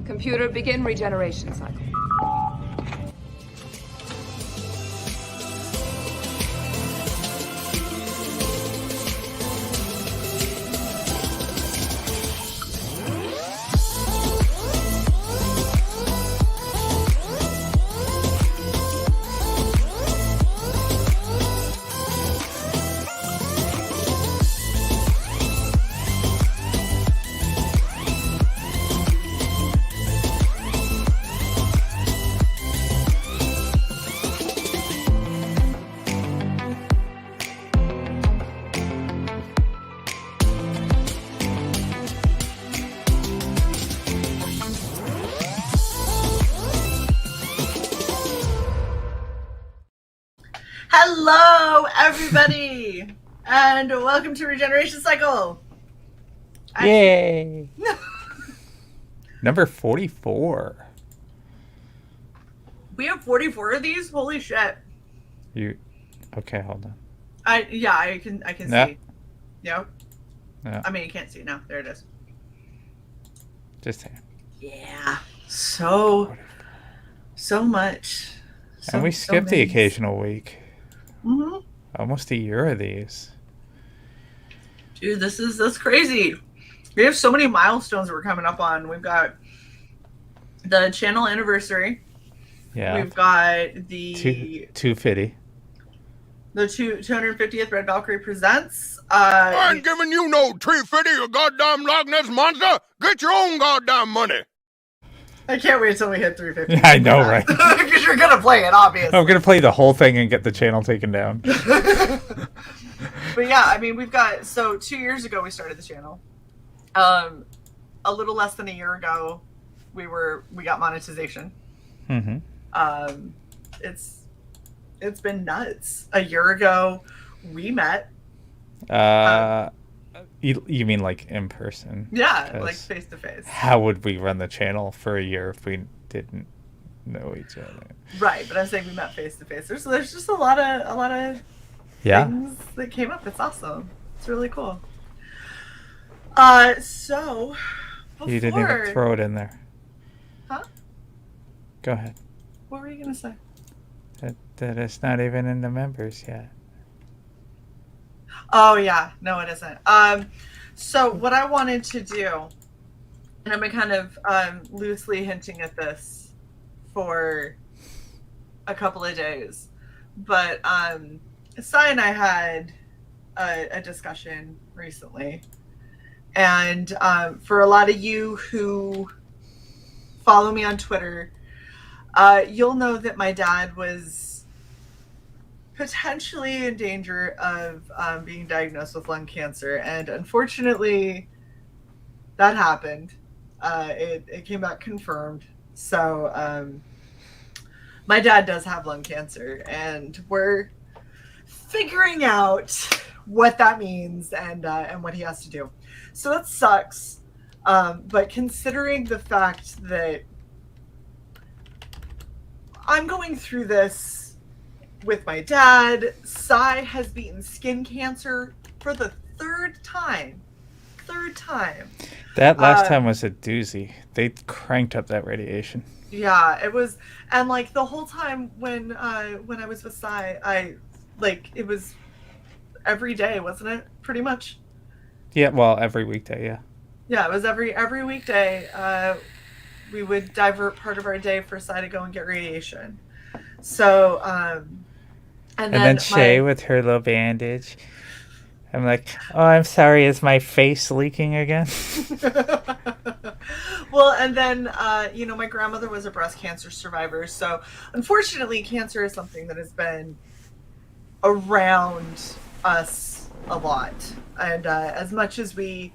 Computer, begin regeneration cycle. Hello, everybody, and welcome to Regeneration.CYcle. Yay! Number 44. We have 44 of these? Holy shit. Okay, hold on. I can No. see. Yep. No. I mean, you can't see now. There it is. Just saying. Yeah. So much. And we skipped the occasional week. Mm-hmm. Almost a year of these. Dude, that's crazy. We have so many milestones we're coming up on. We've got the channel anniversary. Yeah. We've got the 250. The 250th Red Valkyrie presents. I ain't giving you no 350, you goddamn Loch Ness monster. Get your own goddamn money. I can't wait until we hit 350. I know, right? Because you're gonna play it, obviously. I'm gonna play the whole thing and get the channel taken down. But yeah, I mean, we've got 2 years ago we started the channel. A little less than a year ago, we got monetization. Mm-hmm. It's been nuts. A year ago, we met. You mean like in person? Yeah, like face to face. How would we run the channel for a year if we didn't know each other? Right, but I'm saying we met face to face. There's just a lot of things that came up. It's awesome. It's really cool. So before... You didn't even throw it in there. Huh? Go ahead. What were you gonna say? That it's not even in the members yet. Oh yeah, no, it isn't. So what I wanted to do, and I've been kind of loosely hinting at this for a couple of days, but Sai and I had a discussion recently, and for a lot of you who follow me on Twitter, you'll know that my dad was potentially in danger of being diagnosed with lung cancer, and unfortunately that happened. It came back confirmed. So my dad does have lung cancer, and we're figuring out what that means and what he has to do. So that sucks, but considering the fact that I'm going through this with my dad, Sai has beaten skin cancer for the third time. That last time was a doozy. They cranked up that radiation. Yeah, it was, and like the whole time when I was with Sai, it was every day, wasn't it? Pretty much. Yeah, well, every weekday, yeah. Yeah, it was every weekday. We would divert part of our day for Sai to go and get radiation. So, and then Shae with her little bandage. I'm like, oh, I'm sorry, is my face leaking again? Well, and then, my grandmother was a breast cancer survivor. So, unfortunately, cancer is something that has been around us a lot. And as much as we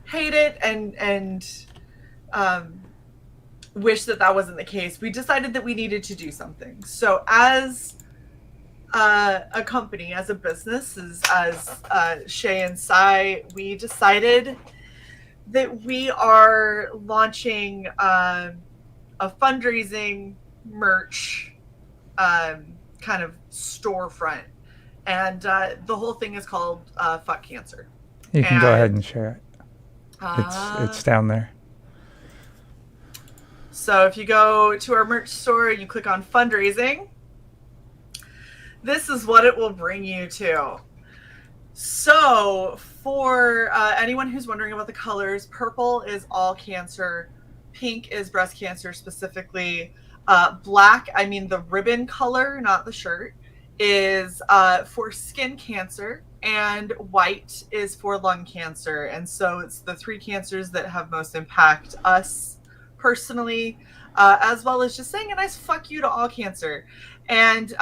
hate it and wish that wasn't the case, we decided that we needed to do something. So as a company, as a business, as Shae and Sai, we decided that we are launching a fundraising merch kind of storefront, and the whole thing is called Fuck Cancer. You can go ahead and share it. It's down there. So if you go to our merch store, you click on fundraising, this is what it will bring you to. So for anyone who's wondering about the colors, purple is all cancer, pink is breast cancer specifically, black, I mean the ribbon color, not the shirt, is for skin cancer, and white is for lung cancer. And so it's the 3 cancers that have most impact us personally, as well as just saying a nice fuck you to all cancer. And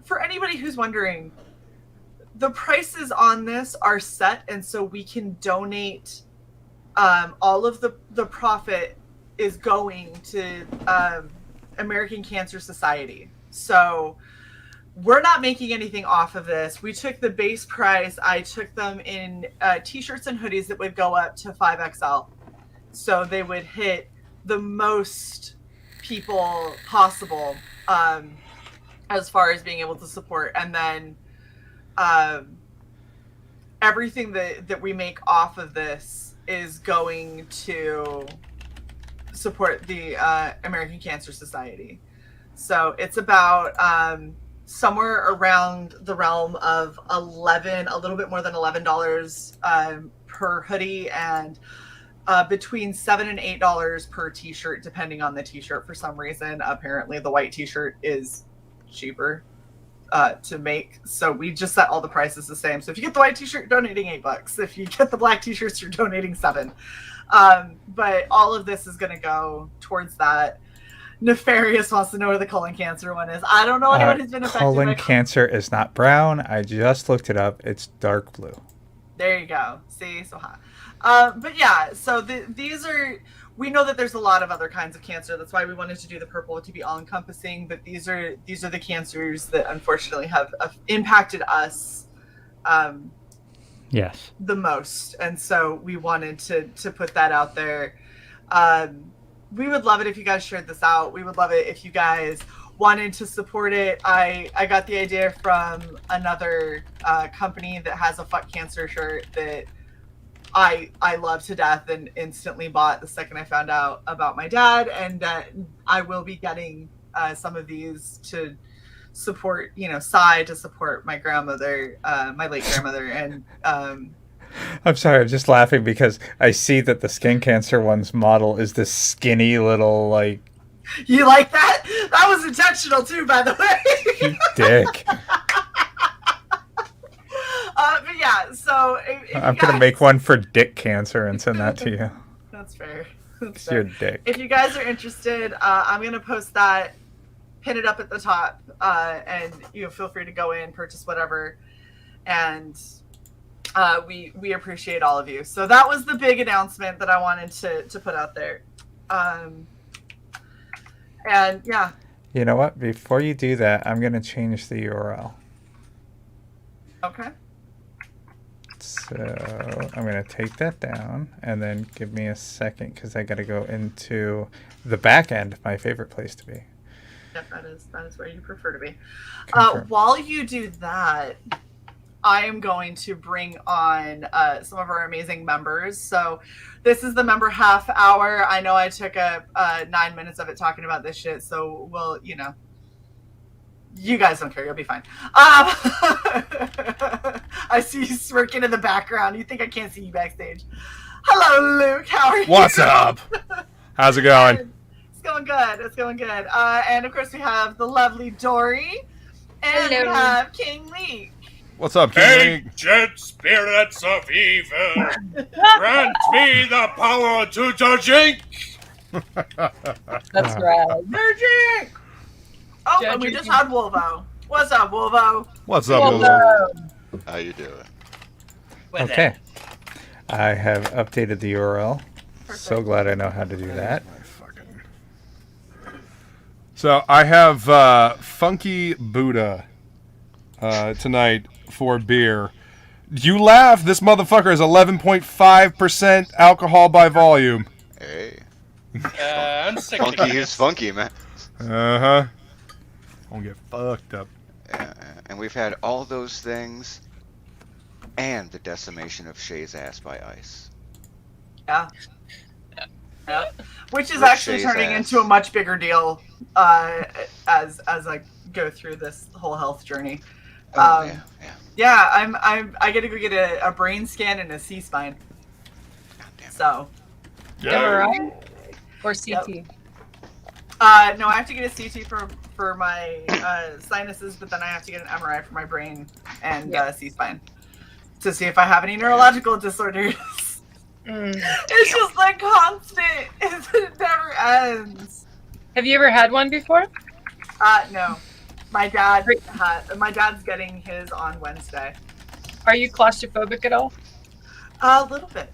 for anybody who's wondering, the prices on this are set, and so we can donate. All of the profit is going to American Cancer Society. So we're not making anything off of this. We took the base price. I took them in t-shirts and hoodies that would go up to 5XL. So they would hit the most people possible as far as being able to support. And then everything that we make off of this is going to support the American Cancer Society. So it's about somewhere around the realm of a little bit more than $11 per hoodie, and between $7 and $8 per t-shirt, depending on the t-shirt. For some reason, apparently the white t-shirt is cheaper to make, so we just set all the prices the same. So if you get the white t-shirt, you're donating $8. If you get the black t-shirts, you're donating $7. But all of this is going to go towards that. Nefarious wants to know where the colon cancer one is. I don't know anyone who's been affected colon by cancer is not brown. I just looked it up. It's dark blue. There you go. See, so hot. But yeah, so these are. We know that there's a lot of other kinds of cancer. That's why we wanted to do the purple to be all-encompassing. But these are the cancers that unfortunately have impacted us Yes. the most. And so we wanted to put that out there. We would love it if you guys shared this out. We would love it if you guys wanted to support it. I got the idea from another company that has a Fuck Cancer shirt that I love to death and instantly bought the second I found out about my dad, and that I will be getting some of these to support, CY, to support my grandmother, my late grandmother. And I'm sorry, I'm just laughing because I see that the skin cancer one's model is this skinny little, like... You like that? That was intentional too, by the way. You dick. But yeah, so I'm going to make one for dick cancer and send that to you. That's fair. It's your dick. If you guys are interested, I'm going to post that, pin it up at the top, and feel free to go in, purchase whatever. And we appreciate all of you. So that was the big announcement that I wanted to put out there. And yeah. You know what? Before you do that, I'm going to change the URL. Okay. So I'm going to take that down, and then give me a second because I got to go into the back end, my favorite place to be. Yep, that is where you prefer to be. Confirm. While you do that, I am going to bring on some of our amazing members. So this is the member half hour. I know I took up 9 minutes of it talking about this shit, so we'll, you guys don't care. You'll be fine. I see you smirking in the background. You think I can't see you backstage. Hello, Luke. How are you? What's up? How's it going? It's going good. It's going good. And of course, we have the lovely Dory. And Hello. we have King Lee. What's up, King? Ancient spirits of evil, grant me the power to drink. That's right. Magic! Oh, and we just had Wolvo. What's up, Wolvo? What's up, Well, Lulu? How you doing? Okay. I have updated the URL. So glad I know how to do that. So I have Funky Buddha tonight for beer. You laugh. This motherfucker is 11.5% alcohol by volume. Hey. I'm sick of Funky it. is funky, man. Uh-huh. Don't get fucked up. And we've had all those things and the decimation of Shae's ass by ice. Yeah. Yeah. which is Rip actually Shae's turning ass. into a much bigger deal as I go through this whole health journey. Oh, Um, yeah. Yeah, I get to go get a brain scan and a C-spine. God damn it. So, MRI or CT? Yep. No, I have to get a CT for my sinuses, but then I have to get an MRI for my brain and C-spine to see if I have any neurological disorders. It's just like constant. It never ends. Have you ever had one before? No. My dad's getting his on Wednesday. Are you claustrophobic at all? A little bit.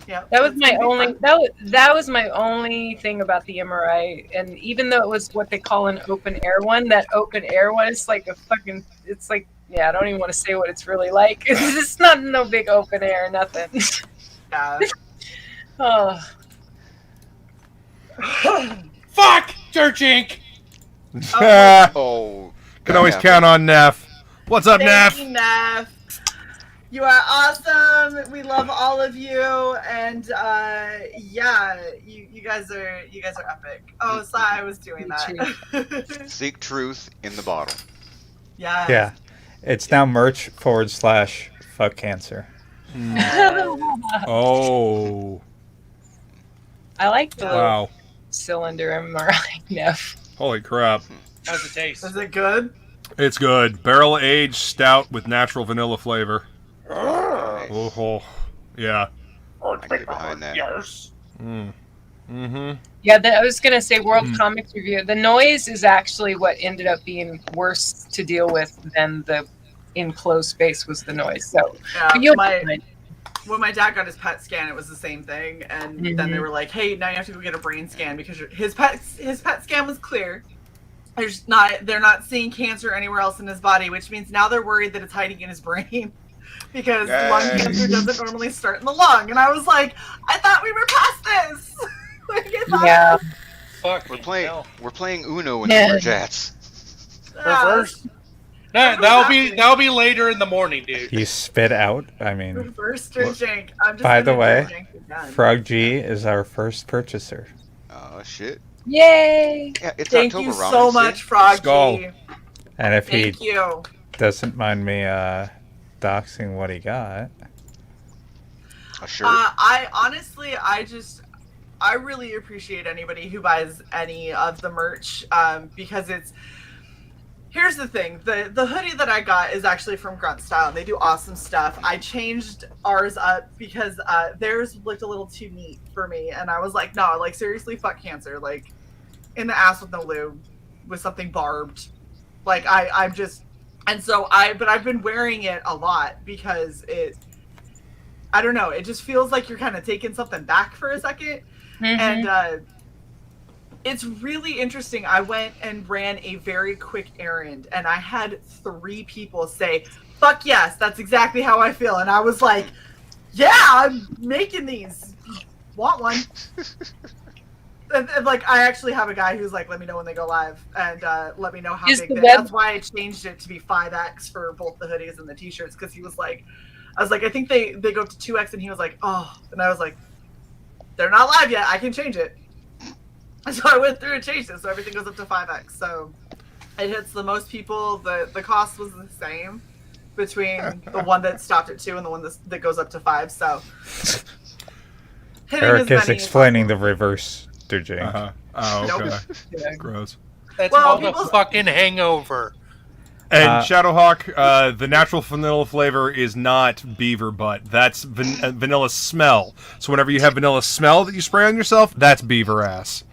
Yeah. That was my only. That was my only thing about the MRI, and even though it was what they call an open air one, that open air one is like a fucking. It's like, yeah, I don't even want to say what it's really like. It's not no big open air, nothing. Yeah. Oh. Fuck! Church Inc. Oh. Can always count on Neff. What's up, Neff? Thank you, Neff. You are awesome. We love all of you, and yeah, you guys are epic. Oh, I was doing that. Seek truth in the bottle. Yeah. Yeah. It's now merch / fuck cancer. Oh. I like the Wow. cylinder MRI. Neff. Holy crap. How's it taste? Is it good? It's good. Barrel aged stout with natural vanilla flavor. Nice. Oh, yeah. I can get behind that. Yes. Mm-hmm. Yeah, I was gonna say World Comics Review. The noise is actually what ended up being worse to deal with than the enclosed space was the noise. So Yeah, when my dad got his PET scan, it was the same thing, and then they were like, "Hey, now you have to go get a brain scan because his PET scan was clear. They're not seeing cancer anywhere else in his body, which means now they're worried that it's hiding in his brain because lung cancer doesn't normally start in the lung." And I was like, "I thought we were past this." Yeah. Fuck. We're playing Uno in Yeah. the Jats. Reverse. That'll be later in the morning, dude. You spit out. I mean, Reverse jank. I'm just by the gonna way, jank again. Frog G is our first purchaser. Oh, shit. Yay! Yeah, it's Thank October, you Ramen, so see? much, Froggy. Skull. And if Thank he you. doesn't mind me doxing what he got. A shirt? I really appreciate anybody who buys any of the merch because here's the thing, the hoodie that I got is actually from Grunt Style, and they do awesome stuff. I changed ours up because theirs looked a little too neat for me, and I was like, no, like seriously, fuck cancer, like in the ass with no lube with something barbed, like I've been wearing it a lot because I don't know, it just feels like you're kind of taking something back for a second. And it's really interesting. I went and ran a very quick errand, and I had 3 people say, "Fuck yes, that's exactly how I feel." And I was like, "Yeah, I'm making these. Want one?" and like, I actually have a guy who's like, "Let me know when they go live, and let me know how big." That's why I changed it to be 5X for both the hoodies and the T-shirts, because he was like, I was like, I think they go up to 2X, and he was like, oh, and I was like, they're not live yet. I can change it. So I went through and changed it, so everything goes up to 5X. So it hits the most people. The cost was the same between the one that stopped at 2 and the one that goes up to 5. So Eric is explaining the reverse to Jake. Oh, okay. Nope. Yeah. Gross. That's called a fucking hangover. And Shadowhawk, the natural vanilla flavor is not beaver butt. That's vanilla smell. So whenever you have vanilla smell that you spray on yourself, that's beaver ass.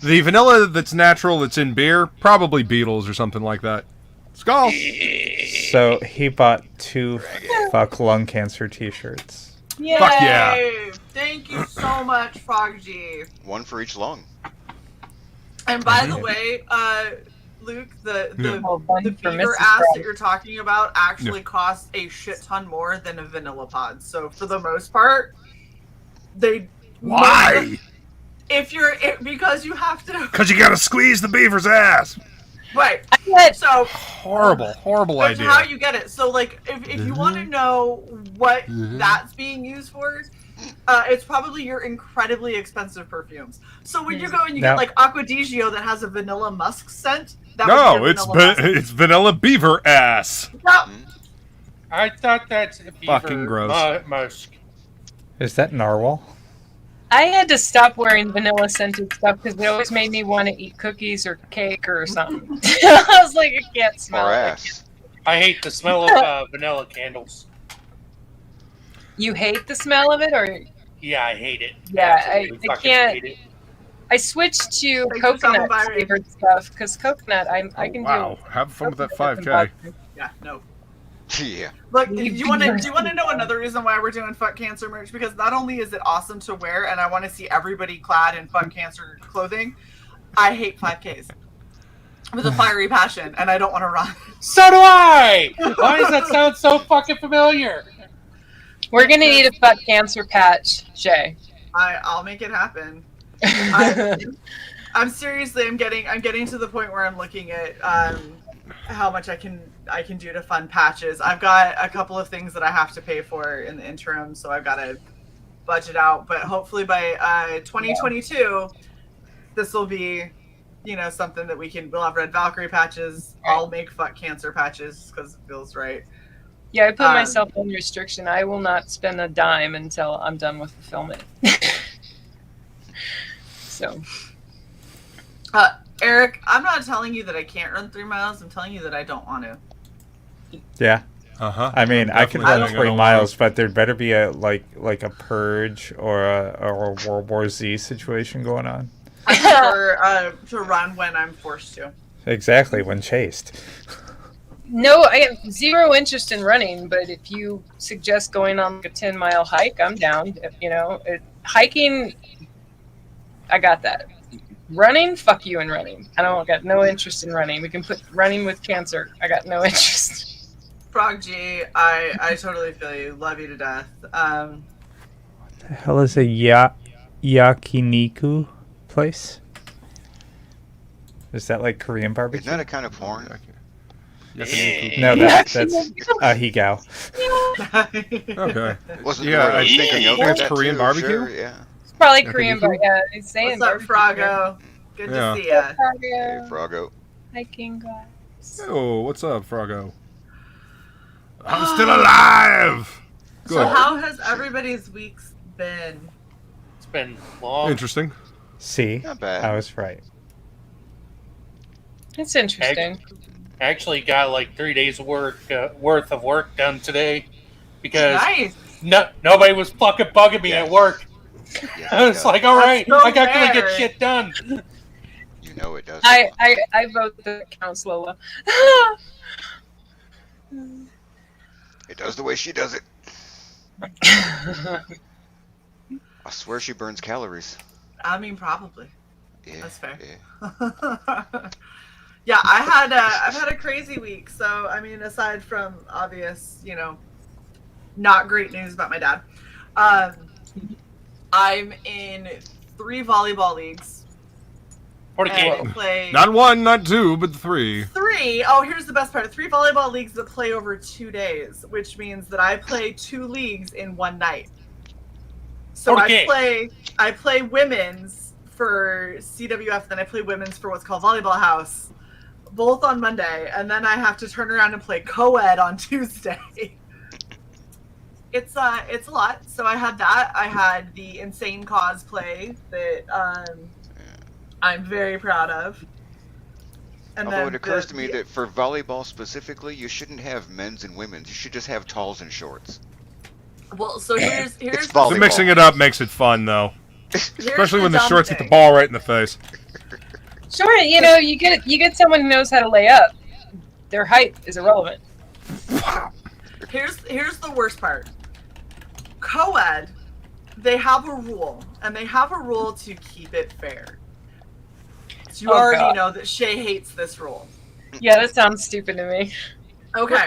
The vanilla that's natural that's in beer, probably Beatles or something like that. Skull! So he bought 2 fuck lung cancer T-shirts. Yay! Fuck yeah. Thank you so much, Frog G. One for each lung. And by the way, Luke, the for beaver Mrs. ass Brown. that you're talking about actually costs a shit ton more than a vanilla pod. So for the most part, they Why? Because you have to. Because you gotta squeeze the beaver's ass. Right. So Horrible that's idea. how you get it. So like, if you want to know what that's being used for, It's probably your incredibly expensive perfumes. So when you go and you No. get like Aqua di Gio that has a vanilla musk scent, that No, would be it's a vanilla musk. it's vanilla beaver ass. No, I thought that's beaver Fucking gross. musk. Is that narwhal? I had to stop wearing vanilla scented stuff because it always made me want to eat cookies or cake or something. I was like, I can't smell Or it. ass. I hate the smell of vanilla candles. You hate the smell of it, or Yeah, I hate it. Yeah, Absolutely I fucking can't- hate it. I switched to Thanks for stopping coconut by. flavored stuff because coconut I can Wow, do. have fun with that coconut 5K. doesn't yeah, no. Yeah. Look, do You you want to beavers. know another reason why we're doing Fuck Cancer merch? Because not only is it awesome to wear, and I want to see everybody clad in Fuck Cancer clothing, I hate 5Ks with a fiery passion, and I don't want to run. So do I! Why does that sound so fucking familiar? We're gonna need a butt cancer patch, Shae. I'll make it happen. I'm seriously, I'm getting to the point where I'm looking at how much I can do to fund patches. I've got a couple of things that I have to pay for in the interim, so I've got to budget out. But hopefully by 2022, this will be, something that we'll have red Valkyrie patches. I'll make Fuck Cancer patches because it feels right. Yeah, I put myself on restriction. I will not spend a dime until I'm done with the filming. So. Eric, I'm not telling you that I can't run 3 miles. I'm telling you that I don't want to. Yeah. Uh-huh. I mean, I can Definitely run saying I 3 don't miles, but there'd better be a purge or a World War Z situation going on. I prefer to run when I'm forced to. Exactly, when chased. No, I have zero interest in running, but if you suggest going on like a 10-mile hike, I'm down. Hiking, I got that. Running, fuck you in running. I got no interest in running. We can put running with cancer. I got no interest. Frog G, I totally feel you. Love you to death. The hell is a yakiniku place? Is that like Korean barbecue? Isn't that a kind of porn? No, that's higao. Okay. Wasn't Yeah, what I was I thinking of. think it's That Korean too, barbecue? Sure, yeah. It's probably Yeah, Korean, can but you- yeah, he's saying What's up, Froggo? Good Yeah. to see ya. Hey, Froggo. Hiking guys. Oh, what's up, Froggo? I'm still alive! So Good. how has everybody's weeks been? It's been long. Interesting. See, Not bad. I was right. It's interesting. I actually got like 3 days worth of work done today because Nice. nobody was fucking bugging me at work. Yes, I was like, all right, That's so I got to get fair. shit done. You know it does. I vote that counts, Lola. It does the way she does it. I swear she burns calories. I mean, probably. Yeah, That's fair. Yeah. Yeah, I've had a crazy week. So I mean, aside from obvious, not great news about my dad, I'm in 3 volleyball leagues. And I play Not 1, not 2, but 3. 3. Oh, here's the best part: 3 volleyball leagues that play over 2 days, which means that I play 2 leagues in one night. So Okay. I play women's for CWF, then I play women's for what's called Volleyball House, both on Monday, and then I have to turn around and play co-ed on Tuesday. It's a lot. So I had that. I had the insane cosplay that I'm very proud of. And Although then it occurs to me that for volleyball specifically, you shouldn't have men's and women's. You should just have talls and shorts. well, so here's It's the, volleyball. The mixing it up makes it fun, though. here's Especially when the dumb shorts hit the thing. ball right in the face. Sure, you get someone who knows how to lay up. Their height is irrelevant. Here's the worst part. Co-ed, they have a rule, and they have a rule to keep it fair. So you Oh, already God. know that Shae hates this rule. Yeah, that sounds stupid to me. Okay.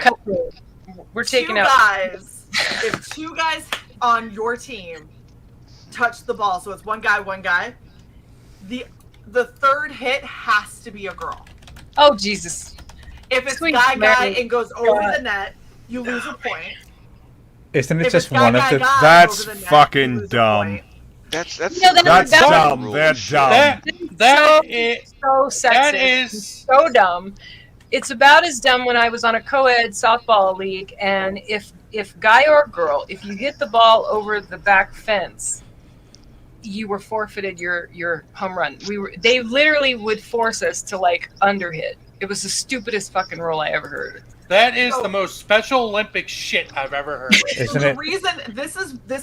We're taking 2 out. guys. If 2 guys on your team touch the ball, so it's one guy, the third hit has to be a girl. Oh Jesus! If it's Sweet guy Mary. and goes over God. the net, you lose a point. Isn't it If just it's guy, one of guy, the? guy That's over the net, fucking you lose a dumb. point. That's No, That's that- dumb. rule That's shit. dumb. That so, is so sexist. that is So dumb. It's about as dumb when I was on a co-ed softball league, and if guy or girl, if you hit the ball over the back fence, you were forfeited your home run. They literally would force us to like underhit. It was the stupidest fucking rule I ever heard. that is So- the most Special Olympic shit I've ever heard. Isn't the it? reason this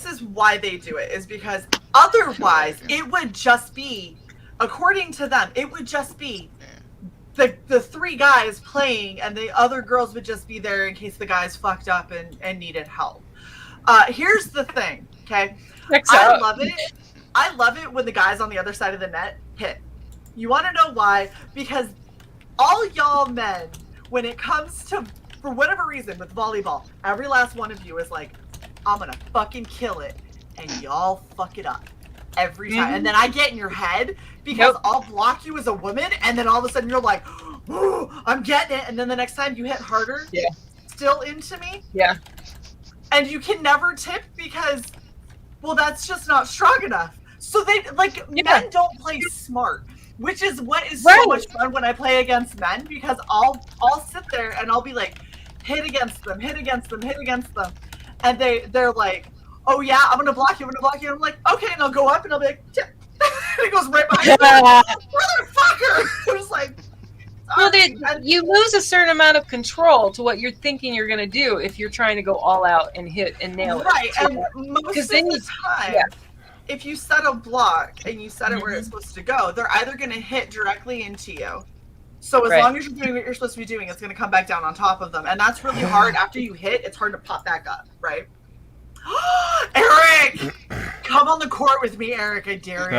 is why they do it is because otherwise it would just be, according to them, it would just be the three guys playing, and the other girls would just be there in case the guys fucked up and needed help. Here's the thing, okay? Checks I out. love it. I love it when the guys on the other side of the net hit. You want to know why? Because all y'all men, when it comes to, for whatever reason, with volleyball, every last one of you is like, I'm gonna fucking kill it, and y'all fuck it up every time. And then I get in your head because I'll block you as a woman, and then all of a sudden you're like, ooh, I'm getting it, and then the next time you hit harder, still into me, and you can never tip because, well, that's just not strong enough. So they men don't play smart, which is what is so much fun when I play against men, because I'll sit there and I'll be like, hit against them, and they're like, oh yeah, I'm gonna block you, and I'm like, okay, and I'll go up and I'll be like, tip. And it goes right behind me. Motherfucker! It was like, Well, you lose a certain amount of control to what you're thinking you're going to do if you're trying to go all out and hit and nail it. Right, and most of then the time, if you set a block and you set it where it's supposed to go, they're either going to hit directly into you. So as long as you're doing what you're supposed to be doing, it's going to come back down on top of them. And that's really hard. After you hit, it's hard to pop back up, right? Eric! Come on the court with me, Eric. I dare you.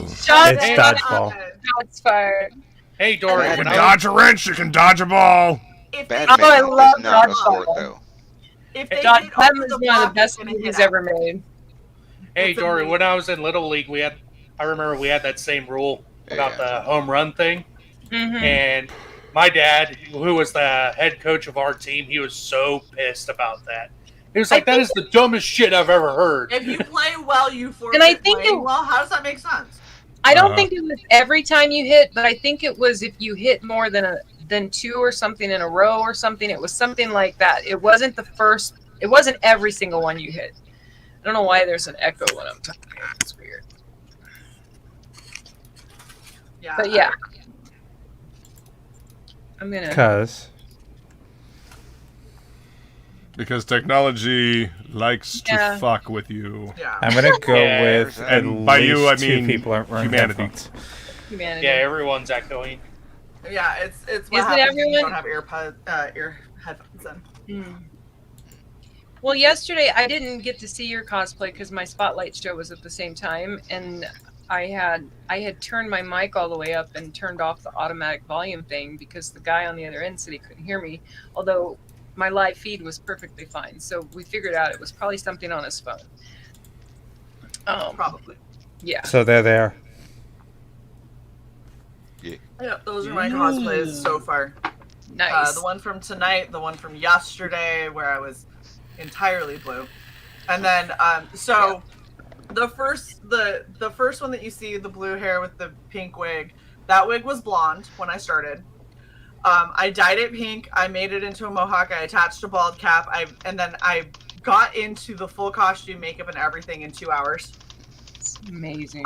Shot It's dodgeball. Shots fired. Hey, Dory, You when can I dodge a wrench, you can dodge a ball. Badminton I love is not a dodgeball. sport, though. If they Dodge hit Clem over is the one of block, the best it's gonna movies hit out. ever made. Hey, It's Dory, when amazing. I was in Little League, I remember we had that same rule about the home run thing. And my dad, who was the head coach of our team, he was so pissed about that. He was like, that is the dumbest shit I've ever heard. If you play well, you forfeit. And I think playing well. How does that make sense? I don't think it was every time you hit, but I think it was if you hit more than two or something in a row or something. It was something like that. It wasn't it wasn't every single one you hit. I don't know why there's an echo when I'm talking. It's weird. Yeah. But yeah. I'm gonna. Because technology likes to Yeah. fuck with you. Yeah. I'm gonna go with at And by you, I least mean two people aren't wearing humanity. headphones. Humanity. Yeah, everyone's echoing. Yeah, it's what Isn't happens when you everyone- don't have ear headphones in. Well, yesterday I didn't get to see your cosplay because my spotlight show was at the same time, and I had turned my mic all the way up and turned off the automatic volume thing because the guy on the other end said he couldn't hear me, although my live feed was perfectly fine. So we figured out it was probably something on his phone. Probably. Yeah. So they're there. Yeah, those are my cosplays so far. Nice. The one from tonight, the one from yesterday, where I was entirely blue, and then the first one that you see, the blue hair with the pink wig, that wig was blonde when I started. I dyed it pink. I made it into a mohawk. I attached a bald cap. And then I got into the full costume, makeup, and everything in 2 hours. It's amazing.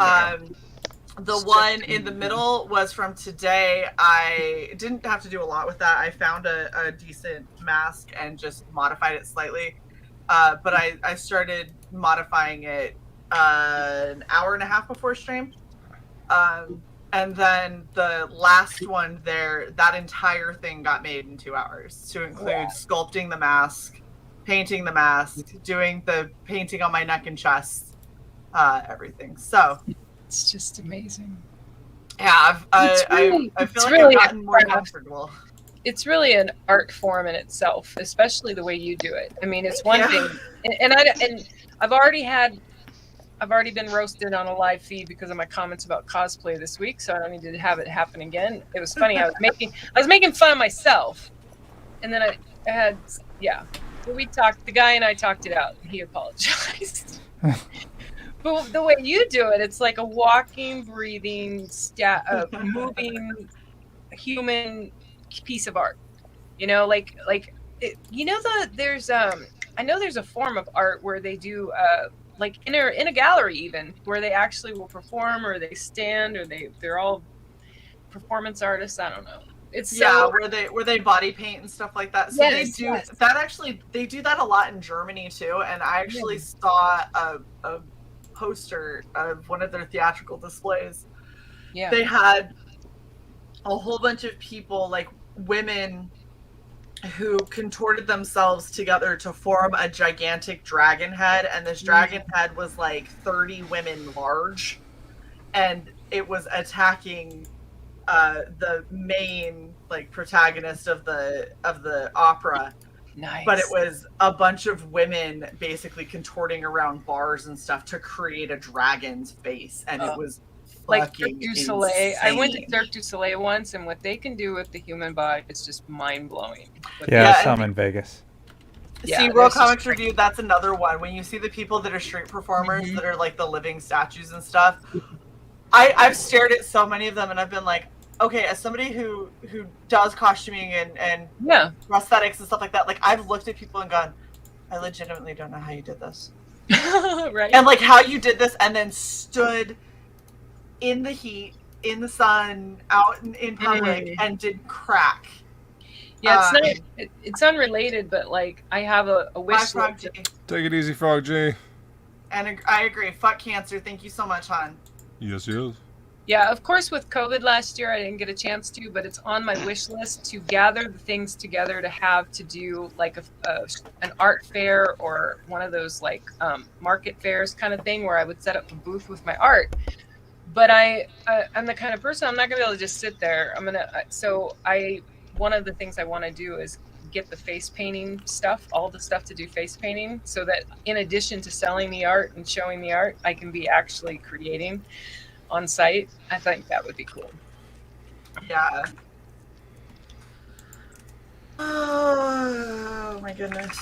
The one in the middle was from today. I didn't have to do a lot with that. I found a decent mask and just modified it slightly. But I started modifying it an hour and a half before stream. And then the last one there, that entire thing got made in 2 hours to include sculpting the mask, painting the mask, doing the painting on my neck and chest, everything. So it's just amazing. Yeah, I feel like I've gotten more comfortable. It's really an art form in itself, especially the way you do it. I mean, it's one thing, and I've already been roasted on a live feed because of my comments about cosplay this week, so I don't need to have it happen again. It was funny. I was making fun of myself, and then Yeah. So we talked. The guy and I talked it out. He apologized. But the way you do it, it's like a walking, breathing, moving human piece of art. You know, there's I know there's a form of art where they do like in a gallery, even where they actually will perform, or they stand, or they're all performance artists. I don't know. It's where they body paint and stuff like that. So they do that. Actually, they do that a lot in Germany too. And I actually saw a poster of one of their theatrical displays. Yeah, they had a whole bunch of people, like women, who contorted themselves together to form a gigantic dragon head, and this dragon head was like 30 women large, and it was attacking the main like protagonist of the opera. Nice. But it was a bunch of women basically contorting around bars and stuff to create a dragon's face, and it was like Cirque du Soleil. I went to Cirque du Soleil once, and what they can do with the human body is just mind blowing. Yeah, I saw them in Vegas. See, Real Comics Review, that's another one. When you see the people that are street performers that are like the living statues and stuff, I've stared at so many of them, and I've been like, okay, as somebody who does costuming and prosthetics and stuff like that, like I've looked at people and gone, I legitimately don't know how you did this. Right. And like how you did this and then stood in the heat, in the sun, out in public, and did crack. Yeah, it's unrelated, but like I have a wish list. Take it easy, Frog G. And I agree. Fuck cancer. Thank you so much, hon. Yes. Yeah, of course, with COVID last year, I didn't get a chance to, but it's on my wish list to gather the things together to have to do like an art fair or one of those like market fairs kind of thing where I would set up a booth with my art. But I'm the kind of person, I'm not gonna be able to just sit there. One of the things I want to do is get the face painting stuff, all the stuff to do face painting, so that in addition to selling the art and showing the art, I can be actually creating on site. I think that would be cool. Yeah. Oh my goodness.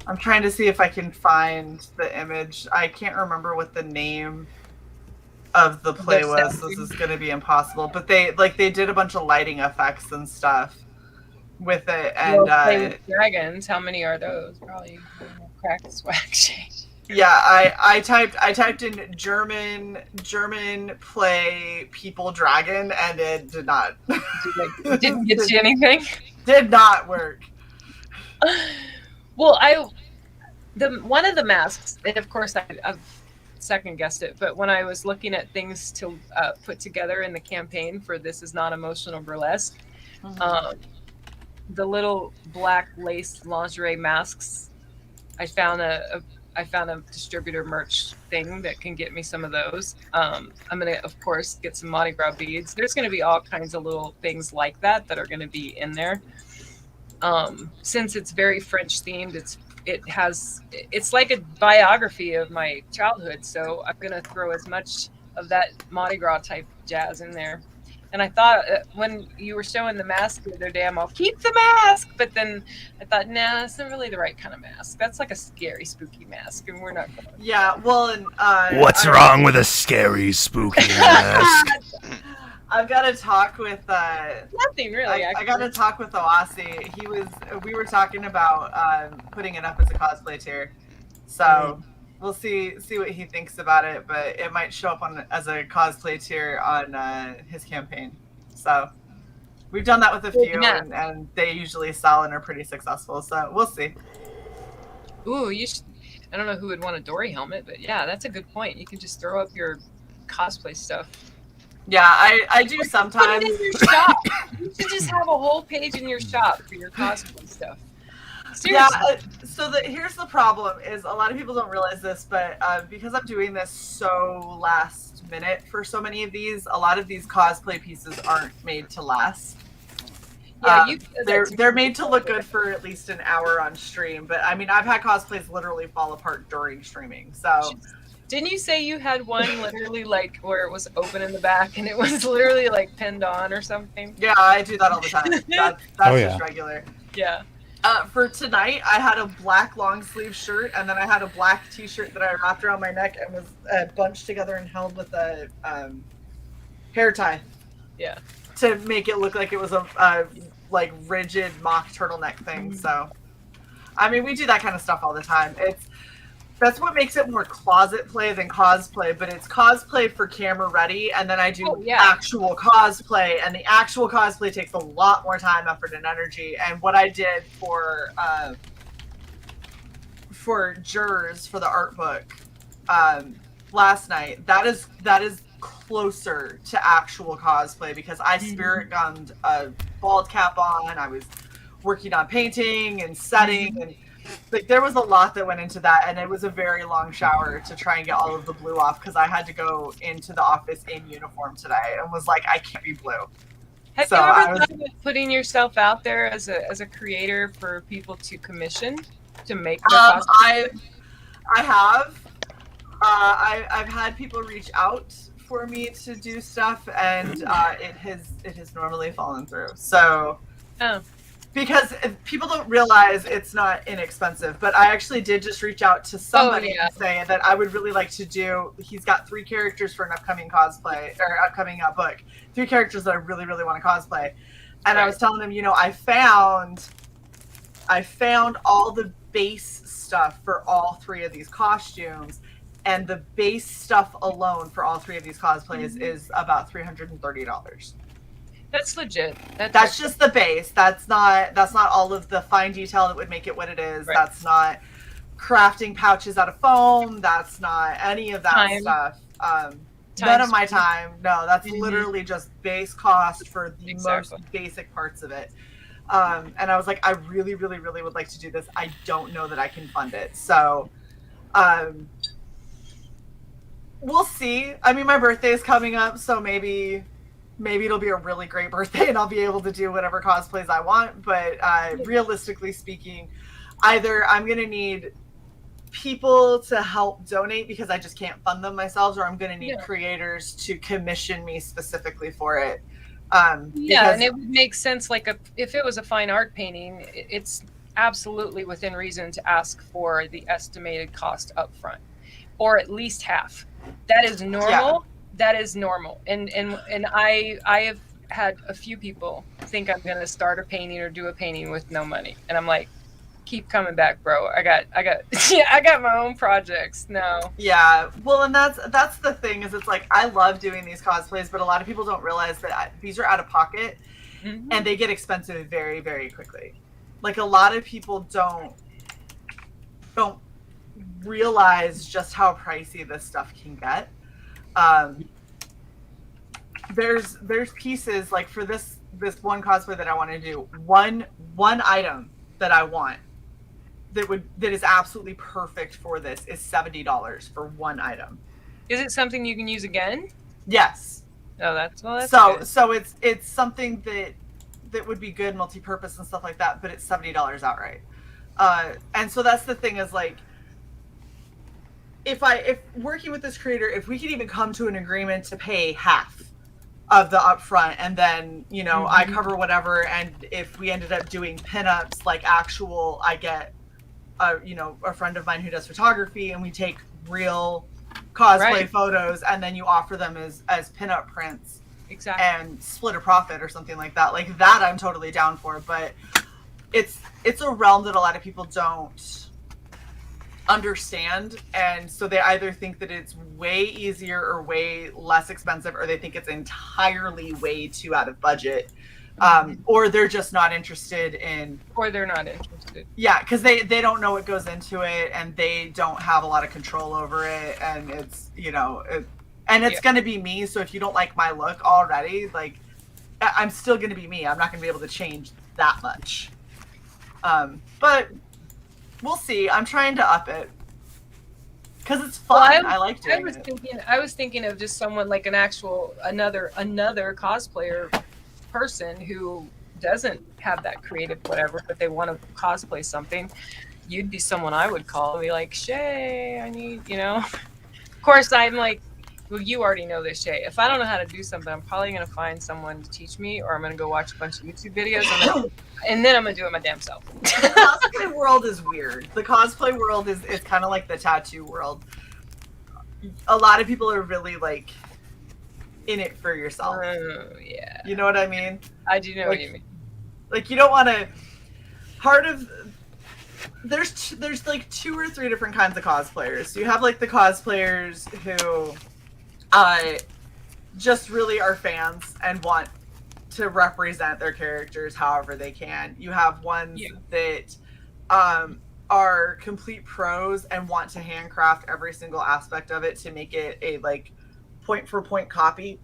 I'm trying to see if I can find the image. I can't remember what the name of the play was. This is going to be impossible. But they did a bunch of lighting effects and stuff with it. And play with dragons. How many are those? Probably crack swag Shae. Yeah, I typed in German play people dragon, and it did not. Didn't get you anything. Did not work. Well, one of the masks, and of course I've second guessed it, but when I was looking at things to put together in the campaign for This Is Not Emotional Burlesque, the little black lace lingerie masks, I found a distributor merch thing that can get me some of those. I'm gonna, of course, get some Mardi Gras beads. There's gonna be all kinds of little things like that are gonna be in there. Since it's very French themed, it's like a biography of my childhood. So I'm gonna throw as much of that Mardi Gras type jazz in there. And I thought when you were showing the mask the other day, I'll keep the mask. But then I thought, nah, that's not really the right kind of mask. That's like a scary, spooky mask, and we're not going. Yeah, well, and what's wrong with a scary, spooky mask? I've got to talk with nothing really. I got to talk with Oasi. We were talking about putting it up as a cosplay tier, so we'll see what he thinks about it. But it might show up as a cosplay tier on his campaign. So we've done that with a few, and they usually sell and are pretty successful. So we'll see. Ooh, I don't know who would want a Dory helmet, but yeah, that's a good point. You can just throw up your cosplay stuff. Yeah, I do sometimes. Put it in your shop. You should just have a whole page in your shop for your cosplay stuff. Seriously. Yeah, so here's the problem is a lot of people don't realize this, but because I'm doing this so last minute for so many of these, a lot of these cosplay pieces aren't made to last. Yeah, they're made to look good for at least an hour on stream, but I mean I've had cosplays literally fall apart during streaming, so Didn't you say you had one literally like where it was open in the back and it was literally like pinned on or something? Yeah, I do that all the time. That's Oh, just yeah. regular. Yeah. For tonight, I had a black long sleeve shirt, and then I had a black T-shirt that I wrapped around my neck and was bunched together and held with a hair tie. Yeah. To make it look like it was a like rigid mock turtleneck thing. So, I mean, we do that kind of stuff all the time. That's what makes it more closet play than cosplay, but it's cosplay for camera ready, and then I do actual cosplay, and the actual cosplay takes a lot more time, effort, and energy. And what I did for jurors for the art book last night, that is closer to actual cosplay because I spirit gunned a bald cap on. I was working on painting and setting and like there was a lot that went into that, and it was a very long shower to try and get all of the blue off because I had to go into the office in uniform today and was like, I can't be blue. Have you ever thought about putting yourself out there as a creator for people to commission to make the costume? I have. I've had people reach out for me to do stuff, and it has normally fallen through. So. Oh. Because people don't realize it's not inexpensive, but I actually did just reach out to somebody and say that I would really like to do. He's got 3 characters for an upcoming cosplay or upcoming book. 3 characters that I really, really want to cosplay, and I was telling him, I found all the base stuff for all 3 of these costumes, and the base stuff alone for all 3 of these cosplays is about $330. That's legit. That's just the base. That's not all of the fine detail that would make it what it is. Right. That's not crafting pouches out of foam. That's not any of that stuff. None of my time. No, that's literally just base cost for the most basic parts of it. And I was like, I really, really, really would like to do this. I don't know that I can fund it. So we'll see. I mean, my birthday is coming up, so maybe it'll be a really great birthday and I'll be able to do whatever cosplays I want. But realistically speaking, either I'm going to need people to help donate because I just can't fund them myself, or I'm going to need creators to commission me specifically for it. And it would make sense. Like if it was a fine art painting, it's absolutely within reason to ask for the estimated cost up front, or at least half. That is normal. Yeah. That is normal, and I have had a few people think I'm gonna start a painting or do a painting with no money, and I'm like, keep coming back, bro. I got I got my own projects now. Yeah, well, and that's the thing is it's like I love doing these cosplays, but a lot of people don't realize that these are out of pocket, and they get expensive very, very quickly. Like a lot of people don't realize just how pricey this stuff can get. There's pieces like for this one cosplay that I want to do, one item that I want that is absolutely perfect for this is $70 for one item. Is it something you can use again? Yes. Oh, that's good. So it's something that would be good multi-purpose and stuff like that, but it's $70 outright. And so that's the thing is like, if working with this creator, if we could even come to an agreement to pay half of the upfront, and then I cover whatever, and if we ended up doing pinups, like actual, I get a friend of mine who does photography, and we take real cosplay photos, and then you offer them as pinup prints, and split a profit or something like that. Like that, I'm totally down for. But it's a realm that a lot of people don't understand, and so they either think that it's way easier or way less expensive, or they think it's entirely way too out of budget, or they're just not interested in, or they're not interested. Yeah, because they don't know what goes into it, and they don't have a lot of control over it, and it's it's going to be me. So if you don't like my look already, like I'm still going to be me. I'm not going to be able to change that much. But we'll see. I'm trying to up it because it's fun. Well, I like doing it. I was thinking of just someone like an actual another cosplayer person who doesn't have that creative whatever, but they want to cosplay something. You'd be someone I would call and be like, Shae, I need, course, I'm like, well, you already know this, Shae. If I don't know how to do something, I'm probably going to find someone to teach me, or I'm going to go watch a bunch of YouTube videos, and then I'm going to do it my damn self. The cosplay world is weird. The cosplay world is kind of like the tattoo world. A lot of people are really like in it for yourself. Yeah. You know what I mean? I do know what you mean. Like, you don't want to. Part of there's like 2 or 3 different kinds of cosplayers. So you have like the cosplayers who just really are fans and want to represent their characters however they can. You have ones that are complete pros and want to handcraft every single aspect of it to make it a like point for point copy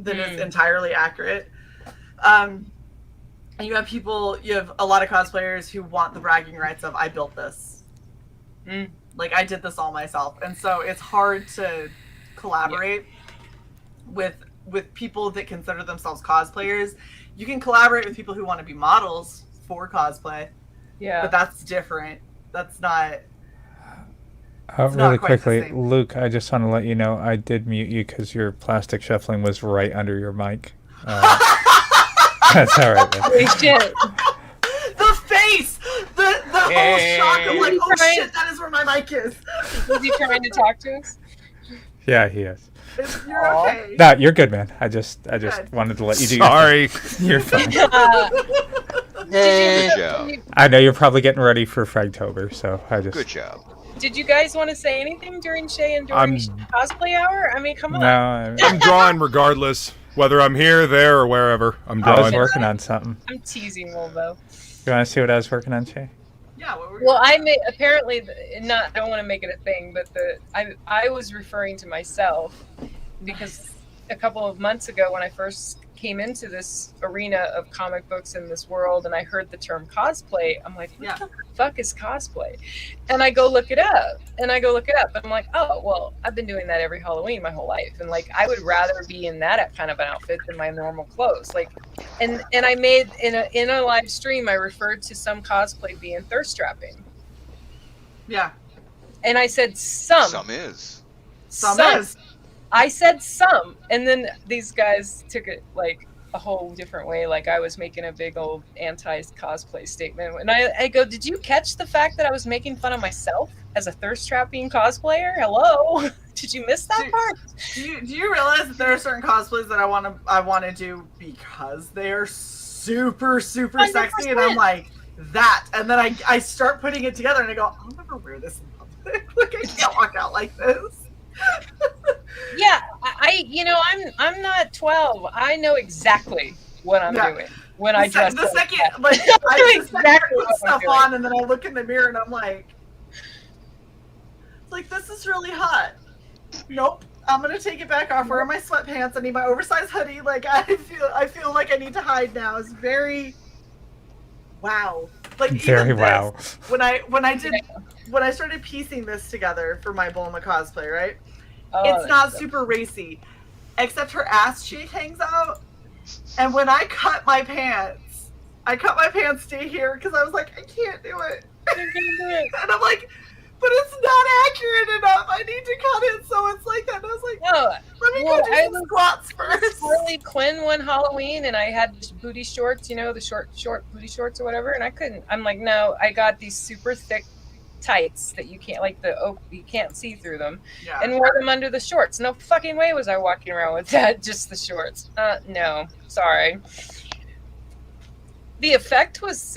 that is entirely accurate. And you have a lot of cosplayers who want the bragging rights of, I built this. Like, I did this all myself. And so it's hard to collaborate with people that consider themselves cosplayers. You can collaborate with people who want to be models for cosplay. Yeah. But that's different. That's not... really quickly, Luke, I just want to let you know I did mute you because your plastic shuffling was right under your mic. That's all right. Holy shit. The face! The whole shock of like, oh shit, that is where my mic is. Is he trying to talk to us? Yeah, he is. You're okay. No, you're good, man. I just wanted to let you do Sorry. You're fine. Good job. I know you're probably getting ready for Fragtober, so I just... Good job. Did you guys want to say anything during Shae and during cosplay hour? I mean, come on. No, I'm drawing regardless. Whether I'm here, there, or wherever, I'm drawing. I was working on something. I'm teasing Wolvo. You want to see what I was working on, Shae? Yeah. Well, I don't want to make it a thing, but I was referring to myself because a couple of months ago when I first came into this arena of comic books in this world and I heard the term cosplay, I'm like, what the fuck is cosplay? And I go look it up and I'm like, oh, well, I've been doing that every Halloween my whole life. And like, I would rather be in that kind of an outfit than my normal clothes. Like, and I made in a live stream, I referred to some cosplay being thirst trapping. Yeah. And I said some. Some is. Some is. I said some, and then these guys took it like a whole different way. Like I was making a big old anti-cosplay statement, and I go, "Did you catch the fact that I was making fun of myself as a thirst trapping cosplayer? Hello, did you miss that part?" Do you realize that there are certain cosplays that I want to do because they are super 100%. Sexy, and I'm like that, and then I start putting it together, and I go, "I'll never wear this in public. Like I can't walk out like this." Yeah, I'm not 12. I know exactly what I'm doing when I dress. The second, like, I exactly put stuff on, and then I look in the mirror and I'm like, this is really hot. Nope, I'm gonna take it back off. Where are my sweatpants? I need my oversized hoodie. Like I feel like I need to hide now. It's very wow. Like very wow. When I started piecing this together for my Bulma cosplay, right? It's not super racy, except her ass cheek hangs out. And when I cut my pants to here because I was like, I can't do it. And I'm like, but it's not accurate enough. I need to cut it so it's like that. And I was like, let me go do some squats first. Harley Quinn one Halloween, and I had booty shorts, the short booty shorts or whatever, and I couldn't. I'm like, no, I got these super thick tights that you can't you can't see through them, and wore them under the shorts. No fucking way was I walking around with that, just the shorts. No, sorry. The effect was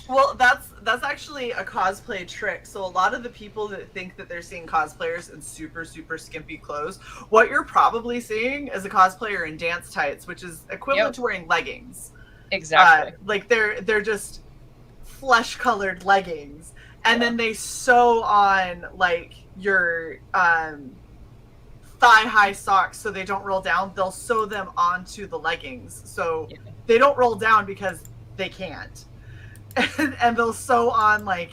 Well, that's actually a cosplay trick. So a lot of the people that think that they're seeing cosplayers in super skimpy clothes, what you're probably seeing is a cosplayer in dance tights, which is equivalent to wearing leggings. Exactly. Like they're just flesh-colored leggings, and then they sew on like your thigh-high socks so they don't roll down. They'll sew them onto the leggings so they don't roll down because they can't. And they'll sew on like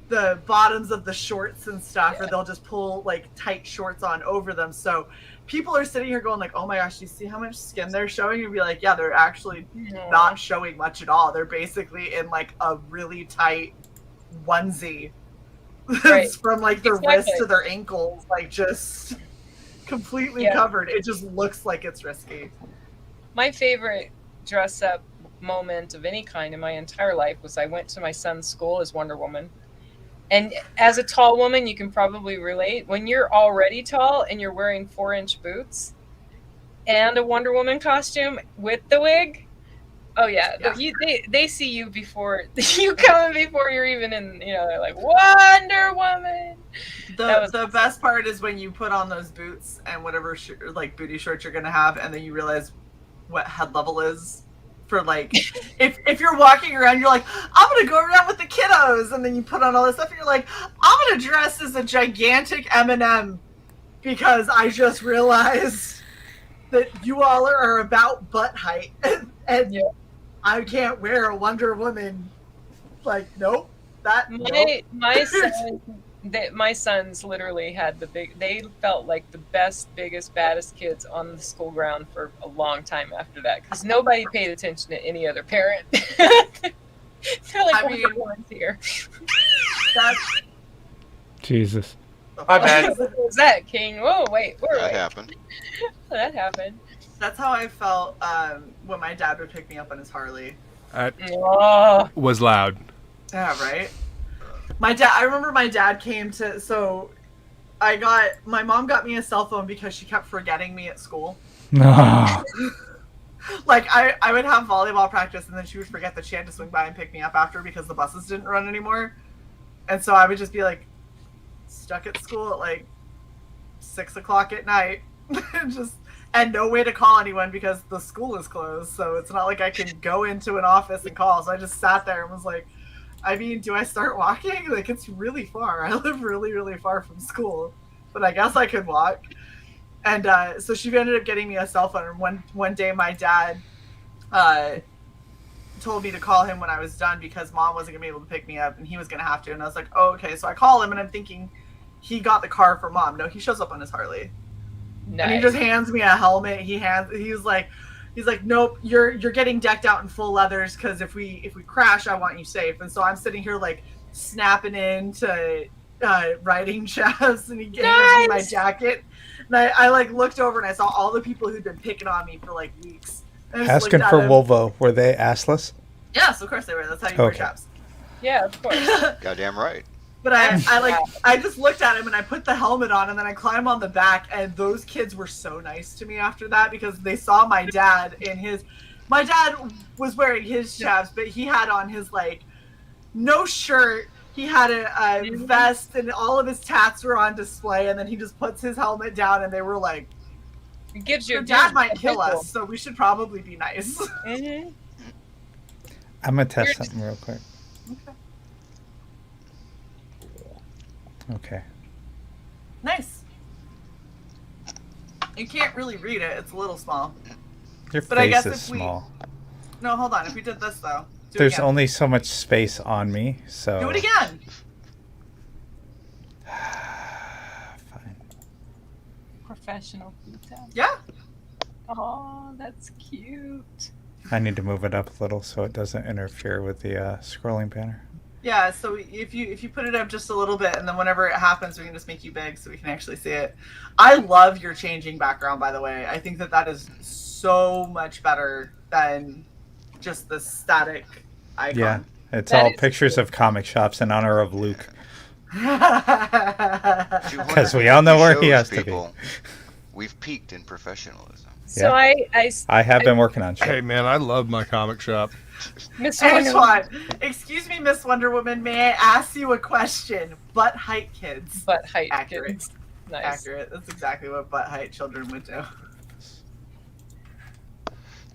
the bottoms of the shorts and stuff, or they'll just pull like tight shorts on over them. So people are sitting here going like, oh my gosh, you see how much skin they're showing? And be like, yeah, they're actually not showing much at all. They're basically in like a really tight onesie Right. from like their Exactly. wrists to their ankles, like just completely covered. It just looks like it's risky. My favorite dress up moment of any kind in my entire life was I went to my son's school as Wonder Woman. And as a tall woman, you can probably relate. When you're already tall and you're wearing 4-inch boots and a Wonder Woman costume with the wig, oh yeah. They see you before you come before you're even in. They're like, Wonder Woman. The best part is when you put on those boots and whatever like booty shorts you're gonna have, and then you realize what head level is. For like, if you're walking around, you're like, I'm gonna go around with the kiddos, and then you put on all this stuff, and you're like, I'm gonna dress as a gigantic M&M because I just realized that you all are about butt height, and I can't wear a Wonder Woman. Like, nope. My sons literally had they felt like the best, biggest, baddest kids on the school ground for a long time after that, because nobody paid attention to any other parent. They're like, Wonder Woman's here. Jesus. My bad. What was that, King? Whoa, wait. That happened. That happened. That's how I felt when my dad would pick me up on his Harley. Was loud. Yeah, right? I remember my dad came to, so my mom got me a cell phone because she kept forgetting me at school. No. Like, I would have volleyball practice, and then she would forget that she had to swing by and pick me up after because the buses didn't run anymore. And so I would just be, like, stuck at school at, like, 6 o'clock at night. And no way to call anyone because the school is closed. So it's not like I can go into an office and call. So I just sat there and was like, I mean, do I start walking? Like, it's really far. I live really, really far from school, but I guess I could walk. And so she ended up getting me a cell phone. And one day my dad told me to call him when I was done because Mom wasn't going to be able to pick me up and he was going to have to. And I was like, oh, okay. So I call him and I'm thinking he got the car for Mom. No, he shows up on his Harley. Nice. And he just hands me a helmet. He's like, nope, you're getting decked out in full leathers because if we crash, I want you safe. And so I'm sitting here like snapping into riding shafts, and he gave me my jacket. And I like looked over and I saw all the people who'd been picking on me for like weeks. Asking for Volvo, were they assless? Yes, of course they were. That's how you wear chaps. Yeah, of course. Goddamn right. But I just looked at him and I put the helmet on and then I climbed on the back, and those kids were so nice to me after that because they saw my dad my dad was wearing his chaps, but he had on his like no shirt. He had a vest and all of his tats were on display, and then he just puts his helmet down and they were like, it gives your dad might kill us, so we should probably be nice. Mm-hmm. I'm gonna test something real quick. Okay. Nice. You can't really read it. It's a little small. Your face is small. No, hold on. If we did this, though. There's only so much space on me, so... Do it again! Fine. Professional detail. Yeah. Oh, that's cute. I need to move it up a little so it doesn't interfere with the scrolling banner. Yeah, so if you put it up just a little bit, and then whenever it happens, we can just make you big so we can actually see it. I love your changing background, by the way. I think that is so much better than just the static icon. Yeah, it's all pictures of comic shops in honor of Luke. Because we all know where he has to be. We've peaked in professionalism. So I have been working on shit. Hey man, I love my comic shop. Miss Antoine, excuse me, Miss Wonder Woman, may I ask you a question? Butt height kids. Butt height Accurate. kids. Nice. Accurate. That's exactly what butt height children would do.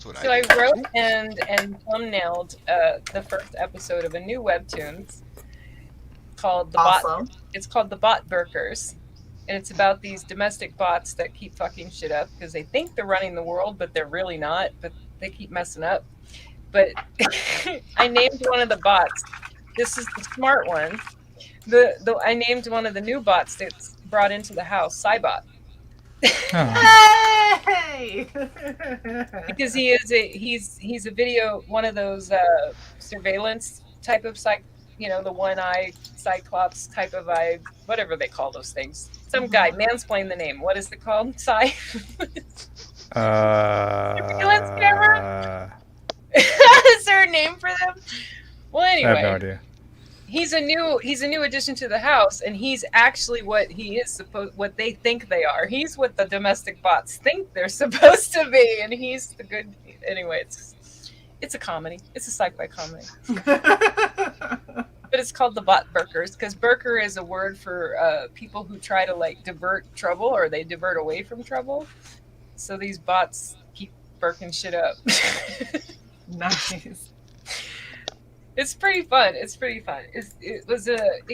So I wrote and thumbnailed the first episode of a new webtoon called It's called The Bot Burkers. And it's about these domestic bots that keep fucking shit up because they think they're running the world, but they're really not. But they keep messing up. But I named one of the bots. This is the smart one. I named one of the new bots that's brought into the house, CY.borg. Hey! Because he's a video, one of those surveillance type of the one-eye Cyclops type of eye, whatever they call those things. Some guy, mansplain the name. What is it called? Cy? Surveillance camera? Is there a name for them? Well, anyway. I have no idea. He's a new addition to the house, and he's actually what they think they are. He's what the domestic bots think they're supposed to be, and he's the good. Anyway, it's a comedy. It's a sci-fi comedy. But it's called the bot burkers because burker is a word for people who try to like divert trouble or they divert away from trouble. So these bots keep burking shit up. Nice. It's pretty fun. It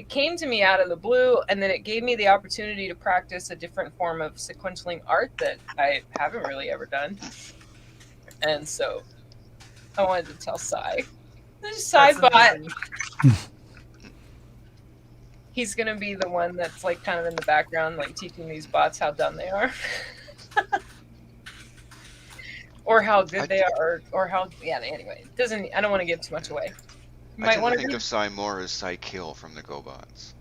came to me out of the blue, and then it gave me the opportunity to practice a different form of sequentialing art that I haven't really ever done. And so I wanted to tell Cy. Cy-bot. He's going to be the one that's like kind of in the background, like teaching these bots how dumb they are. Or how good they are, or how, anyway. I don't want to give too much away. You I tend to think of Cy more as CYcle from the GoBots.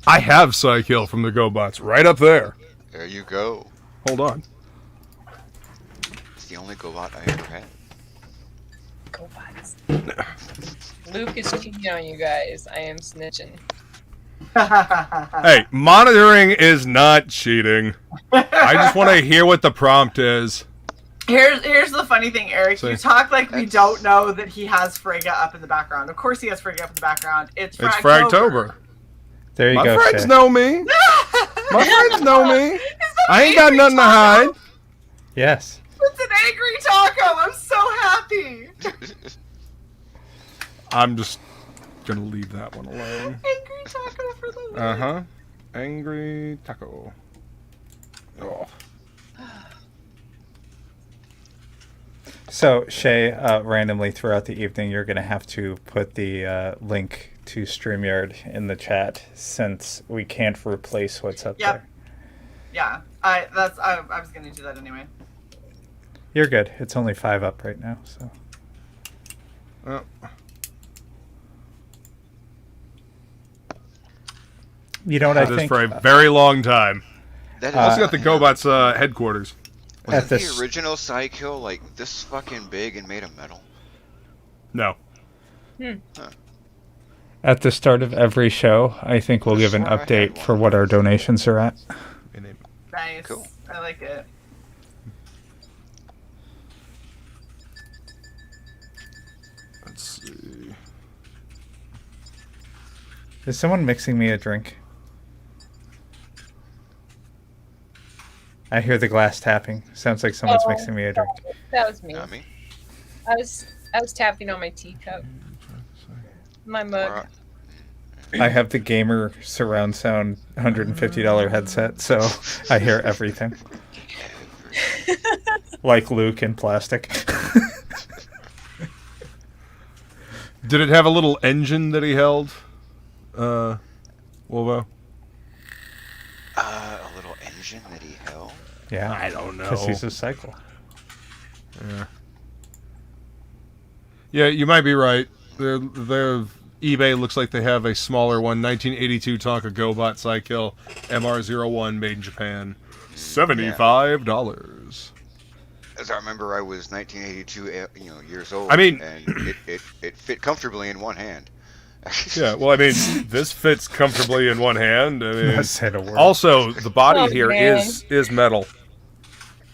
I have CYcle from the GoBots right up there. There you go. Hold on. It's the only GoBot I ever had. GoBots. Luke is cheating on you guys. I am snitching. Hey, monitoring is not cheating. I just want to hear what the prompt is. Here's the funny thing, Eric. You talk like we don't know that he has Frigga up in the background. Of course he has Frigga up in the background. It's Fragtober. There you My go, friends Shae. know me. My friends know me. I ain't got nothing to hide. Yes. It's an angry taco. I'm so happy. I'm just gonna leave that one alone. Angry taco for the win. Angry taco. Oh. So, Shae, randomly throughout the evening, you're going to have to put the link to StreamYard in the chat since we can't replace what's up there. Yeah, I was going to do that anyway. You're good. It's only 5 up right now, so. Oh. You know what I That is think? for a very long time. That Also is got the GoBots headquarters. Wasn't the original CYcle like this fucking big and made of metal? No. Huh. At the start of every show, I think we'll give an update for what our donations are at. Nice. Cool. I like it. Let's see. Is someone mixing me a drink? I hear the glass tapping. Sounds like someone's mixing me a drink. That was me. Not me. I was tapping on my teacup. My mug. I have the gamer surround sound $150 headset, so I hear everything. Like Luke in plastic. Did it have a little engine that he held? Wolvo? A little engine that he held? Yeah. I don't know. Because he's a cycle. Yeah. Yeah, you might be right. Their eBay looks like they have a smaller one, 1982 Tonka GoBot CYcle MR01 made in Japan. $75. As I remember, I was 1982, years old. I mean, and it fit comfortably in one hand. Yeah, well, I mean, this fits comfortably in one hand. I mean, said a word. Also, the body here man. is metal.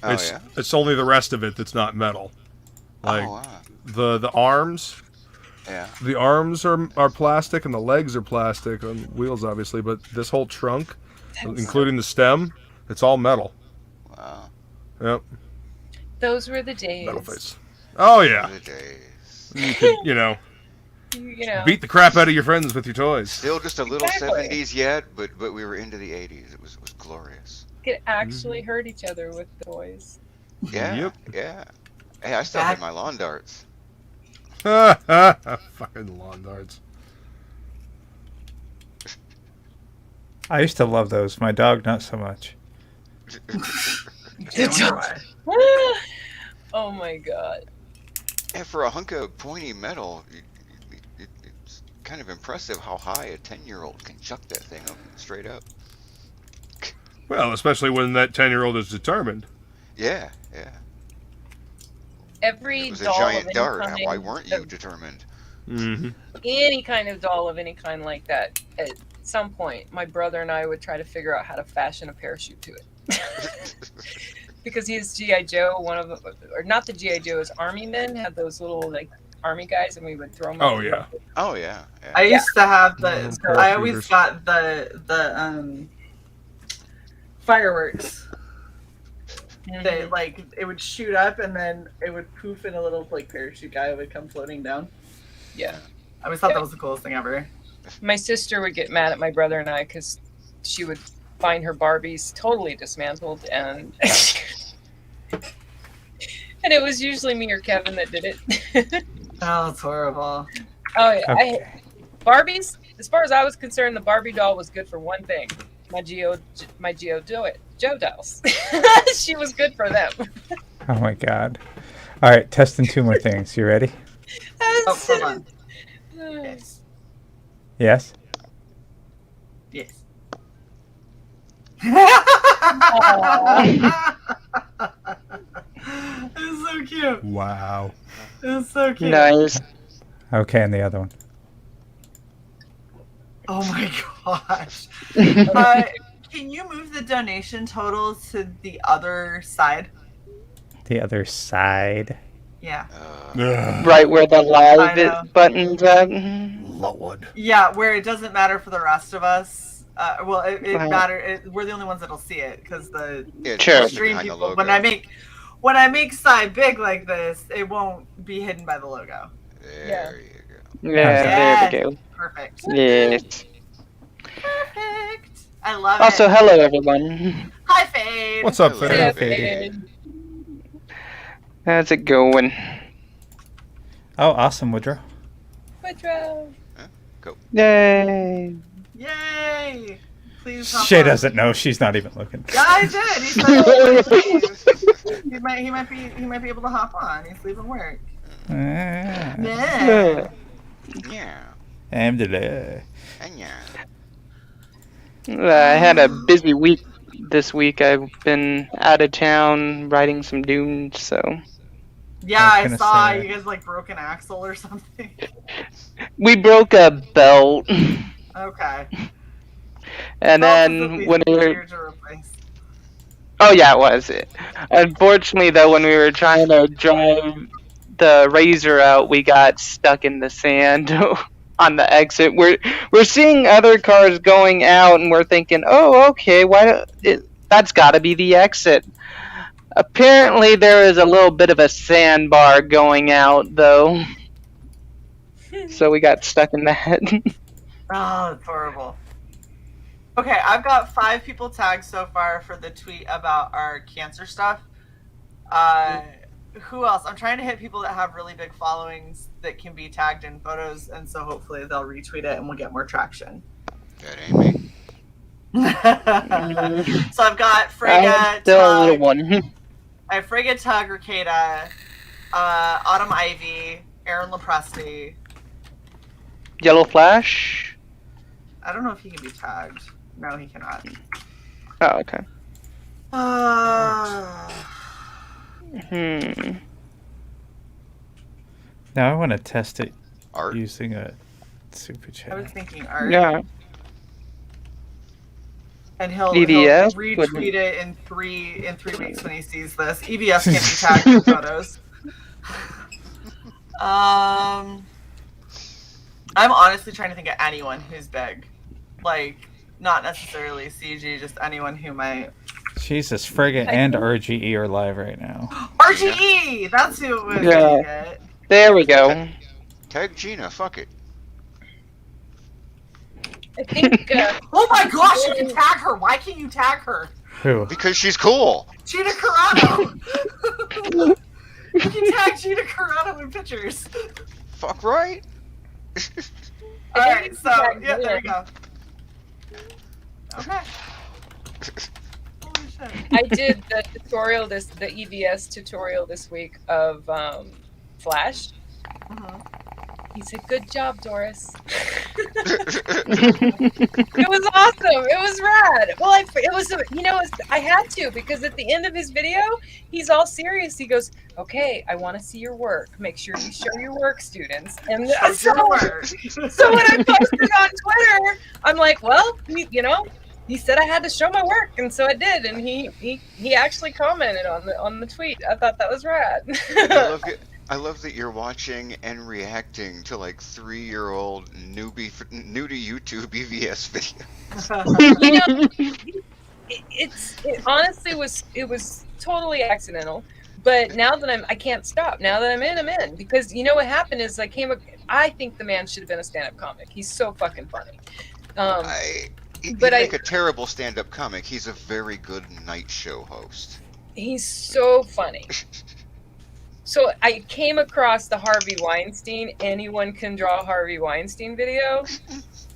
Oh, yeah? It's only the rest of it that's not metal. Like Oh, wow. the arms. Yeah. The arms are plastic and the legs are plastic on wheels, obviously, but this whole trunk, including the stem, it's all metal. Wow. Yep. Those were the days. Metal face. Oh yeah. The days. You could, You know. beat the crap out of your friends with your toys. Still just a little Exactly. 70s yet, but we were into the 80s. It was glorious. Could actually hurt each other with toys. Yeah. Yep. Yeah. Hey, I still had my lawn darts. Fucking lawn darts. I used to love those. My dog, not so much. Oh my god. And for a hunk of pointy metal, it's kind of impressive how high a 10-year-old can chuck that thing up straight up. Well, especially when that 10-year-old is determined. Yeah. Every It was a doll giant of any dart. kind Why weren't you determined? Mm-hmm. Any kind of doll of any kind like that, at some point, my brother and I would try to figure out how to fashion a parachute to it. Because he's G.I. Joe, or not the G.I. Joe's Army men had those little like army guys, and we would throw them. Oh yeah. Oh yeah. I used to have the. Little I always parachuters. got the fireworks. They like it would shoot up and then it would poof and a little like parachute guy would come floating down. Yeah. I always thought that was the coolest thing ever. My sister would get mad at my brother and I because she would find her Barbies totally dismantled, and and it was usually me or Kevin that did it. Oh, that's horrible. Oh yeah, Okay. Barbies. As far as I was concerned, the Barbie doll was good for one thing: my Joe dolls. She was good for them. Oh my god. All right, testing 2 more things. You ready? Oh, hold on. Yes. Yes. Yes. It's so cute. Wow. It's so cute. Nice. Okay, and the other one. Oh my gosh. Can you move the donation totals to the other side? The other side. Yeah. Right where the I live know. button's at. Lord. Yeah, where it doesn't matter for the rest of us. Well, it Right. matters. We're the only ones that'll see it because the It's Sure. hidden stream behind the people. logo. When I make Psy big like this, it won't be hidden by the logo. There you go. Yeah, Yes. there we go. Perfect. Yes. Perfect. I love Also, it. hello everyone. Hi, Fade. What's up, Hello, Fade? Fade. How's it going? Oh, awesome, Woodrow. Woodrow. Yay. Yay! Please hop Shae on. doesn't know. She's not even looking. Yeah, I did. He said he might be able to hop on. He's leaving work. Ah, Yeah. Yeah. alhamdulillah. Yeah. I had a busy week this week. I've been out of town writing some dunes, so Yeah, I I was gonna saw say. you guys like broke an axle or something. we broke a belt, Okay. and Belt is at then least when we were easier to replace. oh yeah, it was. Unfortunately, though, when we were trying to drive the Razor out, we got stuck in the sand on the exit. We're seeing other cars going out, and we're thinking, oh, okay, that's got to be the exit. Apparently, there is a little bit of a sandbar going out, though, so we got stuck in that. Oh, it's horrible. Okay, I've got 5 people tagged so far for the tweet about our cancer stuff. Who else? I'm trying to hit people that have really big followings that can be tagged in photos, and so hopefully they'll retweet it and we'll get more traction. That ain't me. So I've got I'm Frigga, still a little Tug, one. I have Frigga, Tug, Ricada, Autumn Ivy, Aaron Lepresti. Yellow Flash? I don't know if he can be tagged. No, he cannot. Oh, okay. Now I want to test it Art. using a super I was chat. thinking Art. Yeah. And he'll EVS retweet it in three weeks when he sees this. EVS can't be tagged in photos. I'm honestly trying to think of anyone who's big. Like, not necessarily CG, just anyone who might. Jesus, Frigga and RGE are live right now. RGE! That's who it was Yeah. gonna get. There we go. Tag Gina. Fuck it. I think. Oh my gosh, you can tag her! Why can't you tag her? Who? Because she's cool. Gina Carano! You can tag Gina Carano in pictures. Fuck right. Alright, so, yeah, there we go. Okay. Holy shit. I did the EVS tutorial this week of Flash. He said, "Good job, Doris." It was awesome. It was rad. Well, I had to, because at the end of his video, he's all serious. He goes, "Okay, I want to see your work. Make sure you show your work, students." And so when I posted on Twitter, I'm like, well, he said I had to show my work, and so I did. And he actually commented on the tweet. I thought that was rad. I love that you're watching and reacting to like 3-year-old new to YouTube EVS videos. It honestly was totally accidental. But now that I can't stop. Now that I'm in, because what happened is I think the man should have been a stand-up comic. He's so fucking funny. He'd make a terrible stand-up comic. He's a very good night show host. He's so funny. So I came across the Harvey Weinstein Anyone Can Draw Harvey Weinstein video,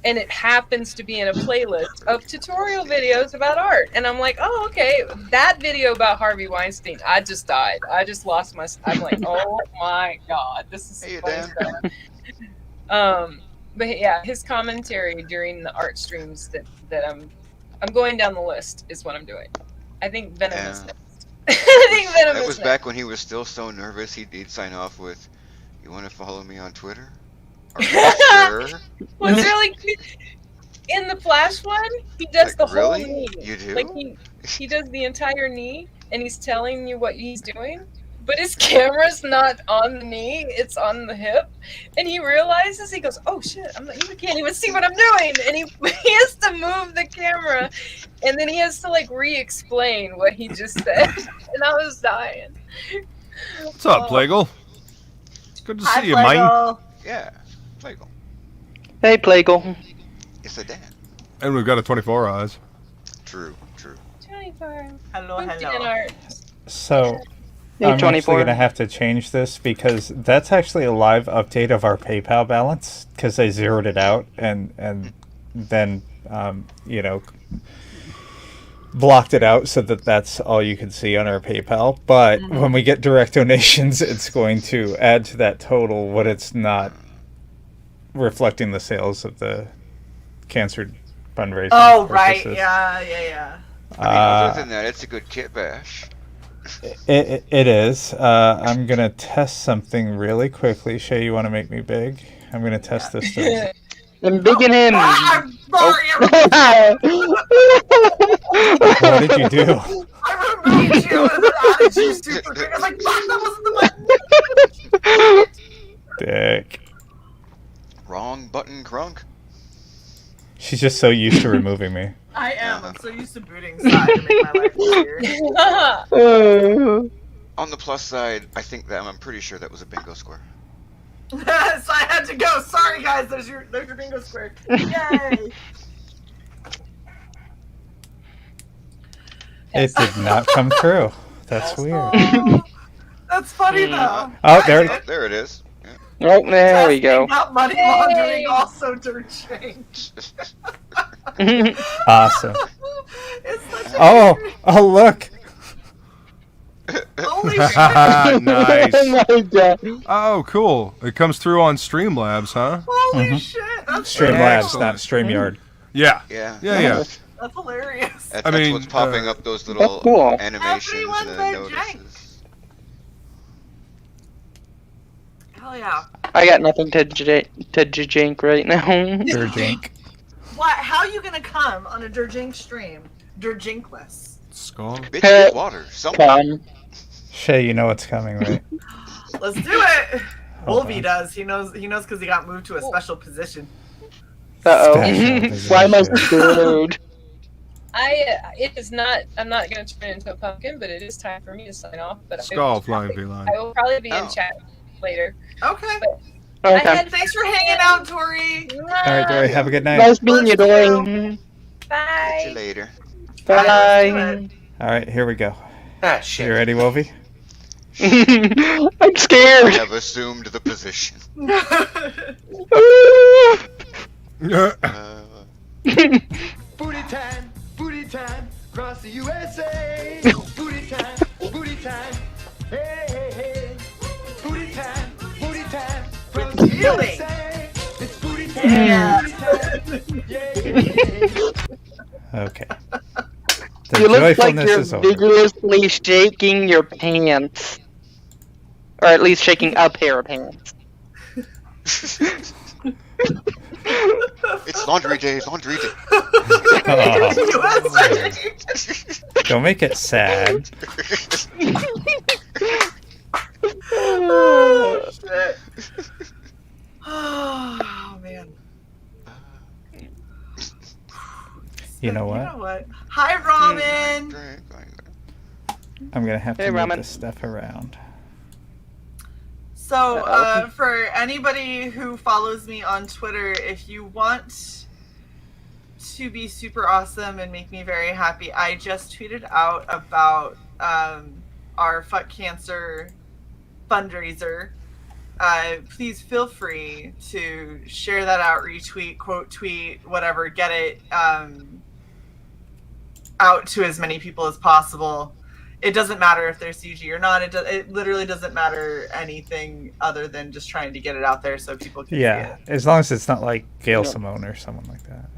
and it happens to be in a playlist of tutorial videos about art. And I'm like, oh, okay, that video about Harvey Weinstein, I just died. I just lost I'm like, oh my God, this is so funny stuff. But yeah, his commentary during the art streams that I'm going down the list is what I'm doing. I think Venom is next. That was back when he was still so nervous. He'd sign off with, "You want to follow me on Twitter? Are you sure?" What's really cute, in the Flash one, he does the whole knee. You do? Like he does the entire knee, and he's telling you what he's doing, but his camera's not on the knee; it's on the hip. And he realizes, he goes, "Oh shit! You can't even see what I'm doing." And he has to move the camera, and then he has to like re-explain what he just said. And I was dying. What's up, Plagle? It's good to see you, Plagle. mine. Yeah, Plagle. Hey, Plagle. It's a Dan. And we've got a 24 eyes. True. 24. Hello. So, Hey, I'm 24. actually going to have to change this because that's actually a live update of our PayPal balance because I zeroed it out and then, blocked it out so that that's all you can see on our PayPal. But when we get direct donations, it's going to add to that total what it's not reflecting the sales of the cancer fundraising. Oh, purposes. right. Yeah. I mean, other than that, it's a good kit bash. It is. I'm going to test something really quickly. Shae, you want to make me big? I'm going to test this thing. I'm bigging him. I'm sorry. What did you do? I removed you and then added you super quick. I was like, fuck, that wasn't the button. Dick. Wrong button, crunk. She's just so used to removing me. I am. I'm so used to booting side to make my life easier. On the plus side, I think that I'm pretty sure that was a bingo square. So I had to go. Sorry, guys. There's your bingo square. Yay! It did not come through. That's weird. Oh, that's funny though. Oh, there. There it is. Oh, there we go. Not money laundering, also dirt change. Awesome. It's such a Oh, look. holy shit. Nice. Oh my God. Oh, cool. It comes through on Streamlabs, huh? Holy shit. That's Streamlabs, not StreamYard. Yeah. Yeah. That's hilarious. That's, I mean, what's popping up those little cool. animations Everyone's and a notices. Hell yeah. I got nothing to jink right now. Durjink. What? How are you gonna come on a Durjink stream? Durjinkless. Skull. Bitch, get water. Something. Shae, you know what's coming, right? Let's do it. Hold Wolvie on. does. He knows because he got moved to a special position. Uh-oh. Special Why am I position. screwed? It is not. I'm not going to turn into a pumpkin, but it is time for me to sign off. But Skull flying feline. I will probably be in Oh. chat later. Okay. Okay. Thanks for hanging out, Tori. All right, Dory, have a good night. Nice meeting you, Dory. Catch you Bye. later. Bye. All right, here we go. Ah, You shit. ready, Wolvie? I'm I scared. have assumed the position. Booty time, across the USA. Booty time, hey, hey, hey. Booty time, feeling? It's booty time. Okay. The You look like joyfulness you're is over. vigorously shaking your pants. Or at least shaking a pair of pants. It's laundry day. It's laundry day. Don't make it sad. Oh, shit. Oh, man. You know You what? know what? Hi, Ramen. I'm gonna have Hey, to move Ramen. this stuff around. So, for anybody who follows me on Twitter, if you want to be super awesome and make me very happy, I just tweeted out about our Fuck Cancer fundraiser. Please feel free to share that out, retweet, quote tweet, whatever, get it out to as many people as possible. It doesn't matter if they're CG or not. It literally doesn't matter anything other than just trying to get it out there so people can see Yeah, it. as long as it's not like Gail Simone or someone like that.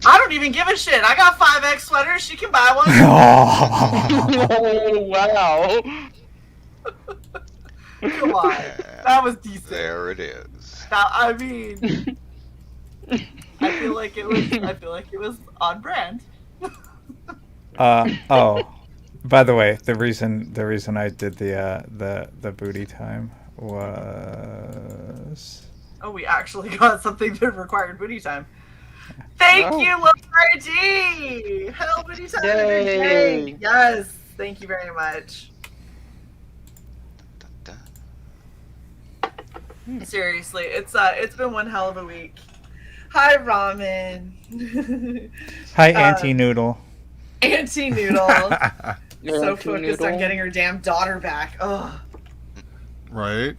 I don't even give a shit. I got 5X sweaters. She can buy one. Oh, wow. Come on. That was decent. There it is. I mean, I feel like it was on brand. Oh, by the way, the reason I did the booty time was Oh, we actually got something that required booty time. Thank you, Laura G. Hell, booty time every day. Yay. Yes, thank you very much. Seriously, it's been one hell of a week. Hi, Ramen. hi Auntie Noodle. Auntie Noodle. So Auntie focused on Noodle. getting her damn daughter back. Ugh. Right.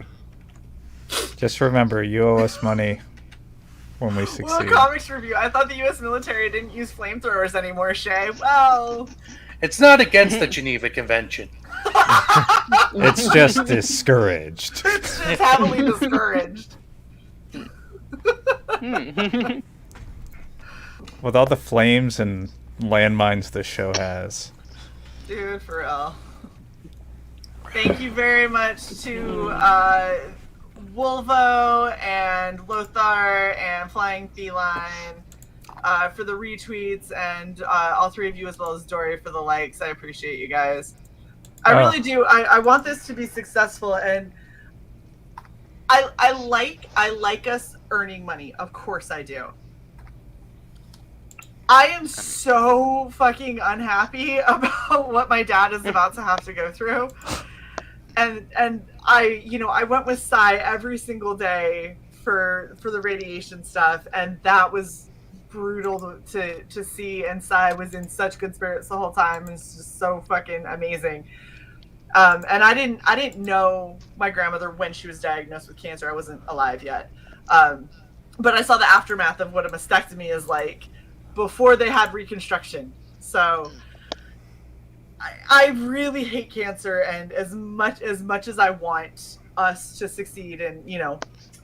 Just remember, you owe us money when we Well, succeed. comics review. I thought the U.S. military didn't use flamethrowers anymore, Shae. Well, It's not against the Geneva Convention. It's just discouraged. it's just heavily discouraged. With all the flames and landmines this show has. Dude, for real. Thank you very much to Wolvo and Lothar and Flying Feline for the retweets, and all three of you as well as Dory for the likes. I appreciate you guys. I really do. I want this to be successful, and I like us earning money. Of course I do. I am so fucking unhappy about what my dad is about to have to go through. And I went with CY every single day for the radiation stuff, and that was brutal to see, and CY was in such good spirits the whole time. It's just so fucking amazing. And I didn't know my grandmother when she was diagnosed with cancer. I wasn't alive yet. But I saw the aftermath of what a mastectomy is like before they had reconstruction. So I really hate cancer, and as much as I want us to succeed and,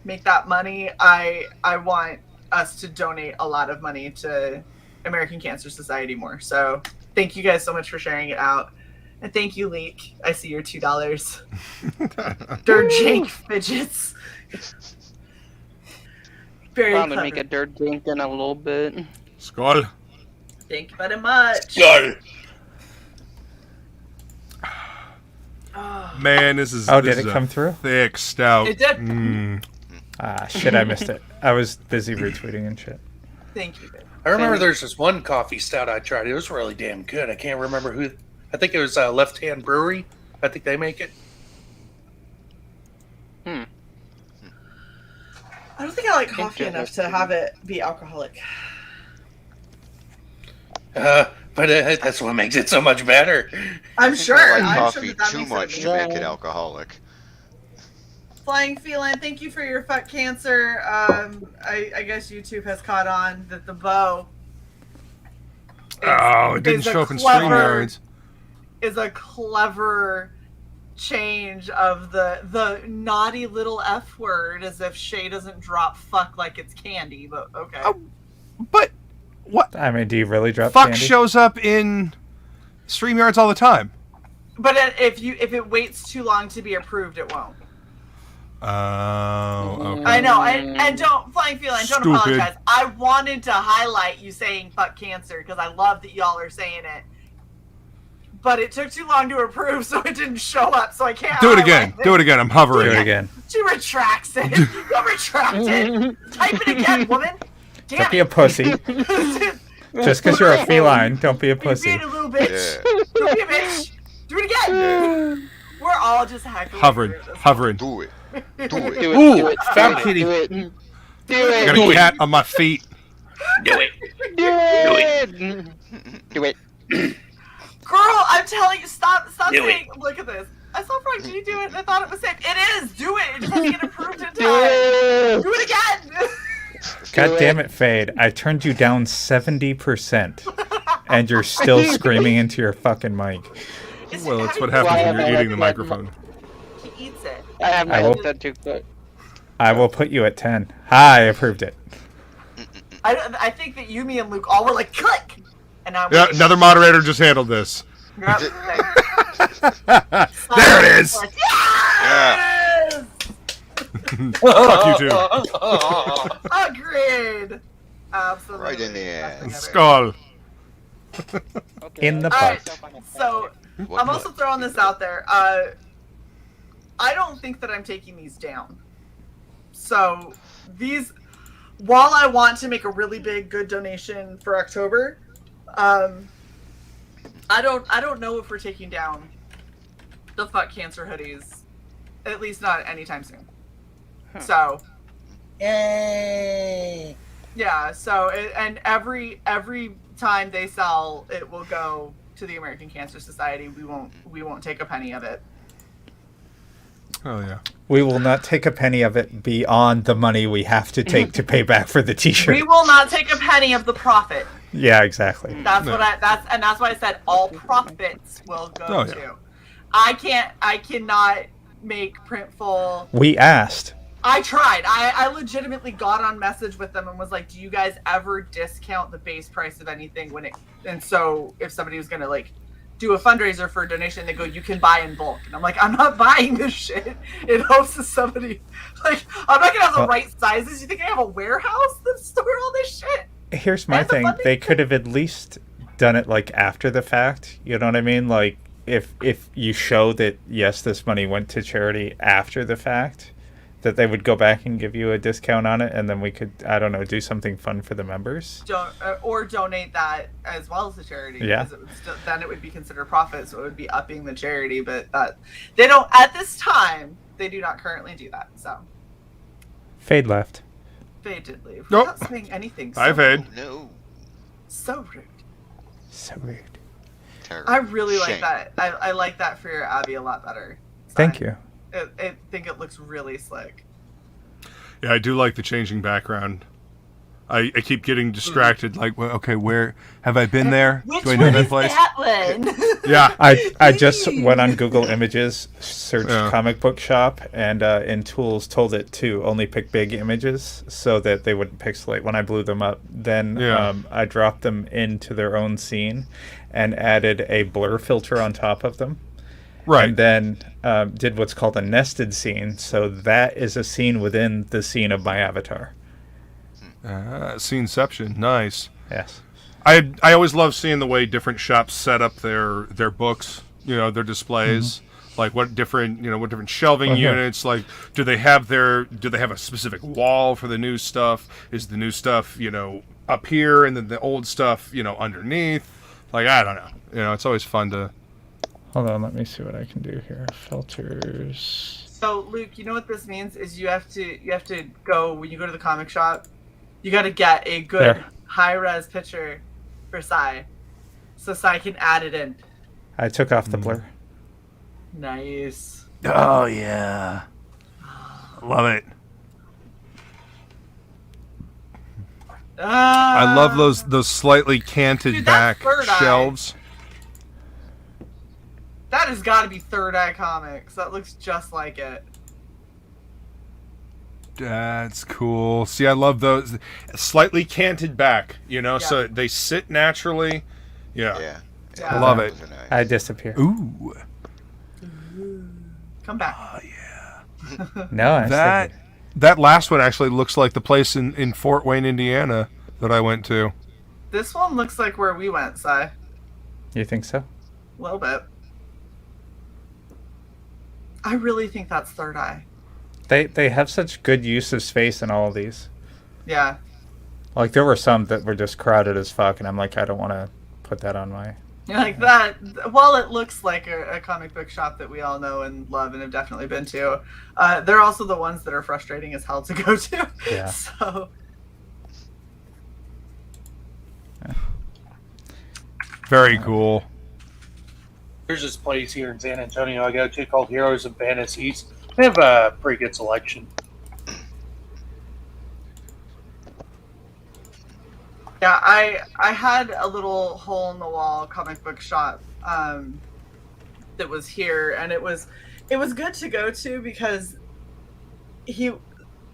make that money, I want us to donate a lot of money to American Cancer Society more. So thank you guys so much for sharing it out. And thank you, Leek. I see your $2. Dirt jank fidgets. Very I'm gonna clever. make a dirt drink in a little bit. Skull. Thank you very much. Skull. Oh, Man, this is. Oh, this did is it come a through? Thick stout. It did. Ah, shit, I missed it. I was busy retweeting and shit. thank you. I remember there's this one coffee stout I tried. It was really damn good. I can't remember who. I think it was Left Hand Brewery. I think they make it. I don't think I like coffee enough to have it be alcoholic. But that's what makes it so much better. I'm sure. I like I'm coffee sure that too makes much it to make it Yeah. alcoholic. Flying Feline, thank you for your fuck cancer. I guess YouTube has caught on that the bow Oh, it didn't is a show up in clever- StreamYards. is a clever change of the naughty little F word, as if Shae doesn't drop fuck like it's candy, but okay. But what? I mean, do you really drop Fuck candy? shows up in StreamYards all the time. But if it waits too long to be approved, it won't. Oh, okay. I know, and don't, Flying Feline, don't Stupid. apologize. I wanted to highlight you saying fuck cancer, because I love that y'all are saying it. But it took too long to approve, so it didn't show up, so I can't Do it highlight again. Do it again. I'm hovering. Do it again. She retracts it. You retract it. Type it again, woman. Damn Don't be a pussy. Just because you're a feline, don't be a pussy. You're being a little bitch. Don't be a bitch. Do it again. We're all just heckling. Hovering. Do it. Ooh, found kitty. Do it. I got a cat on my feet. Do it. Do it. Girl, I'm telling you, stop Do saying, look at this. I saw Frank G do it and I thought it was safe. It is! Do it! It just has to get approved in time. Do it again! God damn it, Fade. I turned you down 70%. And you're still screaming into your fucking mic. Well, that's what happens when you're eating the microphone. He eats it. I have I my will- that too quick. I will put you at 10. Hi, I approved it. I think that you, me, and Luke all were like, click! And now Yeah, another moderator just handled this. Yep. There it is! Yes! Fuck you too. Agreed. Absolutely. Right in the ass. Skull. In the Alright, butt. so What I'm also butt? throwing this out there. I don't think that I'm taking these down. So these, while I want to make a really big good donation for October, I don't know if we're taking down the fuck cancer hoodies, at least not anytime soon. So, Yay! yeah. So and every time they sell, it will go to the American Cancer Society. We won't take a penny of it. Oh yeah. We will not take a penny of it beyond the money we have to take to pay back for the t-shirt. We will not take a penny of the profit. Yeah, exactly. That's No. what that's why I said all profits will go Oh, yeah. to. I cannot make Printful. We asked. I tried. I legitimately got on message with them and was like, do you guys ever discount the base price of anything and so if somebody was gonna like do a fundraiser for a donation, they go, you can buy in bulk. And I'm like, I'm not buying this shit in hopes of somebody like I'm not gonna have the right sizes. You think I have a warehouse that store all this shit? Here's my That's the thing. fun They could have at least done it like after the fact. You know what I mean? Like if you show that yes, this money went to charity after the fact, that they would go back and give you a discount on it, and then we could, I don't know, do something fun for the members. Or donate that as well as the charity. Yeah. Because then it would be considered profit, so it would be upping the charity. But they don't at this time. They do not currently do that. So Fade left. they did leave. Nope. Without saying anything. I've had. No. So rude. So weird. Terrible. I really like Shame. that. I like that for your Abby a lot better. Thank you. I think it looks really slick. Yeah, I do like the changing background. I keep getting distracted. Like, well, okay, where have I been there? Which Do I know one that is place? that one? Yeah. I just went on Google Images, searched Yeah. comic book shop, and in Tools told it to only pick big images so that they wouldn't pixelate when I blew them up. Then Yeah. I dropped them into their own scene and added a blur filter on top of them. Right. And then did what's called a nested scene. So that is a scene within the scene of my avatar. Sceneception. Nice. Yes. I always love seeing the way different shops set up their books, their displays. Like what different shelving yeah. units, like do they have a specific wall for the new stuff? Is the new stuff, up here and then the old stuff, underneath? Like I don't know. It's always fun to Hold on, let me see what I can do here. Filters. So Luke, you know what this means is you have to go when you go to the comic shop. You got to get a good There. high-res picture for Cy, so Cy can add it in. I took off the blur. Nice. Oh yeah. Love it. I love those slightly canted Dude, that's back third eye. shelves. That has got to be Third Eye Comics. That looks just like it. That's cool. See, I love those. Slightly canted back, so they sit naturally. Yeah. I love it. I disappear. Ooh. Come back. Oh, yeah. No, I'm that last one actually looks like the place in Fort Wayne, Indiana that I went to. This one looks like where we went, Si. You think so? A little bit. I really think that's Third Eye. They have such good use of space in all of these. Yeah. Like, there were some that were just crowded as fuck, and I'm like, I don't want to put that on my... Like that, while it looks like a comic book shop that we all know and love and have definitely been to, they're also the ones that are frustrating as hell to go to. Yeah. So... Very cool. There's this place here in San Antonio I go to called Heroes and Fantasies. They have a pretty good selection. Yeah, I had a little hole in the wall comic book shop that was here, and it was good to go to because it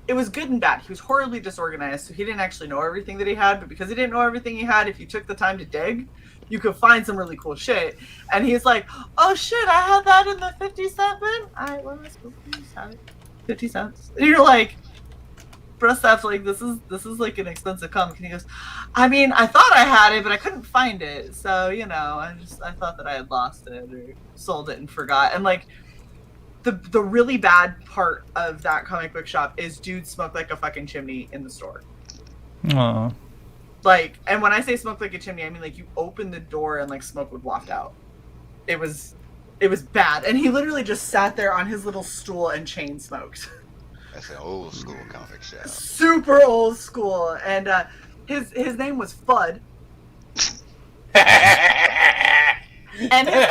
was good and bad. He was horribly disorganized, so he didn't actually know everything that he had, but because he didn't know everything he had, if you took the time to dig, you could find some really cool shit. And he's like, oh shit, I had that in the 50-cent bin? Alright, what am I supposed to do? 50 cents. And you're like, bro, Steph, like, this is like an expensive comic. And he goes, I mean, I thought I had it, but I couldn't find it. So, I thought that I had lost it or sold it and forgot. And like, the really bad part of that comic book shop is dudes smoke like a fucking chimney in the store. Aww. Like, and when I say smoke like a chimney, I mean like you open the door and like smoke would waft out. It was bad. And he literally just sat there on his little stool and chain smoked. That's an old school comic shop. Super old school. And his name was Fudd. And his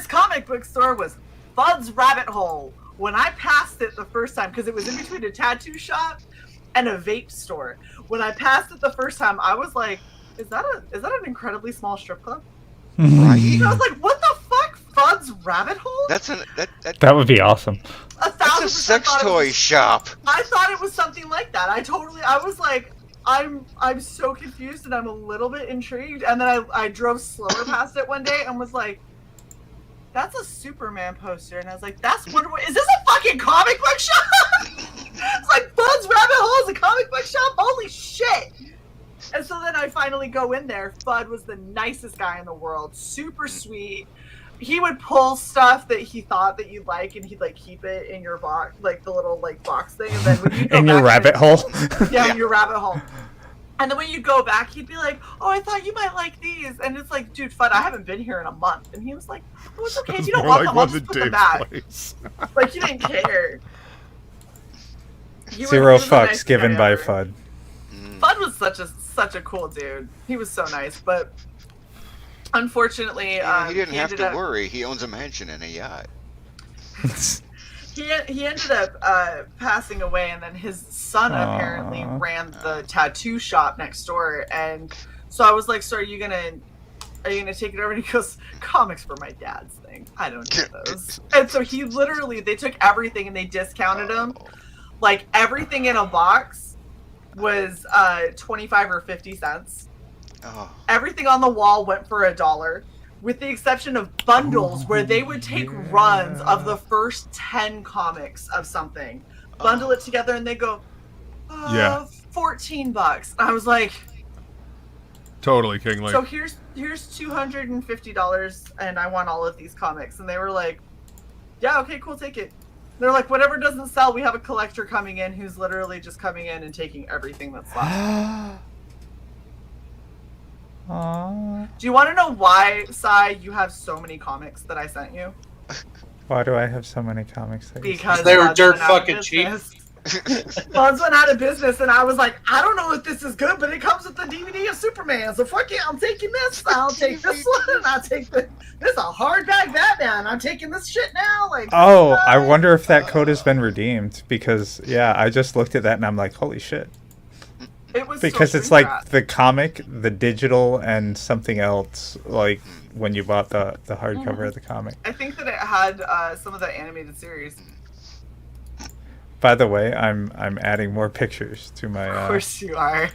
comic book store was Fudd's Rabbit Hole. When I passed it the first time, because it was in between a tattoo shop and a vape store. When I passed it the first time, I was like, is that an incredibly small strip club? Right? I was like, what the fuck? Fudd's Rabbit Hole? That would be awesome. That's a sex toy shop. I thought it was something like that. I was like, I'm so confused and I'm a little bit intrigued. And then I drove slower past it one day and was like, that's a Superman poster. And I was like, is this a fucking comic book shop? It's like, Fudd's Rabbit Hole is a comic book shop? Holy shit. And so then I finally go in there. Fudd was the nicest guy in the world. Super sweet. He would pull stuff that he thought that you'd like, and he'd like keep it in your box, like the little like box thing. And then when you go in your rabbit hole? Yeah, in your rabbit hole. And then when you go back, he'd be like, oh, I thought you might like these. And it's like, dude, Fudd, I haven't been here in a month. And he was like, oh, it's okay. If you don't want them, I'll just put them back. Like, he didn't care. Zero fucks given by Fudd. Fudd was such a cool dude. He was so nice, but unfortunately, he didn't have to worry. He owns a mansion and a yacht. He ended up passing away, and then his son apparently ran the tattoo shop next door. And so I was like, "So are you gonna take it over?" And he goes, "Comics for my dad's thing. I don't do those." And so they took everything and they discounted them. Like everything in a box was 25 or 50 cents. Oh. Everything on the wall went for $1. With the exception of bundles where they would take runs of the first 10 comics of something, bundle it together, and they go, $14. I was like, totally, Kingly. so here's $250, and I want all of these comics. And they were like, yeah, okay, cool, take it. They're like, whatever doesn't sell, we have a collector coming in who's literally just coming in and taking everything that's left. Aww. Do you want to know why, Si, you have so many comics that I sent you? Why do I have so many comics? Because they were dirt fucking cheap. Buds went out of business, and I was like, I don't know if this is good, but it comes with the DVD of Superman, so fuck it, I'm taking this. I'll take this one, and I'll take this is a hardback Batman. I'm taking this shit now. Like, I wonder if that code has been redeemed, because I just looked at that and I'm like, holy shit. It was because so it's like shrink-wrapped. the comic, the digital, and something else. Like when you bought the hardcover of the comic. I think that it had some of the animated series. By the way, I'm adding more pictures to my. Of course you are.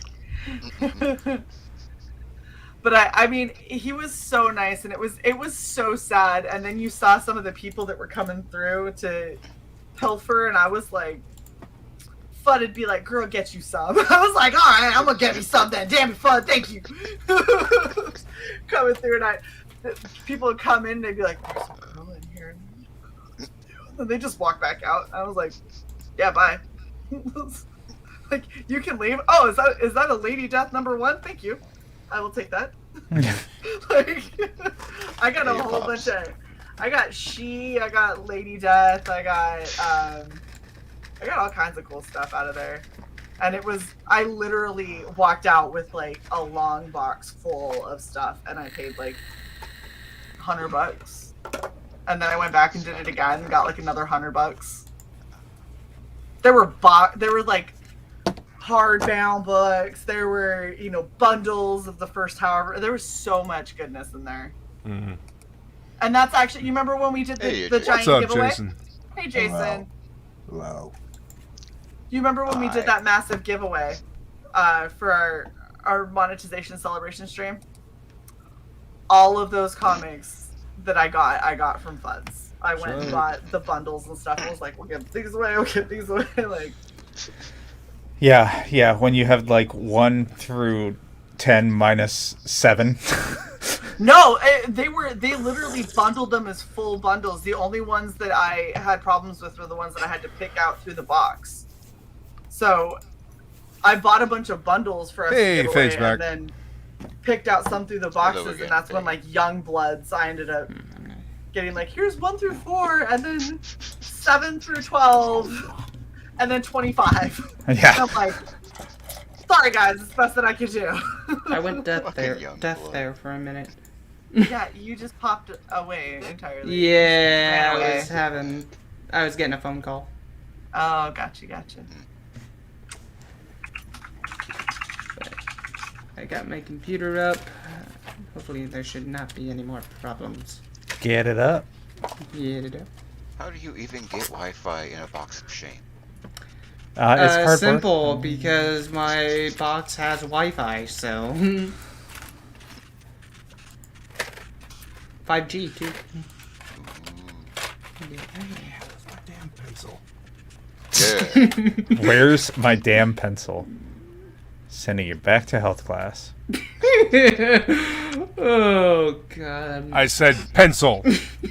But I mean, he was so nice, and it was so sad. And then you saw some of the people that were coming through to pilfer, and I was like, Fudd'd be like, "Girl, get you some." I was like, "All right, I'm gonna get me some then. Damn it, Fudd, thank you." Coming through, and people would come in, and they'd be like, "There's a girl in here," and they just walk back out. I was like, "Yeah, bye." Like, you can leave. Oh, is that a Lady Death #1? Thank you. I will take that. Like, I got a whole bunch of. I got Shae. I got Lady Death. I got all kinds of cool stuff out of there, and I literally walked out with like a long box full of stuff, and I paid like $100, and then I went back and did it again and got like another $100. There were like hardbound books. There were, bundles of the first however. There was so much goodness in there. Mm-hmm. And that's actually, you remember when we did the giant What's up, giveaway? Jason? Hey, Jason. Hello. You remember when we did that massive giveaway for our monetization celebration stream? All of those comics that I got from Fuds. I went and bought the bundles and stuff. I was like, we'll get these away, like. Yeah. When you have like 1 through 10 minus 7. No, they literally bundled them as full bundles. The only ones that I had problems with were the ones that I had to pick out through the box. So I bought a bunch of bundles for us to give away, and then picked out some through the boxes, and that's when like Young Bloods I ended up getting like, here's 1 through 4, and then 7 through 12, and then 25. Yeah. And I'm like, sorry guys, it's the best that I could do. I went deaf there for a minute. Yeah, you just popped away entirely. Yeah, I was getting a phone call. Oh, gotcha. But I got my computer up. Hopefully there should not be any more problems. Get it up. How do you even get Wi-Fi in a box of shame? It's cardboard. Simple, because my box has Wi-Fi, so 5G too. My damn pencil. Yeah. Where's my damn pencil? Sending you back to health class. Oh god. I said pencil.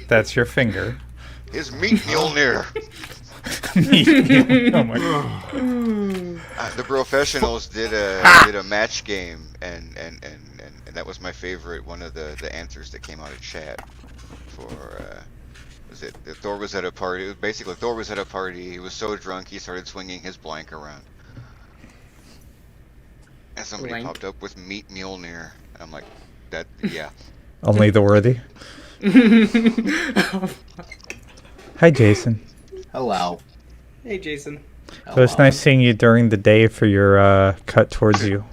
That's your finger. His meat Mjolnir. Oh my god. The professionals did a match game, and that was my favorite. One of the answers that came out of chat for was it Thor was at a party. It was basically Thor was at a party. He was so drunk he started swinging his blank around, and somebody popped up with meat Mjolnir. And I'm like, that yeah. Only the worthy. Hi, Jason. Hello. Hey, Jason. It was nice seeing you during the day for your cut towards you.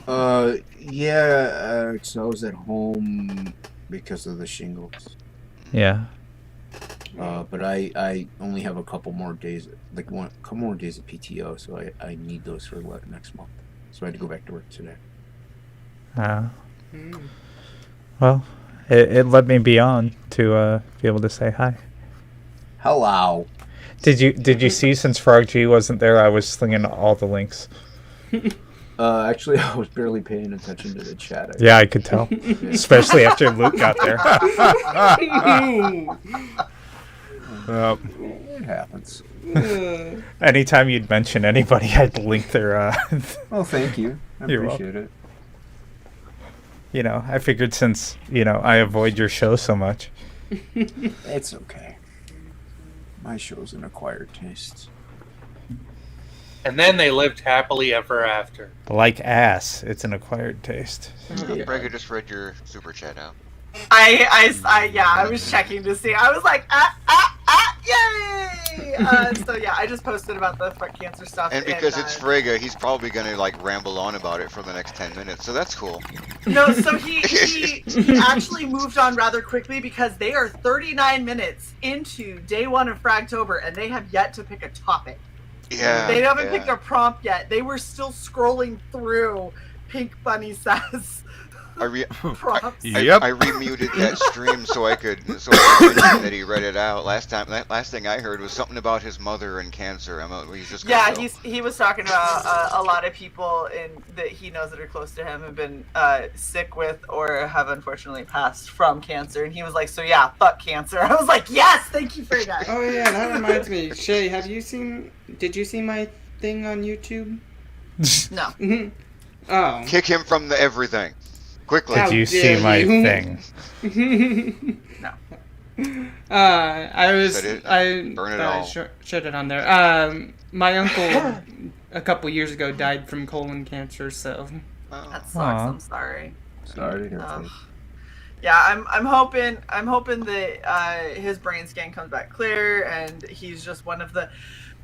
Yeah, so I was at home because of the shingles. Yeah. But I only have a couple more days, like a couple more days of PTO, so I need those for next month. So I had to go back to work today. Well, it let me be on to be able to say hi. Hello. Did you see, since Frog G wasn't there, I was slinging all the links. Actually, I was barely paying attention to the chat. Yeah, I could tell. Especially after Luke got there. It happens. Anytime you'd mention anybody, I'd link their... Oh, thank you. I appreciate it. You know, I figured since, I avoid your show so much. It's okay. My show's an acquired taste. And then they lived happily ever after. Like ass, it's an acquired taste. Brega just read your super chat out. I was checking to see. I was like, Yay! So yeah, I just posted about the cancer stuff. And because it's Frigga, he's probably gonna like ramble on about it for the next 10 minutes. So that's cool. No, so he actually moved on rather quickly because they are 39 minutes into day 1 of Fragtober and they have yet to pick a topic. Yeah. They haven't picked a prompt yet. They were still scrolling through Pink Bunny Says prompts. I remuted that stream so I could mention that he read it out. Last thing I heard was something about his mother and cancer. He's just he was talking about a lot of people that he knows that are close to him have been sick with or have unfortunately passed from cancer, and he was like, so yeah, fuck cancer. I was like, yes, thank you for that. Oh yeah, that reminds me. Shae, did you see my thing on YouTube? No. Oh. Kick him from the everything. Quickly. Did you see my thing? No. Burn it all. Showed it on there. My uncle a couple years ago died from colon cancer, so. That sucks. I'm sorry. Sorry to hear that. Yeah, I'm hoping that his brain scan comes back clear, and he's just one of the.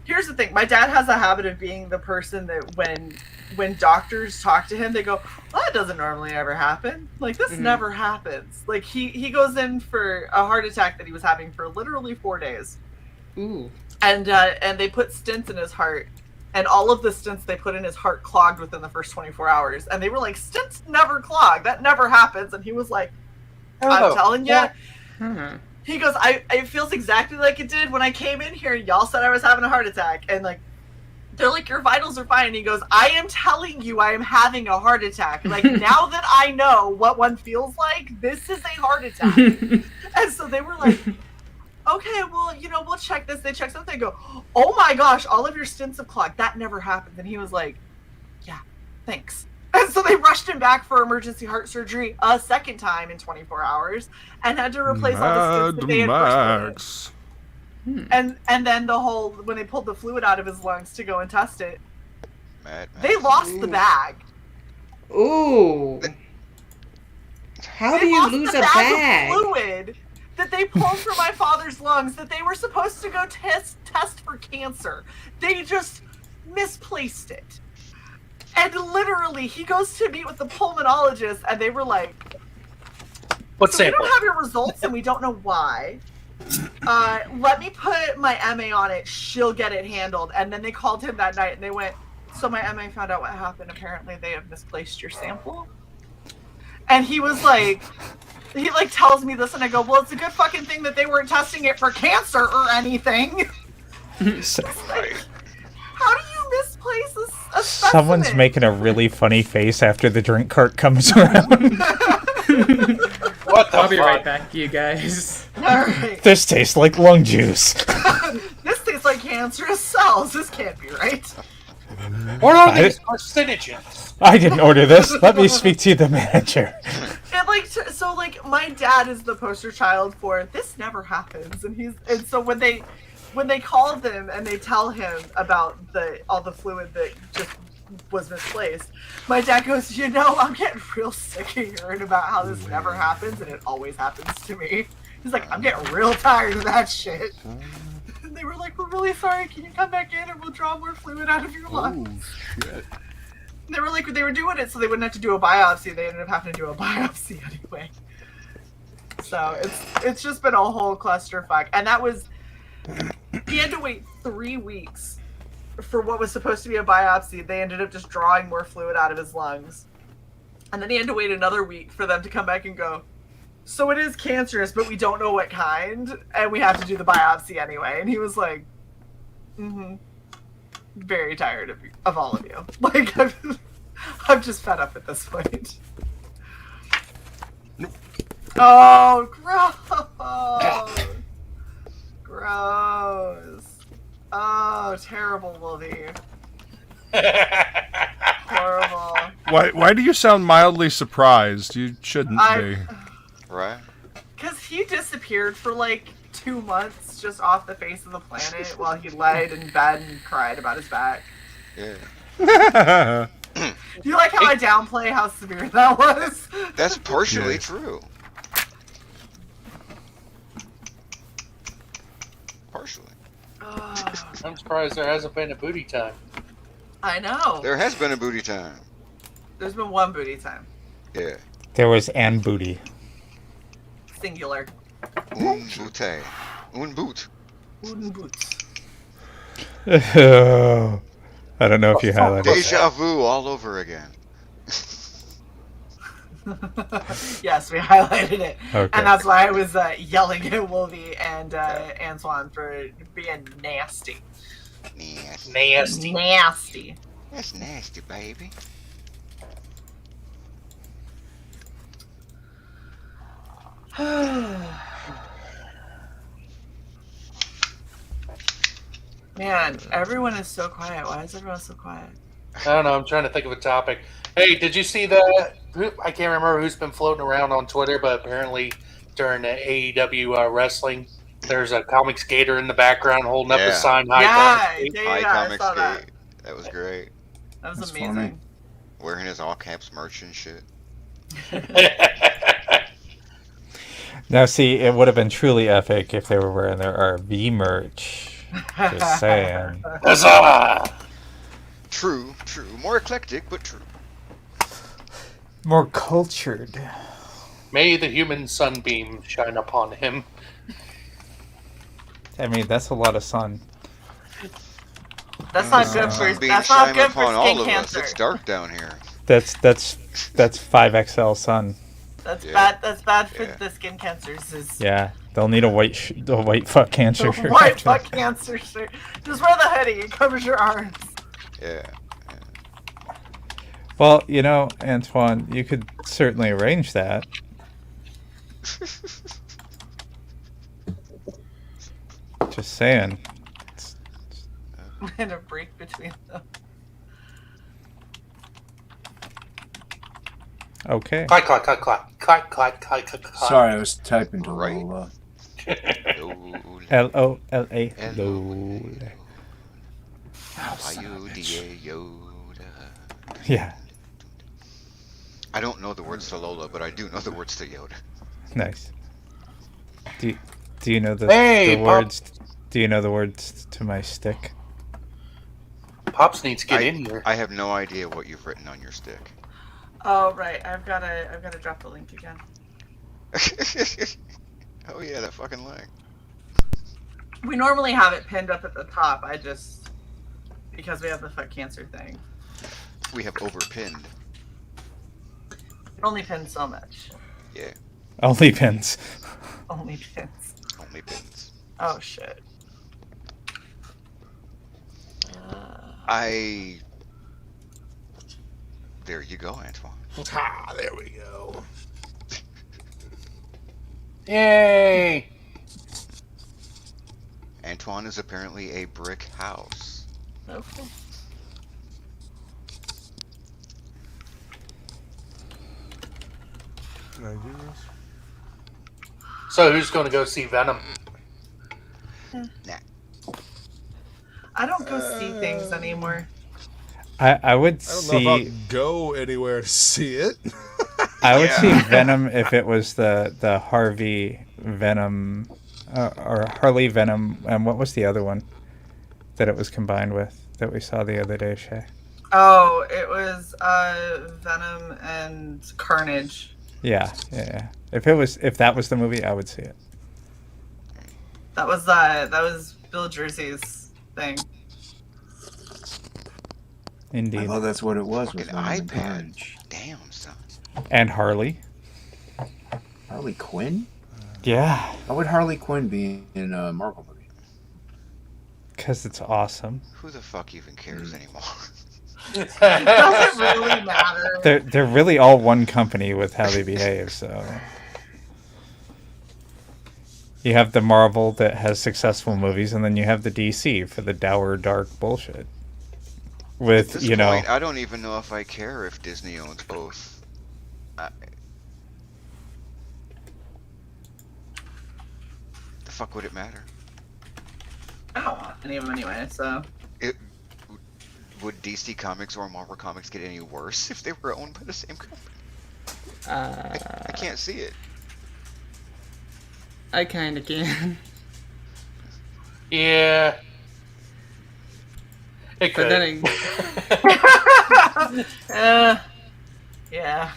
Here's the thing. My dad has a habit of being the person that when doctors talk to him, they go, well, that doesn't normally ever happen. Like, this never happens. Like, he goes in for a heart attack that he was having for literally 4 days. Ooh. And they put stents in his heart. And all of the stents they put in his heart clogged within the first 24 hours. And they were like, stents never clog. That never happens. And he was like, I'm telling you. He goes, it feels exactly like it did when I came in here. Y'all said I was having a heart attack. And like, they're like, your vitals are fine. And he goes, I am telling you I am having a heart attack. Like, now that I know what one feels like, this is a heart attack. And so they were like, okay, well, we'll check this. They check something. They go, oh my gosh, all of your stents have clogged. That never happened. And he was like, yeah, thanks. And so they rushed him back for emergency heart surgery a second time in 24 hours and had to replace all the stents that they had first put in. And then when they pulled the fluid out of his lungs to go and test it, they lost the bag. Ooh. How do you lose a bag? Of fluid that they pulled from my father's lungs that they were supposed to go test for cancer. They just misplaced it. And literally, he goes to meet with the pulmonologist, and they were like, we don't have your results, and we don't know why. Let me put my MA on it. She'll get it handled. And then they called him that night, and they went, so my MA found out what happened. Apparently, they have misplaced your sample. And he was like, he tells me this, and I go, well, it's a good fucking thing that they weren't testing it for cancer or anything. How do you misplace a specimen? Someone's making a really funny face after the drink cart comes around. I'll be right back, you guys. Alright. This tastes like lung juice. This tastes like cancerous cells. This can't be right. What are these carcinogens? I didn't order this. Let me speak to the manager. And my dad is the poster child for this never happens, and so when they call them and they tell him about all the fluid that just was misplaced, my dad goes, I'm getting real sick of hearing about how this never happens, and it always happens to me. He's like, I'm getting real tired of that shit. And they were like, we're really sorry, can you come back in and we'll draw more fluid out of your lungs? Shit. They were like, they were doing it so they wouldn't have to do a biopsy. They ended up having to do a biopsy anyway. So it's just been a whole clusterfuck. And that was, he had to wait 3 weeks for what was supposed to be a biopsy. They ended up just drawing more fluid out of his lungs. And then he had to wait another week for them to come back and go, so it is cancerous, but we don't know what kind, and we have to do the biopsy anyway. And he was like, very tired of all of you. Like, I'm just fed up at this point. Oh, gross. Gross. Oh, terrible, Wolvie. Horrible. Why do you sound mildly surprised? You shouldn't be. Right? Because he disappeared for like 2 months just off the face of the planet while he laid in bed and cried about his back. Yeah. Do you like how I downplay how severe that was? That's partially true. Partially. I'm surprised there hasn't been a booty time. I know. There has been a booty time. There's been one booty time. Yeah. There was an booty. Singular. Un booty. Un boot. Un boots. I don't know if you highlighted it. Deja vu all over again. Yes, we highlighted it. Okay. And that's why I was yelling at Wolvie and Antoine for being nasty. Nasty. Nasty. That's nasty, baby. Man, everyone is so quiet. Why is everyone so quiet? I don't know. I'm trying to think of a topic. Hey, did you see the? I can't remember who's been floating around on Twitter, but apparently during the AEW wrestling, there's a comic skater in the background holding up a sign. High I comic saw skate. that. That was great. That was That's amazing. funny. Wearing his all caps merch and shit. Now, see, it would have been truly epic if they were wearing their RV merch. Just saying. True. More eclectic, but true. More cultured. May the human sunbeam shine upon him. I mean, that's a lot of sun. That's not good for. That's not good for skin cancer. It's dark down here. That's 5XL sun. That's bad. That's bad for the skin cancers. Yeah, they'll need a white fuck cancer shirt. White fuck cancer shirt. Just wear the hoodie. It covers your arms. Yeah. Well, you know, Antoine, you could certainly arrange that. Just saying. And a break between them. Okay. Clack, clack, clack, clack, clack, clack, clack, clack. Sorry, I was typing to Right. Lola. L-O-L-A. Lola. Yoda. Yeah. I don't know the words to Lola, but I do know the words to Yoda. Nice. Do you know the Pop. words? Do you know the words to my stick? Pops needs to get in here. I have no idea what you've written on your stick. Oh right, I've gotta drop the link again. Oh yeah, that fucking leg. We normally have it pinned up at the top. I just because we have the fuck cancer thing. We have overpinned. It only pins so much. Yeah. Only pins. Only pins. Only pins. Oh shit. There you go, Antoine. Ah, there we go. Yay! Antoine is apparently a brick house. Okay. Can I do this? So who's going to go see Venom? Nah. I don't go see things anymore. I would I don't see. know if I'll go anywhere to see it. I would see Venom if it was the Harvey Venom or Harley Venom, and what was the other one that it was combined with that we saw the other day, Shae? Oh, it was Venom and Carnage. Yeah. If that was the movie, I would see it. That was Bill Jersey's thing. Indeed. I thought that's what it was with Fucking Venom and iPad. Carnage. Damn, son. And Harley. Harley Quinn? Yeah. How would Harley Quinn be in a Marvel movie? Because it's awesome. Who the fuck even cares anymore? It doesn't really matter. They're really all one company with how they behave, so. You have the Marvel that has successful movies, and then you have the DC for the dour, dark bullshit. With, At this point, I don't even know if I care if Disney owns both. The fuck would it matter? I don't want any of them anyway, so. Would DC Comics or Marvel Comics get any worse if they were owned by the same company? I can't see it. I kind of can. Yeah. It But could. then Yeah. yeah.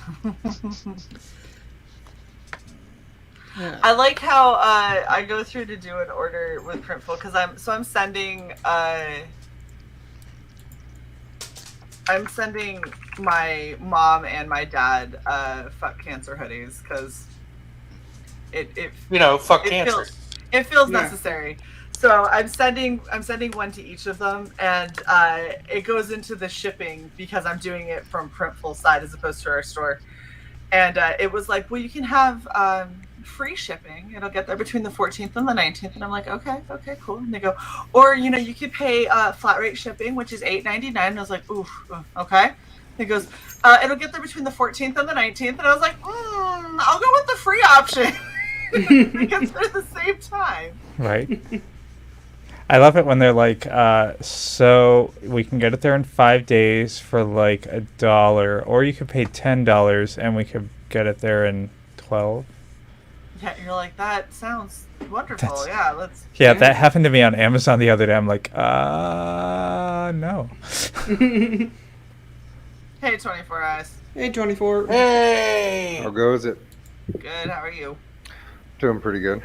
I like how I go through to do an order with Printful because I'm sending my mom and my dad fuck cancer hoodies because it fuck cancer. It feels Yeah. necessary. So I'm sending one to each of them, and it goes into the shipping because I'm doing it from Printful side as opposed to our store. And it was like, well, you can have free shipping. It'll get there between the 14th and the 19th. And I'm like, okay, cool. And they go, or you could pay flat rate shipping, which is $8.99. And I was like, ooh, okay. And it goes, it'll get there between the 14th and the 19th. And I was like, I'll go with the free option because they're the same time. Right. I love it when they're like, so we can get it there in 5 days for like $1, or you could pay $10 and we could get it there in 12. Yeah, you're like, that sounds wonderful. Yeah, let's. Yeah, that happened to me on Amazon the other day. I'm like, no. Hey, 24 Eyes. Hey, 24. Hey. How goes it? Good. How are you? Doing pretty good.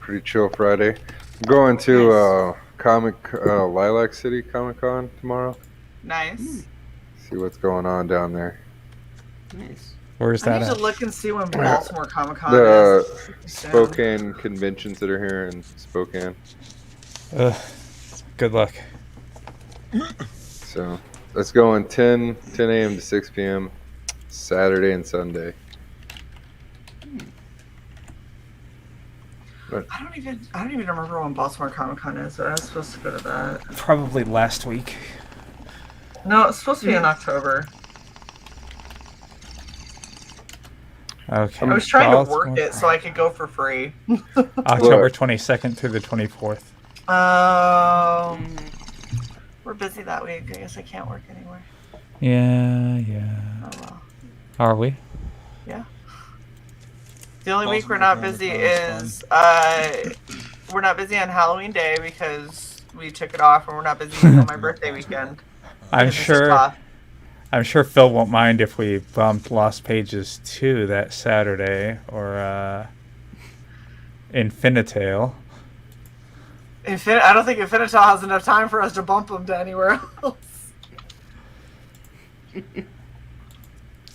Pretty chill Friday. I'm going to Lilac City Comic Con tomorrow. Nice. See what's going on down there. Nice. Where's I that need at? to look and see when Baltimore Comic Con The is. Spokane conventions that are here in Spokane. Good luck. So let's go on 10 a.m. to 6 p.m. Saturday and Sunday. I don't even remember when Baltimore Comic Con is, but I was supposed to go to that. Probably last week. No, it's supposed to be in October. Okay. I was trying to work it so I could go for free. October 22nd through the 24th. We're busy that week. I guess I can't work anymore. Yeah. Oh well. Are we? Yeah. The only week we're not busy is we're not busy on Halloween Day because we took it off, and we're not busy until my birthday weekend. I'm because it's off. sure Phil won't mind if we bumped Lost Pages 2 that Saturday, or Infinitale. I don't think Infinitale has enough time for us to bump them to anywhere else.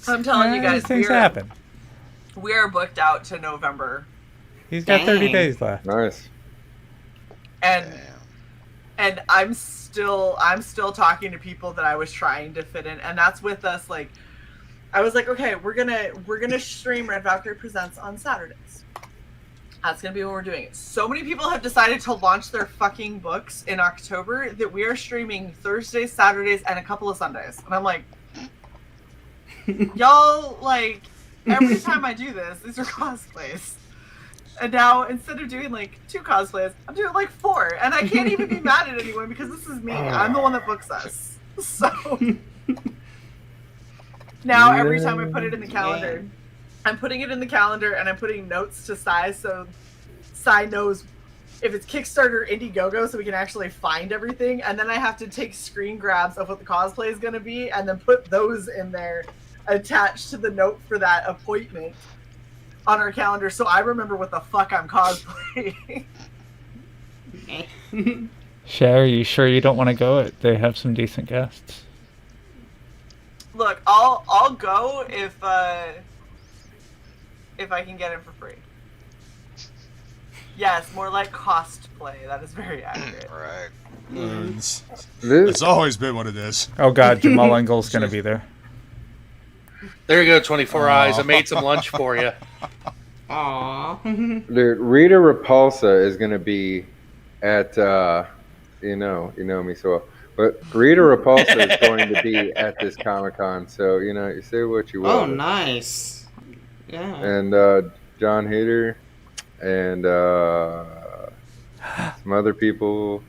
I'm telling you guys, things happen. We are booked out to November. He's got 30 days left. Nice. And I'm still talking to people that I was trying to fit in, and that's with us. Like, I was like, okay, we're gonna stream Red Valkyrie Presents on Saturdays. That's gonna be when we're doing it. So many people have decided to launch their fucking books in October that we are streaming Thursdays, Saturdays, and a couple of Sundays. And I'm like, y'all, like, every time I do this, these are cosplays. And now, instead of doing, like, 2 cosplays, I'm doing, like, 4. And I can't even be mad at anyone because this is me. I'm the one that books us. So, now every time I put it in the calendar, I'm putting it in the calendar and I'm putting notes to Sai so Sai knows if it's Kickstarter or Indiegogo so we can actually find everything. And then I have to take screen grabs of what the cosplay is going to be and then put those in there attached to the note for that appointment on our calendar so I remember what the fuck I'm cosplaying. Shae, are you sure you don't want to go? They have some decent guests. Look, I'll go if I can get it for free. Yes, more like cosplay. That is very accurate. Right. It's always been what it is. Oh god, Jamal Engel's gonna be there. There you go, 24 Eyes. I made some lunch for you. Aww. Dude, Rita Repulsa is going to be at, you know me so well, but Rita Repulsa is going to be at this Comic-Con, so, you say what you will. Oh, nice. Yeah. And John Hader and some other people.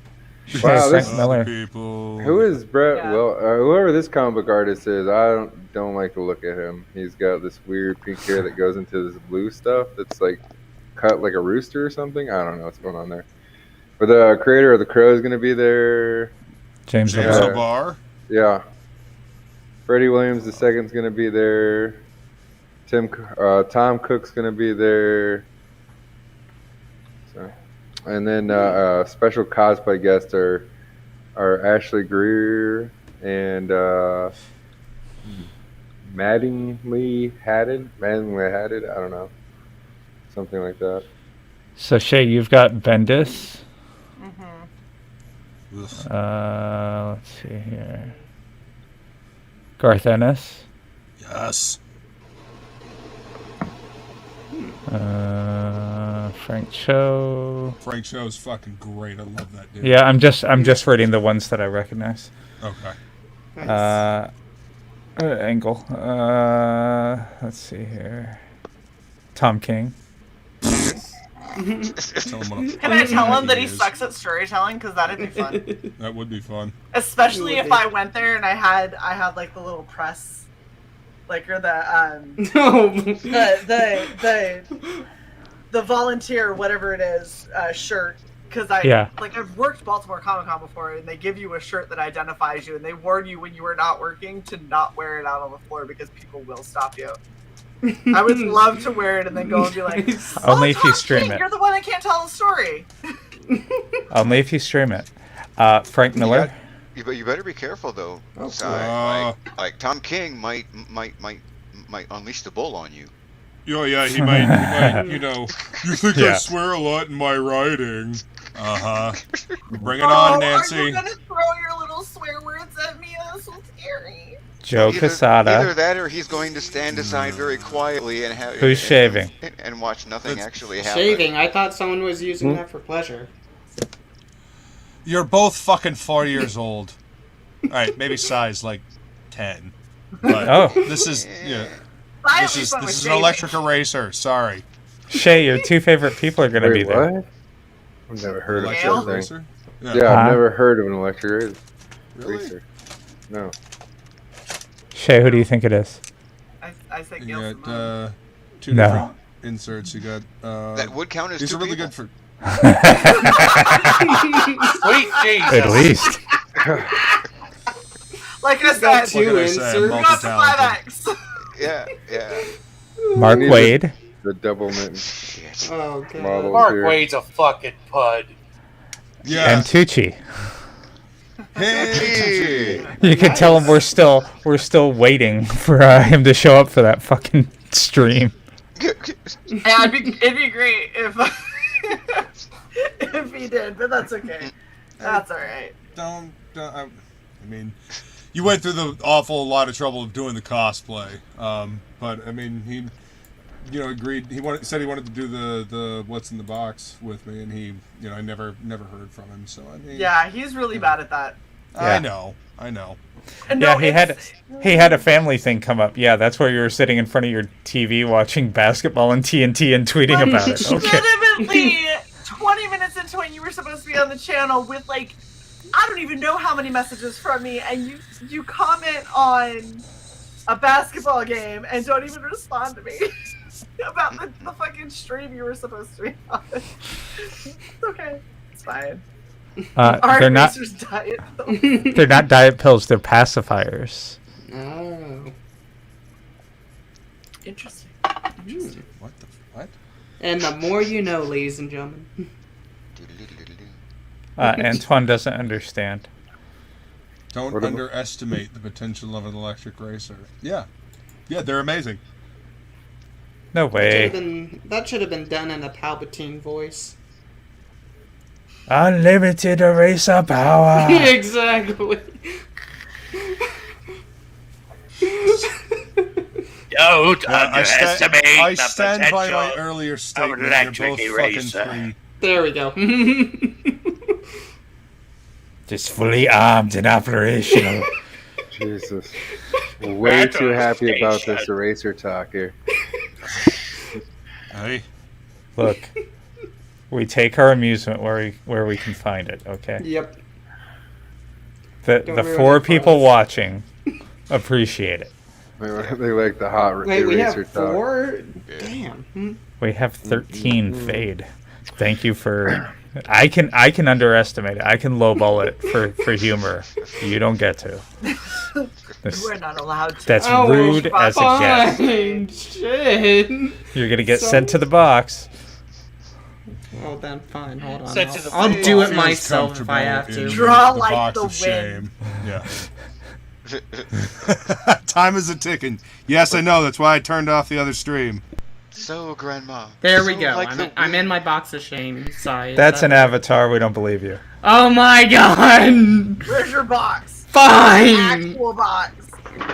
Wow, Frank Miller. Who is Brett? Yeah. Well, whoever this comic book artist is, I don't like to look at him. He's got this weird pink hair that goes into this blue stuff that's like cut like a rooster or something. I don't know what's going on there. But the creator of The Crow is going to be there. James James LeBar. LeBar. Yeah. Freddie Williams II is going to be there. Tom Cook's going to be there. So, and then special cosplay guests are Ashley Greer and Mattingly Haddad. I don't know, something like that. So Shae, you've got Bendis. Mm-hmm. Let's see here. Garth Ennis. Yes. Frank Cho. Frank Cho's fucking great. I love that dude. Yeah, I'm just reading the ones that I recognize. Okay. Nice. Angle. Let's see here. Tom King. Can I tell him that he sucks at storytelling? Because that'd be fun. That would be fun. Especially if I went there and I had like the little press, like, or the volunteer, whatever it is, shirt. Because I've worked Baltimore Comic-Con before, and they give you a shirt that identifies you, and they warn you when you are not working to not wear it out on the floor because people will stop you. I would love to wear it and then go and be like, Only if you stream it. You're the one that can't tell the story. Only if you stream it. Frank Miller. But you better be careful though. Like Tom King might unleash the bull on you. Oh yeah, he might. You know, you think I swear a lot in my writing? Bring it on, Nancy. Are you gonna throw your little swear words at me? That's so scary. Joe Quesada. Either that, or he's going to stand aside very quietly and have. Who's shaving? And watch nothing actually happen. Shaving? I thought someone was using that for pleasure. You're both fucking 4 years old. All right, maybe size like 10. But this is this is an electric eraser. Sorry. Shae, your two favorite people are going to be there. What? I've never heard of Electric such a eraser? thing. Yeah, I've never heard of an electric eraser. No. Shae, who do you think it is? I think you got two different inserts. You got that would count as these two are really people. good for. Sweet Jesus. At least. Like I said, two inserts. We got the 5X. Yeah. Mark Wade. The double mitten. Oh, God. Mark Wade's a fucking pud. Yeah. And Tucci. Hey. You can tell him we're still waiting for him to show up for that fucking stream. Yeah, it'd be great if if he did, but that's okay. That's all right. Don't I mean, you went through the awful lot of trouble of doing the cosplay, but I mean, he, agreed. Said he wanted to do the what's in the box with me, and he, I never heard from him. So I mean, yeah, he's really bad at that. I know. And Yeah, no, he had a family thing come up. Yeah, that's where you were sitting in front of your TV watching basketball and TNT and tweeting about it. Okay. Legitimately, 20 minutes into when you were supposed to be on the channel with I don't even know how many messages from me, and you comment on a basketball game and don't even respond to me about the fucking stream you were supposed to be on. It's okay. It's fine. They're not. Diet They're not diet pills. They're pacifiers. Oh. Interesting. What? And the more you know, ladies and gentlemen. Antoine doesn't understand. Don't underestimate the potential of an electric racer. Yeah, they're amazing. No way. That should have been done in a Palpatine voice. Unlimited eraser power. Exactly. Don't underestimate I the stand potential by my earlier statement. of an electric You're both eraser. fucking free. There we go. Just fully armed and operational. Jesus. Way too happy about this eraser talk here. Hey. Look, we take our amusement where we can find it, okay? Yep. The four people watching appreciate it. They like the hot Wait, we eraser have talk. 4? Damn. We have 13 fade. Thank you for I can underestimate it. I can lowball it for humor. You don't get to. We're not allowed to. That's rude as it gets. Shit. You're gonna get sent to the box. Well then, fine. Hold on. Sent to the I'll box. do it Feels myself if I have comfortable to. in Draw the like box the of wind. shame. Yeah. Time is a ticking. Yes, I know. That's why I turned off the other stream. So, Grandma. There we so go. like I'm in my box of shame. Sorry. That's an avatar. We don't believe you. Oh my god! Where's your box? Fine! Actual box.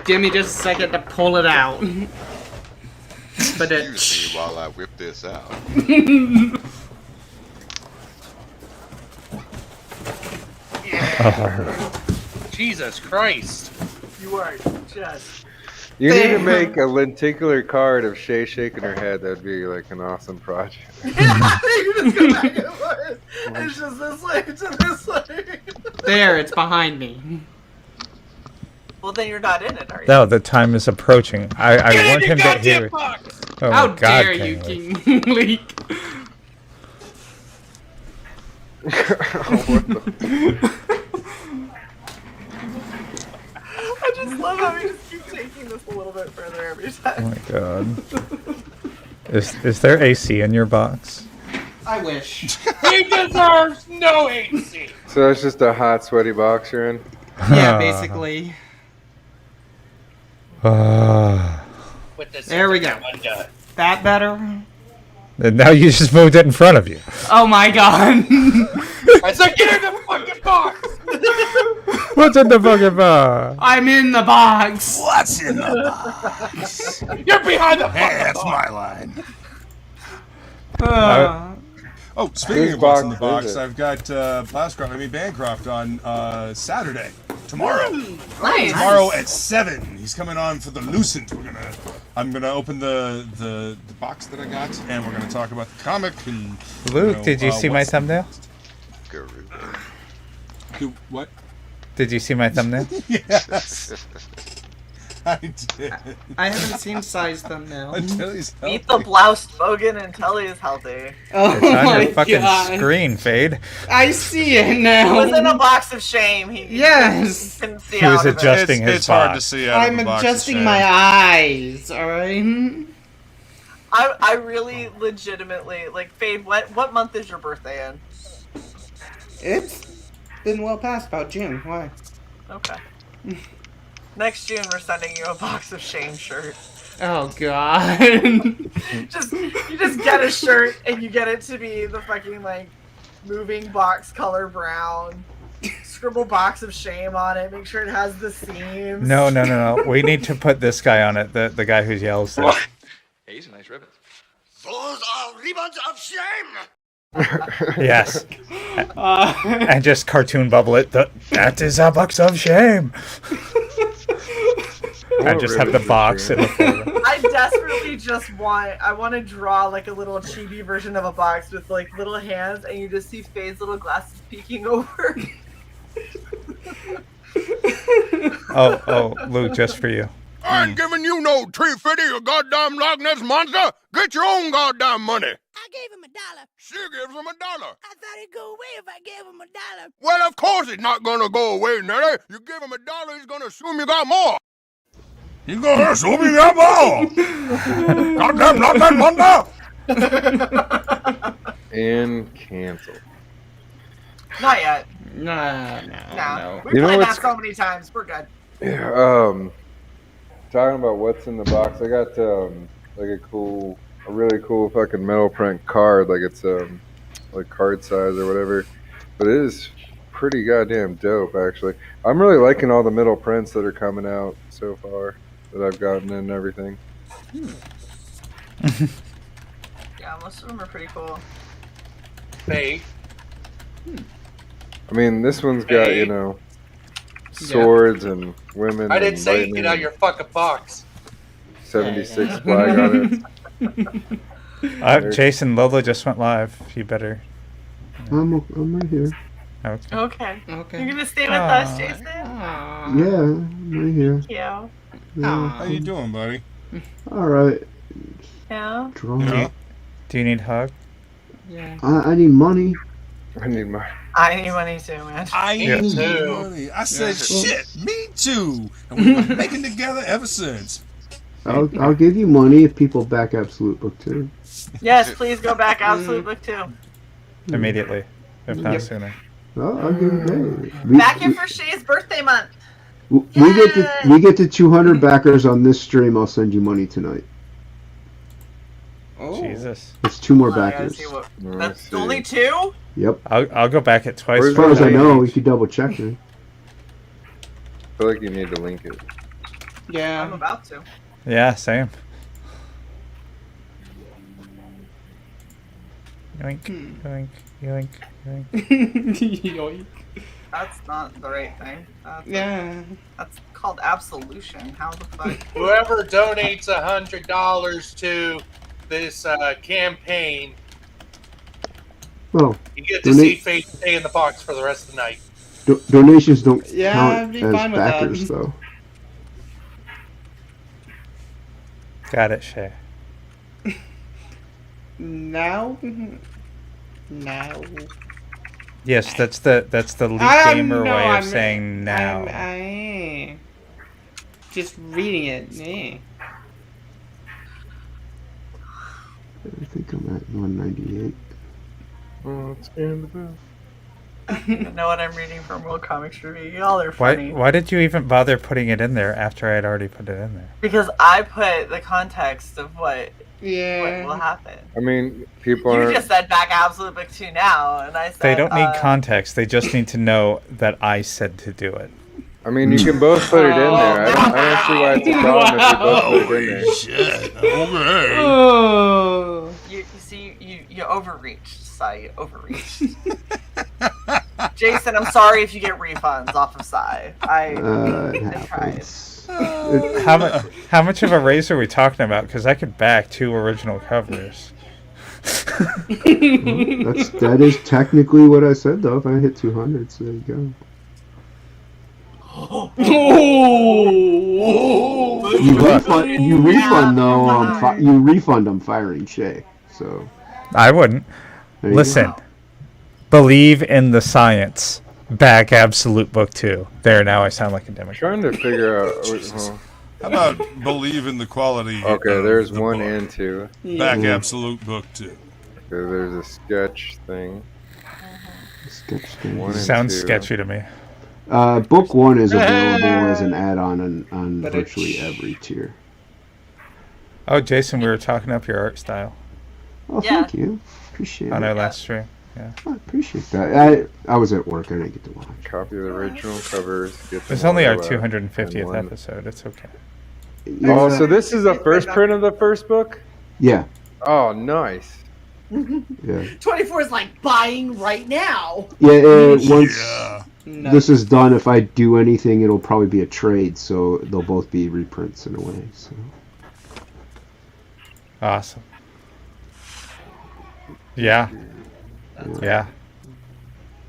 Give me just a second to pull it out. But Excuse me while I whip this out. Jesus Christ. You are just. You need to make a lenticular card of Shae shaking her head. That'd be like an awesome project. You just go back and forth. It's just this way to this way. there, it's behind me. Well, then you're not in it, are you? No, the time is approaching. I want him to hear. Oh How my God, dare you, King King Leak? I just love how we just keep taking this a little bit further every Oh time. my God. Is there AC in your box? I wish. He deserves no AC. So it's just a hot, sweaty box you're in? Yeah, basically. With this There we go. undone. That better? And now you just moved it in front of you. Oh my god. I said, get in the fucking box. What's in the fucking box? I'm in the box. What's in the box? You're behind the Hey, fucking that's box. my line. Uh, Oh, speaking Whose of what's in box the box, is it? I've got Bancroft on Saturday. Tomorrow. Nice. Tomorrow at 7. He's coming on for the Lucent. I'm gonna open the box that I got, and we're gonna talk about the comic. And, Luke, did you see my thumbnail? Guru. What? Did you see my thumbnail? Yes. I did. I haven't seen Cy's thumbnail. Until he's healthy. Eat the bloused Bogan until he's healthy. Oh It's on my your fucking god. screen, Fade. I see it He now. was in a box of shame. He Yes. couldn't see He was out of it. adjusting his It's hard to box. see out I'm of the box of adjusting shame. my eyes, alright? I really legitimately like Fade. What month is your birthday in? It's been well past about June. Why? Okay. Next June, we're sending you a box of shame shirt. Oh god. You just get a shirt and you get it to be the fucking like moving box color brown. Scribble box of shame on it. Make sure it has the seams. No. We need to put this guy on it. The guy who yells this. Hey, he's a nice ribbon. Those are ribbons of shame! Yes. And just cartoon bubble it. That is a box of shame. I just have the box in the corner. I desperately just want to draw like a little chibi version of a box with like little hands and you just see Faye's little glasses peeking over. Oh, Luke, just for you. I ain't giving you no $3.50, you goddamn Loch Ness monster! Get your own goddamn money! I gave him $1. She gives him $1. I thought he'd go away if I gave him $1. Well, of course it's not gonna go away, Nelly. You give him $1, he's gonna assume you got more. He's gonna assume you got more. Goddamn Loch Ness monster! And cancel. Not yet. No. We You know played that what's- so many times. We're good. Talking about what's in the box, I got like a really cool fucking metal print card, like it's like card size or whatever, but it is pretty goddamn dope actually. I'm really liking all the metal prints that are coming out so far that I've gotten and everything. Yeah, most of them are pretty cool. Hey, I mean, this one's got, Hey. you know, swords and women. I didn't and say lightning get out of your fucking box. 76 flag on it. Jason, Lola just went live. You better. I'm right here. Okay. Okay. Okay. You're gonna stay with us, Jason? Yeah, I'm right here. Thank you. Yeah. How you doing, buddy? All right. Yeah. Drunk. Do you need a hug? Yeah. I need money. I need money. I need money too, man. I need money. I said, shit, me too. And we've been making together ever since. I'll give you money if people back Absolute Book 2. Yes, please go back Absolute Book 2. Immediately, if not sooner. Well, I'll give it back. Back in for Shae's birthday month. We get to 200 backers on this stream. I'll send you money tonight. Oh. Jesus. It's 2 more Hold on, I gotta backers. see what- That's only 2? Yep. I'll go back at twice. As far as I know, you could double check me. I feel like you need to link it. Yeah. I'm about to. Yeah, same. Yoink, yoink, yoink, yoink. Yoink. That's not the right thing. That's called absolution. How the fuck? Whoever donates $100 to this campaign, Well, you get to see Faith stay in the box for the rest of the night. donations don't Yeah, count I'd be as fine with that. backers, though. Got it, Shae. Now? Now. Yes, that's the lead gamer way of saying now. Just reading it. Eh. I think I'm at 198. Oh, it's in the bell. I don't even know what I'm reading from World Comics Review. Y'all are Why funny. did you even bother putting it in there after I had already put it in there? Because I put the context of what will happen. I mean, people You are. just said back Absolute Book 2 now, and I said They don't need context. They just need to know that I said to do it. I mean, you can both put it in there. I don't see why it's a problem if you both put it in there. Shit. Okay. Oh. You see, you overreached, Sai. You overreached. Jason, I'm sorry if you get refunds off of Sai. I tried. How much of a raise are we talking about? Because I could back 2 original covers. That is technically what I said, though. If I hit 200, so there you go. You refund though. You refund. I'm firing Shae. So I wouldn't. There you Listen. go. Believe in the science. Back Absolute Book 2. There, now I sound like a Democrat. Trying to figure out. How about believe in the quality? Okay, there's the 1 book. and 2. Back Absolute Book 2. Okay, there's a sketch thing. sketch thing. 1 and Sounds 2. sketchy to me. Book 1 is available as an add-on on virtually every tier. Oh, Jason, we were talking up your art style Oh, thank you. Appreciate on it. our last stream. Yeah. I appreciate that. I was at work. I didn't get to watch. Copy of the original covers. It's only our 250th episode. It's okay. Oh, so this is the first print of the first book? Yeah. Oh, nice. Yeah. 24 is like buying right now. Yeah. Once this is done, if I do anything, it'll probably be a trade. So they'll both be reprints in a way. So. Awesome. Yeah. Yeah.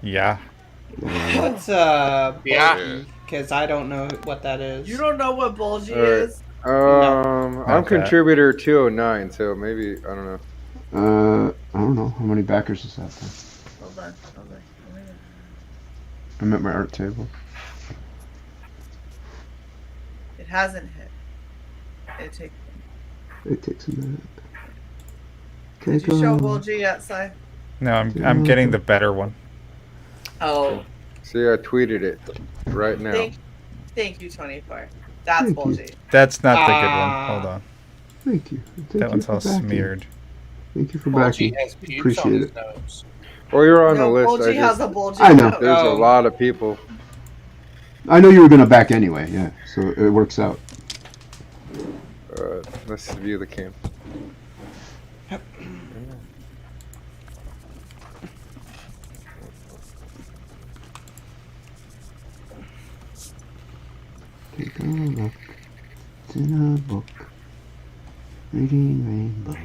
Yeah. What's Yeah. Because I don't know what that is. You don't know what Bulgy Alright. is? I'm Not contributor 209, so maybe I don't know. I don't know how many backers is that. Then? Hold on. I'm at my art table. It hasn't hit. It takes a minute. Did you show Bulgy yet, Sai? No, I'm getting the better one. Oh. See, I tweeted it right now. Thank you, 24. That's Thank Bulgy. That's not the good one. Hold on. Thank you. Thank That you one's for all backing. smeared. Thank you for Bulgy backing. has pubes on Appreciate his it. nose. Well, you're on No, the list. Bulgy has a Bulgy I know. nose. There's a lot of people. I know you were gonna back anyway. Yeah, so it works out. Let's view the camp. Take a look. It's in a book. Reading Rainbow.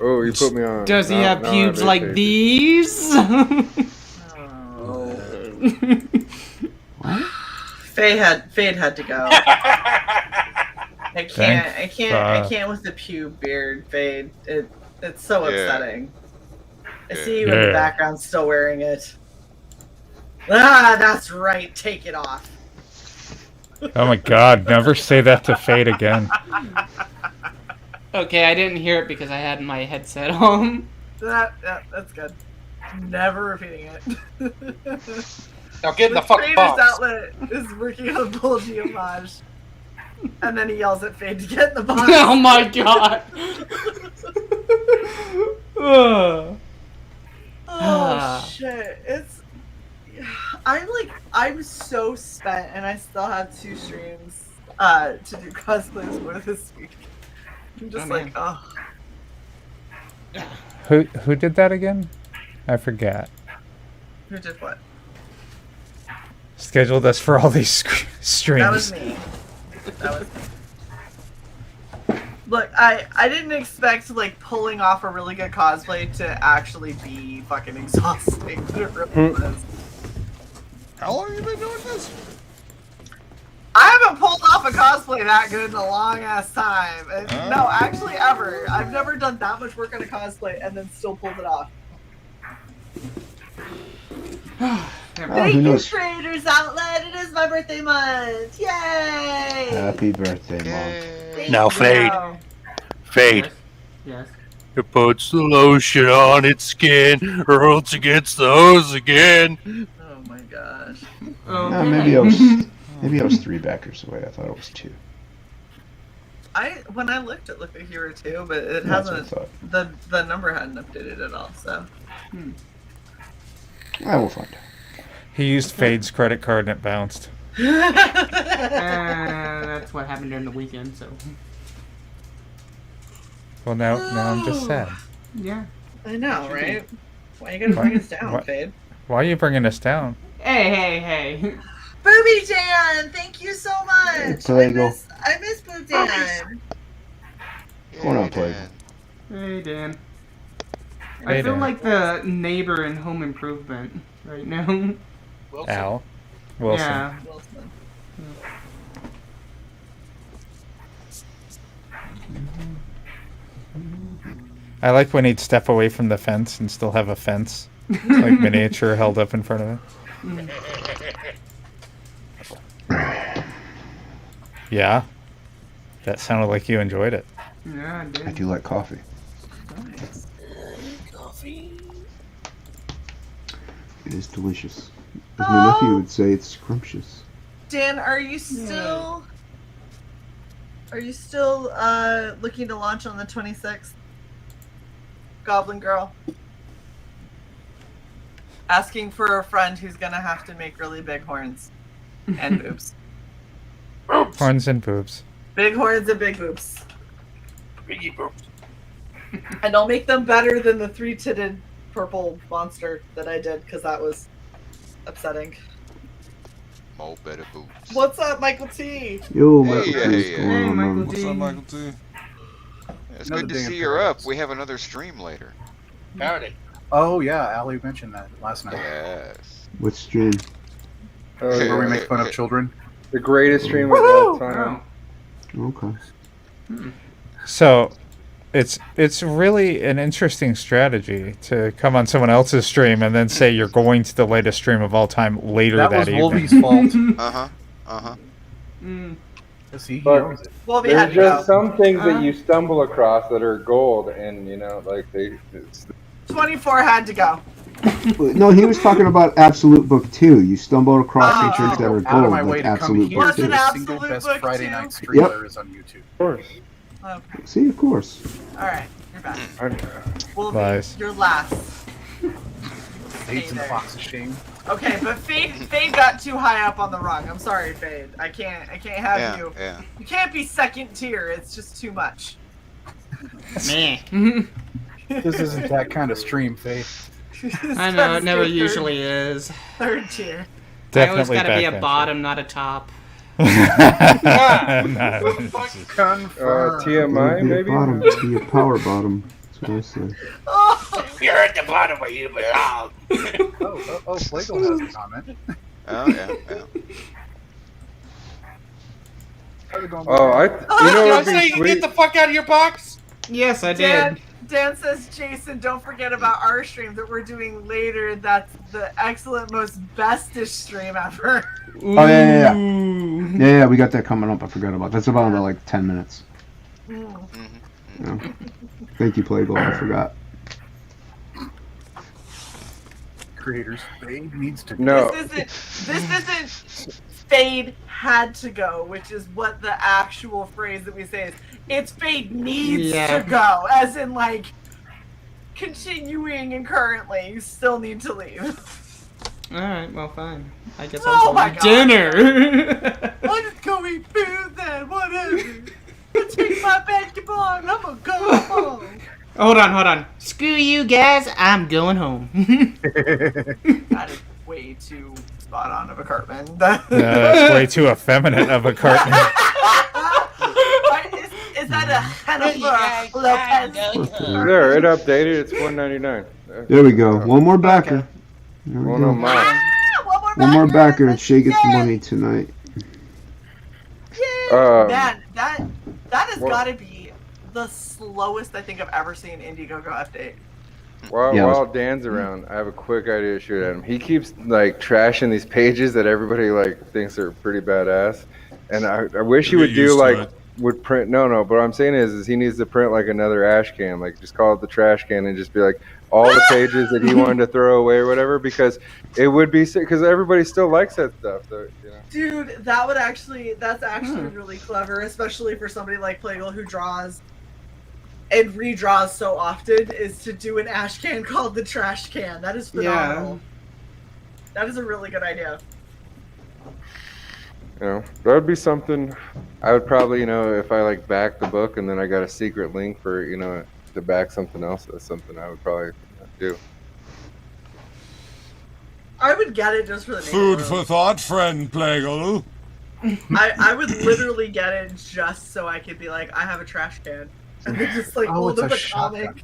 Oh, you put me on. Does he have pubes like vacation. these? Fade had to go. I can't with the pube beard, Fade. It's so Yeah. upsetting. I see you in the background still wearing it. Ah, that's right. Take it off. Oh my god, never say that to Fade again. Okay, I didn't hear it because I had my headset on. That's good. Never repeating it. Now get in the fucking Trader's box. Outlet is working on a Bulgy homage. And then he yells at Fade to get in the box. Oh my god. Oh shit. I'm so spent and I still have 2 streams to do cosplays for this week. I'm just Who did that again? I forget. Who did what? Scheduled us for all these streams. That was me. That was me. Look, I didn't expect pulling off a really good cosplay to actually be fucking exhausting, but it really was. How long have you been doing this? I haven't pulled off a cosplay that good in a long ass time. No, actually ever. I've never done that much work on a cosplay and then still pulled it off. Thank you, Trader's Outlet. It is my birthday month. Yay! Happy birthday, Mom. Now, Fade. Fade. Yes. It puts the lotion on its skin, or else it gets the hose again. Oh my gosh. Maybe I was 3 backers away. I thought it was 2. When I looked, it looked like you were 2, but it That's what I hasn't. thought. The number hadn't updated at all. So. I will find out. He used Fade's credit card and it bounced. That's what happened during the weekend, so. Well, now I'm just sad. Yeah. I know, right? Why are you gonna bring us down, Fade? Why are you bringing us down? Hey. Booby Dan, thank you so much. Plague. I miss Boob Dan. What's going on, Plague? Hey, Dan. Hey, I feel Dan. like the neighbor in Home Improvement right now. Al Wilson. Yeah. I like when he'd step away from the fence and still have a fence, like miniature, held up in front of him. Yeah, that sounded like you enjoyed it. Yeah, I did. I do like coffee. Coffee. It is delicious. As my nephew would say, it's scrumptious. Dan, are you still looking to launch on the 26th? Goblin Girl. Asking for a friend who's gonna have to make really big horns and boobs. Horns and boobs. Big horns and big boobs. Biggie boobs. And I'll make them better than the 3-titted purple monster that I did, because that was upsetting. Mo better boobs. What's up, Michael T? Yo, Hey, Michael T, hey, what's hey. going on, man? What's up, Michael T? It's good to see you're up. We have another stream later. Howdy. Oh yeah, Ali mentioned that last night. Yes. What stream? Where we make fun of children. The greatest stream of all time. Okay. So, it's really an interesting strategy to come on someone else's stream and then say you're going to the latest stream of all time later that evening. That was Wolvie's fault. Uh-huh. See, he But owns it. Wolvie had there's to go. just some things that you stumble across that are gold, and it's 24 had to go. No, he was talking about Absolute Book 2. You stumbled across features that are Out of my gold, way like to come Absolute here Book to 2. the single Absolute best Book Friday 2? night stream Yep. there is on YouTube. of course. Okay. See, of course. Alright, you're back. Wolvie, Lies. you're last. Fade's in the box of shame. Okay, but Fade got too high up on the rung. I'm sorry, Fade. I can't have you. Yeah. You can't be second tier. It's just too much. Meh. This isn't that kind of stream, Fade. I know, it never usually is. Third tier. I always Definitely gotta be a backbencher. bottom, not a top. TMI Be a maybe. bottom, be a power bottom. That's what I say. You're at the bottom where you belong. Flagel has a comment. Oh yeah. Oh, you know Did I what'd say be you sweet? get the fuck out of your box? Yes, I Dan, did. Dan says, Jason, don't forget about our stream that we're doing later. That's the excellent, most bestest stream ever. Oh yeah. We got that coming up. I forgot about. That's about 10 minutes. Yeah. Thank you, Playgirl. I forgot. Creators Fade needs to No. This isn't Fade had to go, which is what the actual phrase that we say is. It's Fade needs to go, as in like continuing and currently. You still need to leave. Alright, well, fine. I guess Oh I'll my go to God. dinner. I'll just go eat food then, whatever. I'll take my basketball and I'm gonna go home. Hold on. Screw you guys, I'm going home. That is way too spot on of a Cartman. That's way too effeminate of a Cartman. Is that a Hannibal Lopez? There, it updated. It's $1.99. There we go. One more backer. There we go. One more backer, and Shae gets money tonight. Man, that has got to be the slowest I think I've ever seen Indiegogo update. While Dan's around, I have a quick idea to shoot at him. He keeps like trashing these pages that everybody like thinks are pretty badass, and I wish he would do like would print. No, but what I'm saying is he needs to print like another ash can, like just call it the trash can, and just be like all the pages that he wanted to throw away or whatever, because it would be sick. Because everybody still likes that stuff, though, you know. Dude, that's actually really clever, especially for somebody like Plagle who draws and redraws so often, is to do an ash can called the trash can. That is phenomenal. That is a really good idea. You know, that would be something I would probably, you know, if I like back the book and then I got a secret link for, you know, to back something else, that's something I would probably do. I would get it just for the name. Food for thought, friend Plagle. I would literally get it just so I could be like, I have a trash can. And then just like hold up a comic.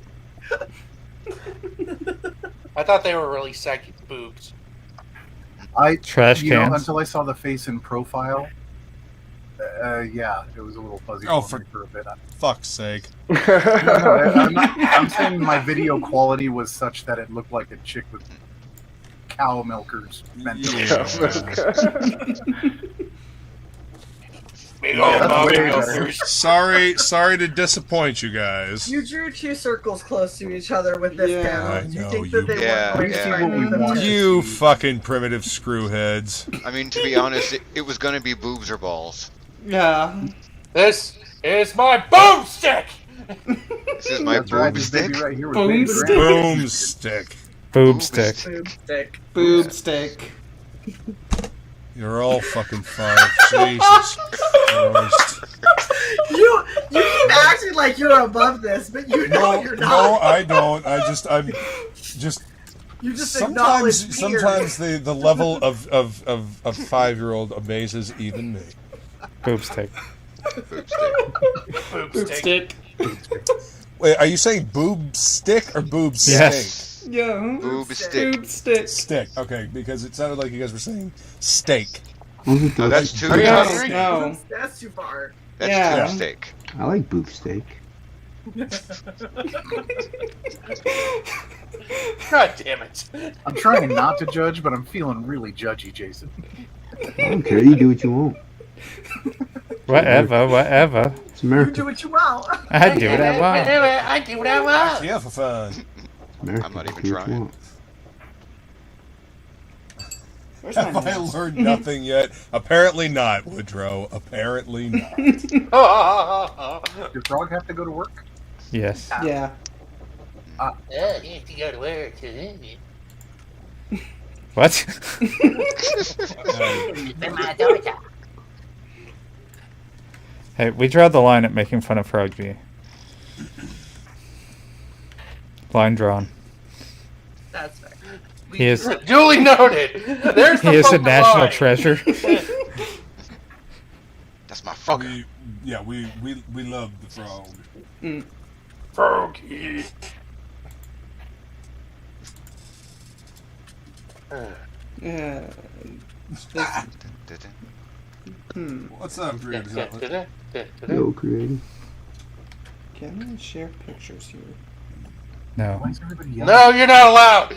I thought they were really sexy boobs. Trash you know, cans. until I saw the face in profile. Yeah, it was a little fuzzy for me for a bit. Fuck's sake. I'm saying my video quality was such that it looked like a chick with cow milkers. Sorry to disappoint you guys. You drew two circles close to each other with this panel. I Do you know, think that they weren't going to try and move them together? You fucking primitive screwheads. I mean, to be honest, it was gonna be boobs or balls. Yeah. This is my boomstick! This is my boomstick. Boomstick. Boobstick. You're all fucking fired. Jesus Christ. You keep acting like you're above this, but you know you're not. No, I don't. I'm just. You just sometimes the level of 5-year-old amazes even me. Boobstick. Boobstick. Wait, are you saying boob stick or boob Yes. steak? Yeah. Boob stick. Boob stick. Stick. Okay, because it sounded like you guys were saying steak. Oh, No, that's too No. That's too far. That's too steak. I like boob steak. God damn it. I'm trying not to judge, but I'm feeling really judgy, Jason. I don't care. You do what you want. Whatever. It's You America. do what you want. I do what I want. I do what I want. Yeah, for fun. America. I'm not even Do what you trying. want. Have I learned nothing yet? Apparently not, Woodrow. Apparently not. Did Frog have to go to work? Yes. Yeah. You have to go to work. What? Hey, we draw the line at making fun of Frogby. Line drawn. That's fair. He is Duly noted. There's the he is a fucking national line. treasure. That's my fucker. We love the frog. Froggy. Yeah. What's up, Creative? Yo, creative. Can I share pictures here? No. Why is everybody yelling? No, you're not allowed.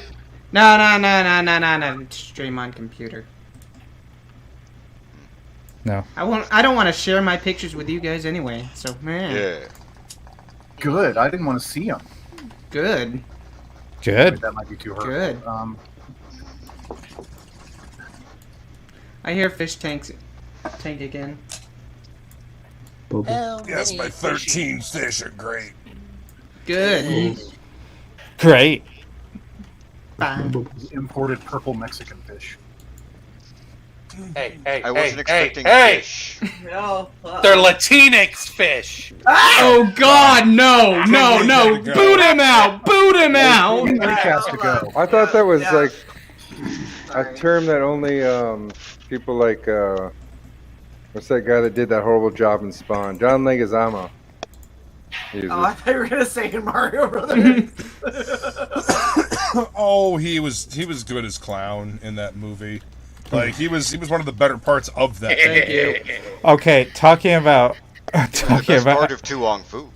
No. Stream on computer. No. I don't want to share my pictures with you guys anyway. So man. Yeah. Good. I didn't want to see them. Good. Good. That might be too hurtful. Good. I hear fish tank again. Yes, my 13 fish are great. Good. Great. Imported purple Mexican fish. Hey, I wasn't expecting hey. fish. No. They're Latinx fish. Oh God, no! Boot him out! Boot him out! Has to go. I thought that was like a term that only people like what's that guy that did that horrible job in Spawn? John Leguizamo. I thought you were gonna say in Mario Brothers. Oh, he was good as clown in that movie. Like he was one of the better parts of that. Thank you. Okay, talking about Part of Tu Wong Fu.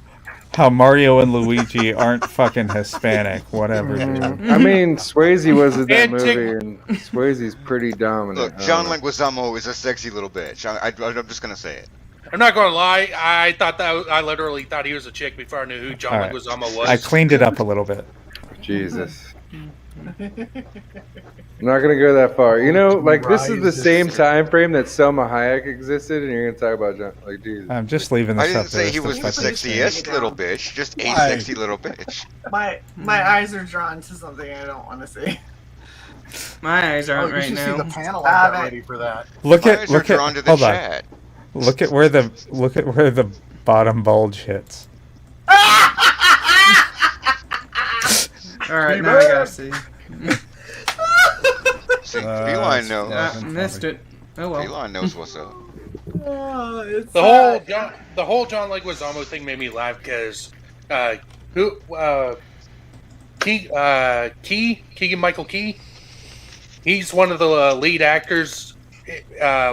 how Mario and Luigi aren't fucking Hispanic, whatever. Dude. I mean, Swayze was in that movie, and Swayze's pretty dominant. Look, John Leguizamo is a sexy little bitch. I'm just gonna say it. I'm not gonna lie. I literally thought he was a chick before I knew who John All right. Leguizamo was. I cleaned it up a little bit. Jesus. I'm not gonna go that far. You know, like this is the same time frame that Selma Hayek existed, and you're gonna talk about John. Like, Jesus. I'm just leaving this I didn't up there. say he was the sexiest little bitch, just a sexy little bitch. My eyes are drawn to something I don't want to see. My eyes aren't you right should now. see the panel I got ready for that. Look My at eyes are drawn to the hold on. chat. Look at where the bottom bulge hits. All right, now I gotta see. See, Feline knows. Missed it. Oh well. Feline knows what's up. Oh, it's The whole John Leguizamo thing made me laugh because Keegan-Michael Key, he's one of the lead actors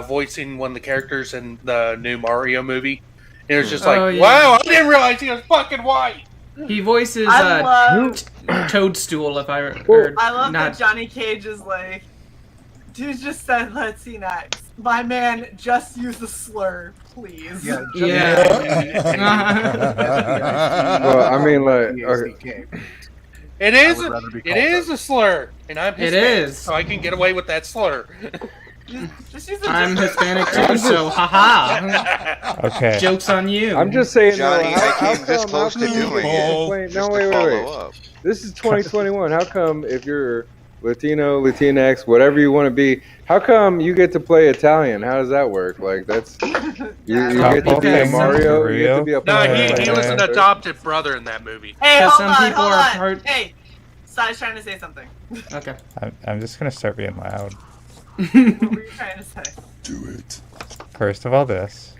voicing one of the characters in the new Mario movie. And it was just like, wow, I didn't realize he was fucking white. He voices Toadstool. If I heard. I love not... that Johnny Cage is like, dude just said Latinx. My man, just use the slur, please. Yeah. Well, I mean, like, It is a slur, and I'm Hispanic, It is. so I can get away with that slur. Just use the I'm Hispanic too, so haha. Okay. Joke's on you. I'm just saying, Johnny, though, I came this close to doing it. No, wait. This is 2021. How come if you're Latino, Latinx, whatever you want to be, how come you get to play Italian? How does that work? Like that's you get to be a Mario. You get to be a he was an adopted brother in that movie. Hey, hold some on, people hold are on. part- Hey, Sai's trying to say something. Okay. I'm just gonna start being loud. What were you trying to say? Do it. First of all, this.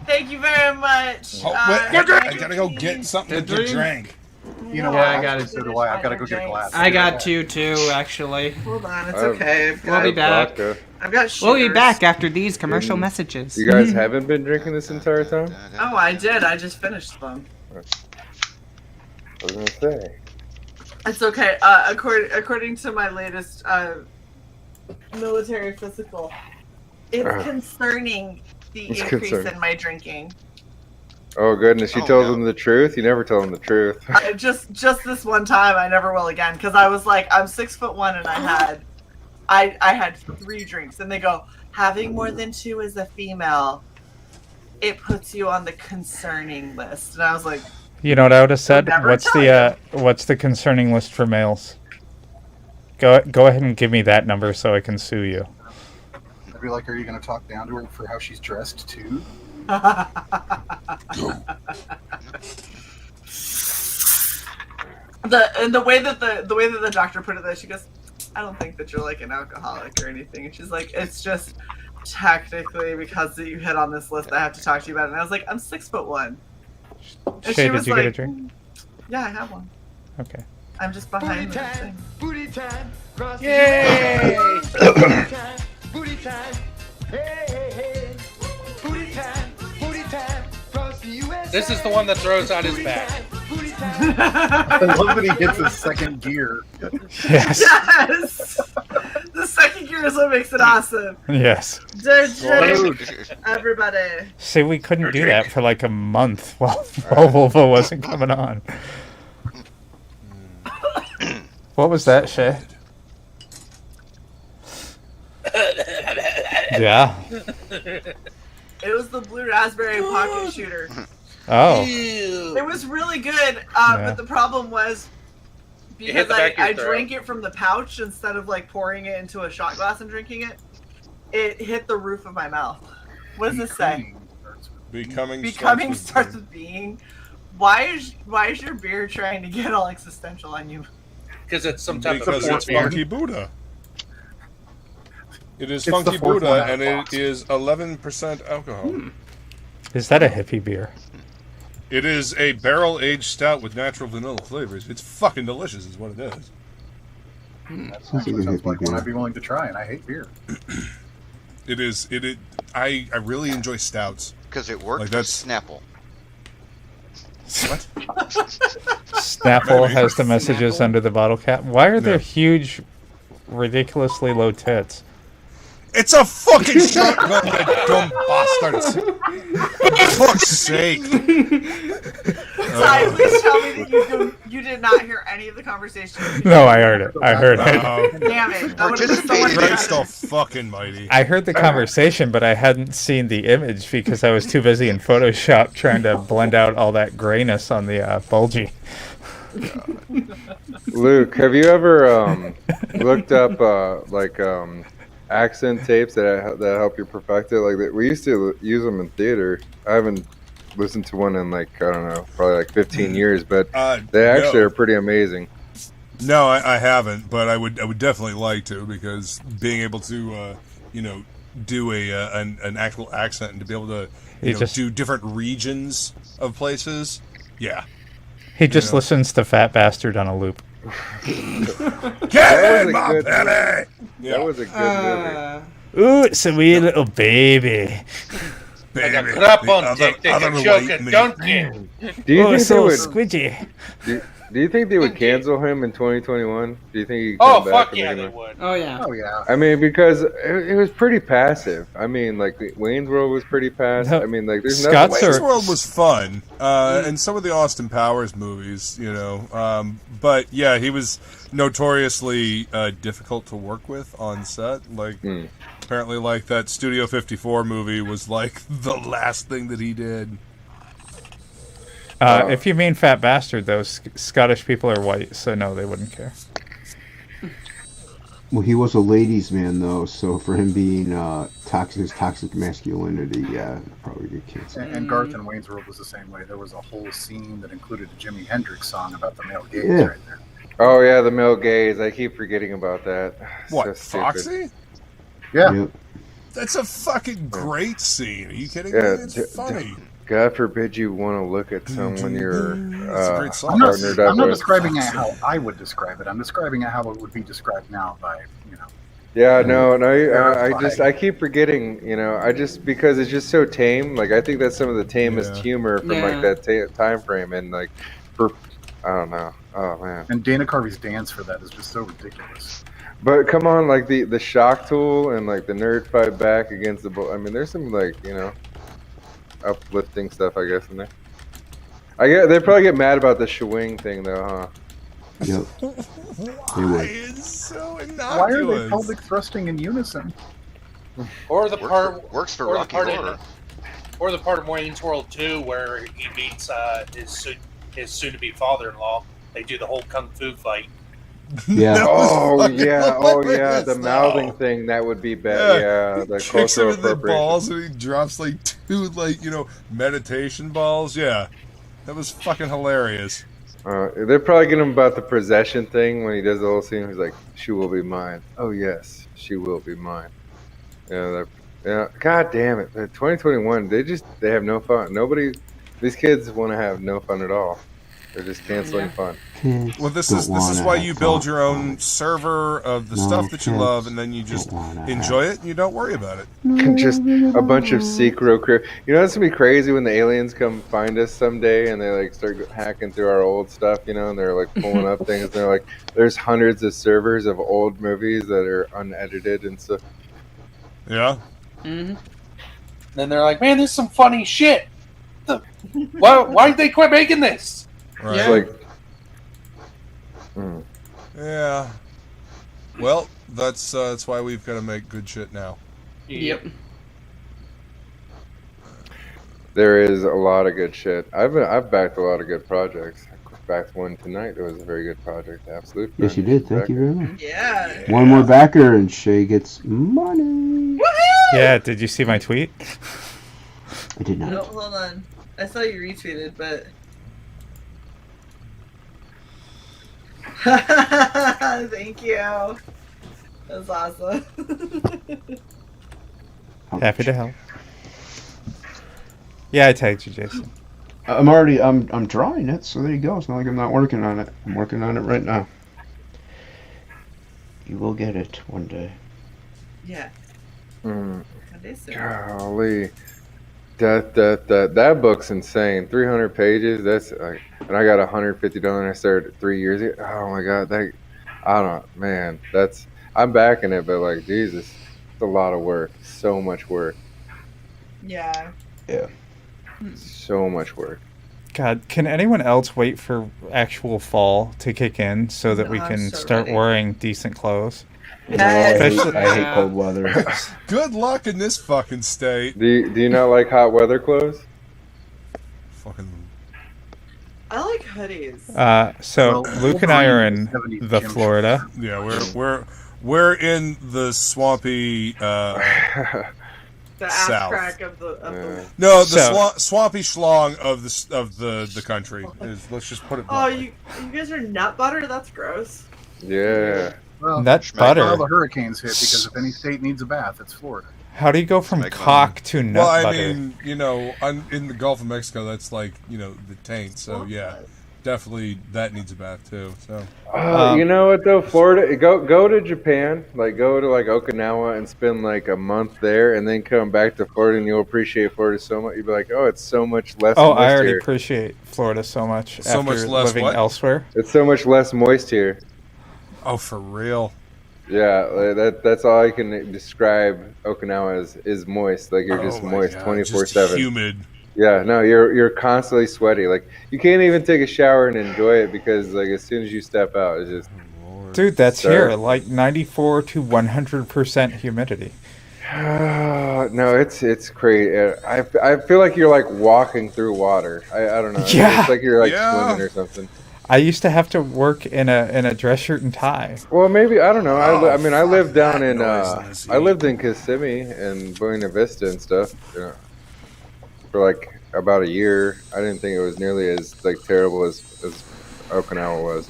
Thank you very much. Oh, wait, I gotta go get something to drink. You know Yeah, what? I got it. So do I. I've got to go get a glass. I got two too, actually. Hold on, it's okay. We'll be back. I've got We'll be shooters. back after these commercial messages. You guys haven't been drinking this entire time? Oh, I did. I just finished them. I was gonna say. It's okay. According to my latest military physical, it's concerning the It's increase concerning. in my drinking. Oh goodness, you told them the truth. You never tell them the truth. Just this one time, I never will again. Because I was like, I'm 6'1" and I had 3 drinks, and they go, having more than 2 as a female, it puts you on the concerning list. And I was like, You know what I would have said? never What's the concerning list for males? Go ahead and give me that number so I can sue you. I'd be like, are you going to talk down to her for how she's dressed too? the way that the doctor put it, that she goes, I don't think that you're like an alcoholic or anything. And she's like, it's just technically because you hit on this list, I have to talk to you about it. And I was like, I'm 6'1". And Shae, she was did you like, get a drink? Yeah, I have one. Okay. I'm just behind the thing. Booty time, cross Yay! booty time, booty time, hey, hey, hey. Booty time, cross the US. This is the one that throws out his back. Booty I love that he hits his second gear. Yes. Yes! The second gear is what makes it awesome. Yes. Everybody. See, we couldn't do that for like a month while Volvo wasn't coming on. What was that, Shae? Yeah. It was the blue raspberry pocket shooter. Oh. It was really good, Yeah. but the problem was You hit because the back of your I throat. drank it from the pouch instead of like pouring it into a shot glass and drinking it. It hit the roof of my mouth. What does this say? Becoming starts with being. Why is your beer trying to get all existential on you? Because it's some type Because of it's Funky Buddha. It is It's Funky the fourth Buddha, one out and of it box. is 11% alcohol. Is that a hippie beer? It is a barrel-aged stout with natural vanilla flavors. It's fucking delicious, is what it is. That sounds like one I'd be willing to try, and I hate beer. It is. I really enjoy stouts because it works. Like Like Snapple. What? Snapple Maybe. has the messages under the bottle cap. Why are there No. huge, ridiculously low tits? It's a fucking shotgun, you dumb bastards! For fuck's sake! Ty, please tell me that you did not hear any of the conversation. No, I heard it. I heard Oh. it. Damn it! That would have been so much Christ better. fucking mighty. I heard the conversation, but I hadn't seen the image because I was too busy in Photoshop trying to blend out all that grayness on the bulgy. Luke, have you ever looked up accent tapes that help you perfect it? Like we used to use them in theater. I haven't listened to one in like I don't know, probably like 15 years, but they actually are pretty amazing. No, I haven't, but I would definitely like to, because being able to do an actual accent and to be able to do different regions of places, yeah. He just listens to Fat Bastard on a loop. Get in my belly! That was a good movie. Ooh, it's a wee little baby. Like a crap on dick, they can choke a donkey. Do you Oh, think so they would? squidgy. Do you think they would cancel him in 2021? Do you think he could Oh, come back? fuck yeah, they would. Oh, yeah. Oh, yeah. I mean, because it was pretty passive. I mean, like Wayne's World was pretty passive. I mean, like there's nothing. Wayne's World was fun, and some of the Austin Powers movies, but yeah, he was notoriously difficult to work with on set. Like, apparently, like that Studio 54 movie was like the last thing that he did. If you mean Fat Bastard, though, Scottish people are white, so no, they wouldn't care. Well, he was a ladies' man, though, so for him being his toxic masculinity, yeah, probably get canceled. And Garth in Wayne's World was the same way. There was a whole scene that included a Jimi Hendrix song about the male gaze Yeah. right there. Oh yeah, the male gaze. I keep forgetting about that. What, So stupid. Foxy? Yeah. Yep. That's a fucking great scene. Are you kidding Yeah, me? It's funny. God forbid you want to look at someone you're It's a great song. I'm not partnered up with. describing it how I would describe it. I'm describing it how it would be described now by, Yeah, no. I keep forgetting. Because it's just so tame. Like I think that's some of the tamest humor from like that time frame, and like I don't know. Oh man. And Dana Carvey's dance for that is just so ridiculous. But come on, like the shock tool and like the nerd fight back against the bull. I mean, there's some like uplifting stuff, I guess, in there. They probably get mad about the Shwing thing, though, huh? Yep. Why is so innocuous? Why are they pelvic thrusting in unison? Or the part works for or Rocky the part Horror. or the part of Wayne's World 2 where he meets his soon-to-be father-in-law. They do the whole kung fu fight. Yeah. Oh yeah, hilarious, the mouthing thing, that would be bad. Yeah, the Kicks him cultural in the appropriation. balls and he drops like two meditation balls. Yeah, that was fucking hilarious. They're probably getting him about the possession thing when he does the whole scene. He's like, "She will be mine." Oh yes, she will be mine. Yeah, God damn it! 2021, they have no fun. These kids want to have no fun at all. They're just canceling fun. Kids Well, this don't is wanna why you build have your own server of the No, stuff that you kids love, and then you just enjoy it and you don't worry about it. Just a bunch of secret crew. You know, it's gonna be crazy when the aliens come find us someday and they like start hacking through our old stuff, you know, and they're like pulling up things. And they're like, there's hundreds of servers of old movies that are unedited and stuff. Yeah. Mm-hmm. Then they're like, man, this is some funny shit. Why'd they quit making this? Right. It's like, yeah. Well, that's why we've got to make good shit now. Yep. there is a lot of good shit. I've backed a lot of good projects. I backed one tonight that was a very good project. Absolute. Yes, you did. Thank you very much. Yeah. One more backer and Shae gets money. Yeah, did you see my tweet? I did not. No, hold on. I saw you retweeted, but. Thank you. That's awesome. Happy to help. Yeah, I tagged you, Jason. I'm drawing it, so there you go. It's not like I'm not working on it. I'm working on it right now. You will get it one day. Yeah. Golly. That book's insane. 300 pages. That's like, and I got $150 and I started 3 years ago. Oh my god, man, I'm backing it, but like Jesus, it's a lot of work. So much work. Yeah. Yeah. So much work. God, can anyone else wait for actual fall to kick in so that we can start wearing decent clothes? I hate cold weather. Good luck in this fucking state. Do you not like hot weather clothes? Fucking. I like hoodies. So Luke and I are in the Florida. Yeah, we're in the swampy The ass south. crack of the No, the swampy schlong of the country. Let's just put it. Oh, bluntly. you guys are nut butter? That's gross. Yeah. Well, That's butter. All the hurricanes hit because if any state needs a bath, it's Florida. How do you go from cock to nut Well, I butter? mean, in the Gulf of Mexico, that's like, the taint. So yeah, definitely that needs a bath too. So. You know what though, Florida, go to Japan, like go to like Okinawa and spend like a month there, and then come back to Florida, and you'll appreciate Florida so much. You'll be like, oh, it's so much less. Oh, moist I already here. appreciate Florida so much So after much less living what? elsewhere. It's so much less moist here. Oh, for real. Yeah, that's all I can describe Okinawa as is moist. Like you're just moist 24/7. Humid. Yeah, no, you're constantly sweaty. Like you can't even take a shower and enjoy it because like as soon as you step out, it's just. Dude, that's here, like 94 to 100% humidity. No, it's crazy. I feel like you're like walking through water. I don't know. Yeah. It's like you're like swimming or something. I used to have to work in a dress shirt and tie. Well, maybe I don't know. I mean, I lived down in I lived in Kissimmee and Buena Vista and stuff. For like about a year. I didn't think it was nearly as like terrible as Okinawa was.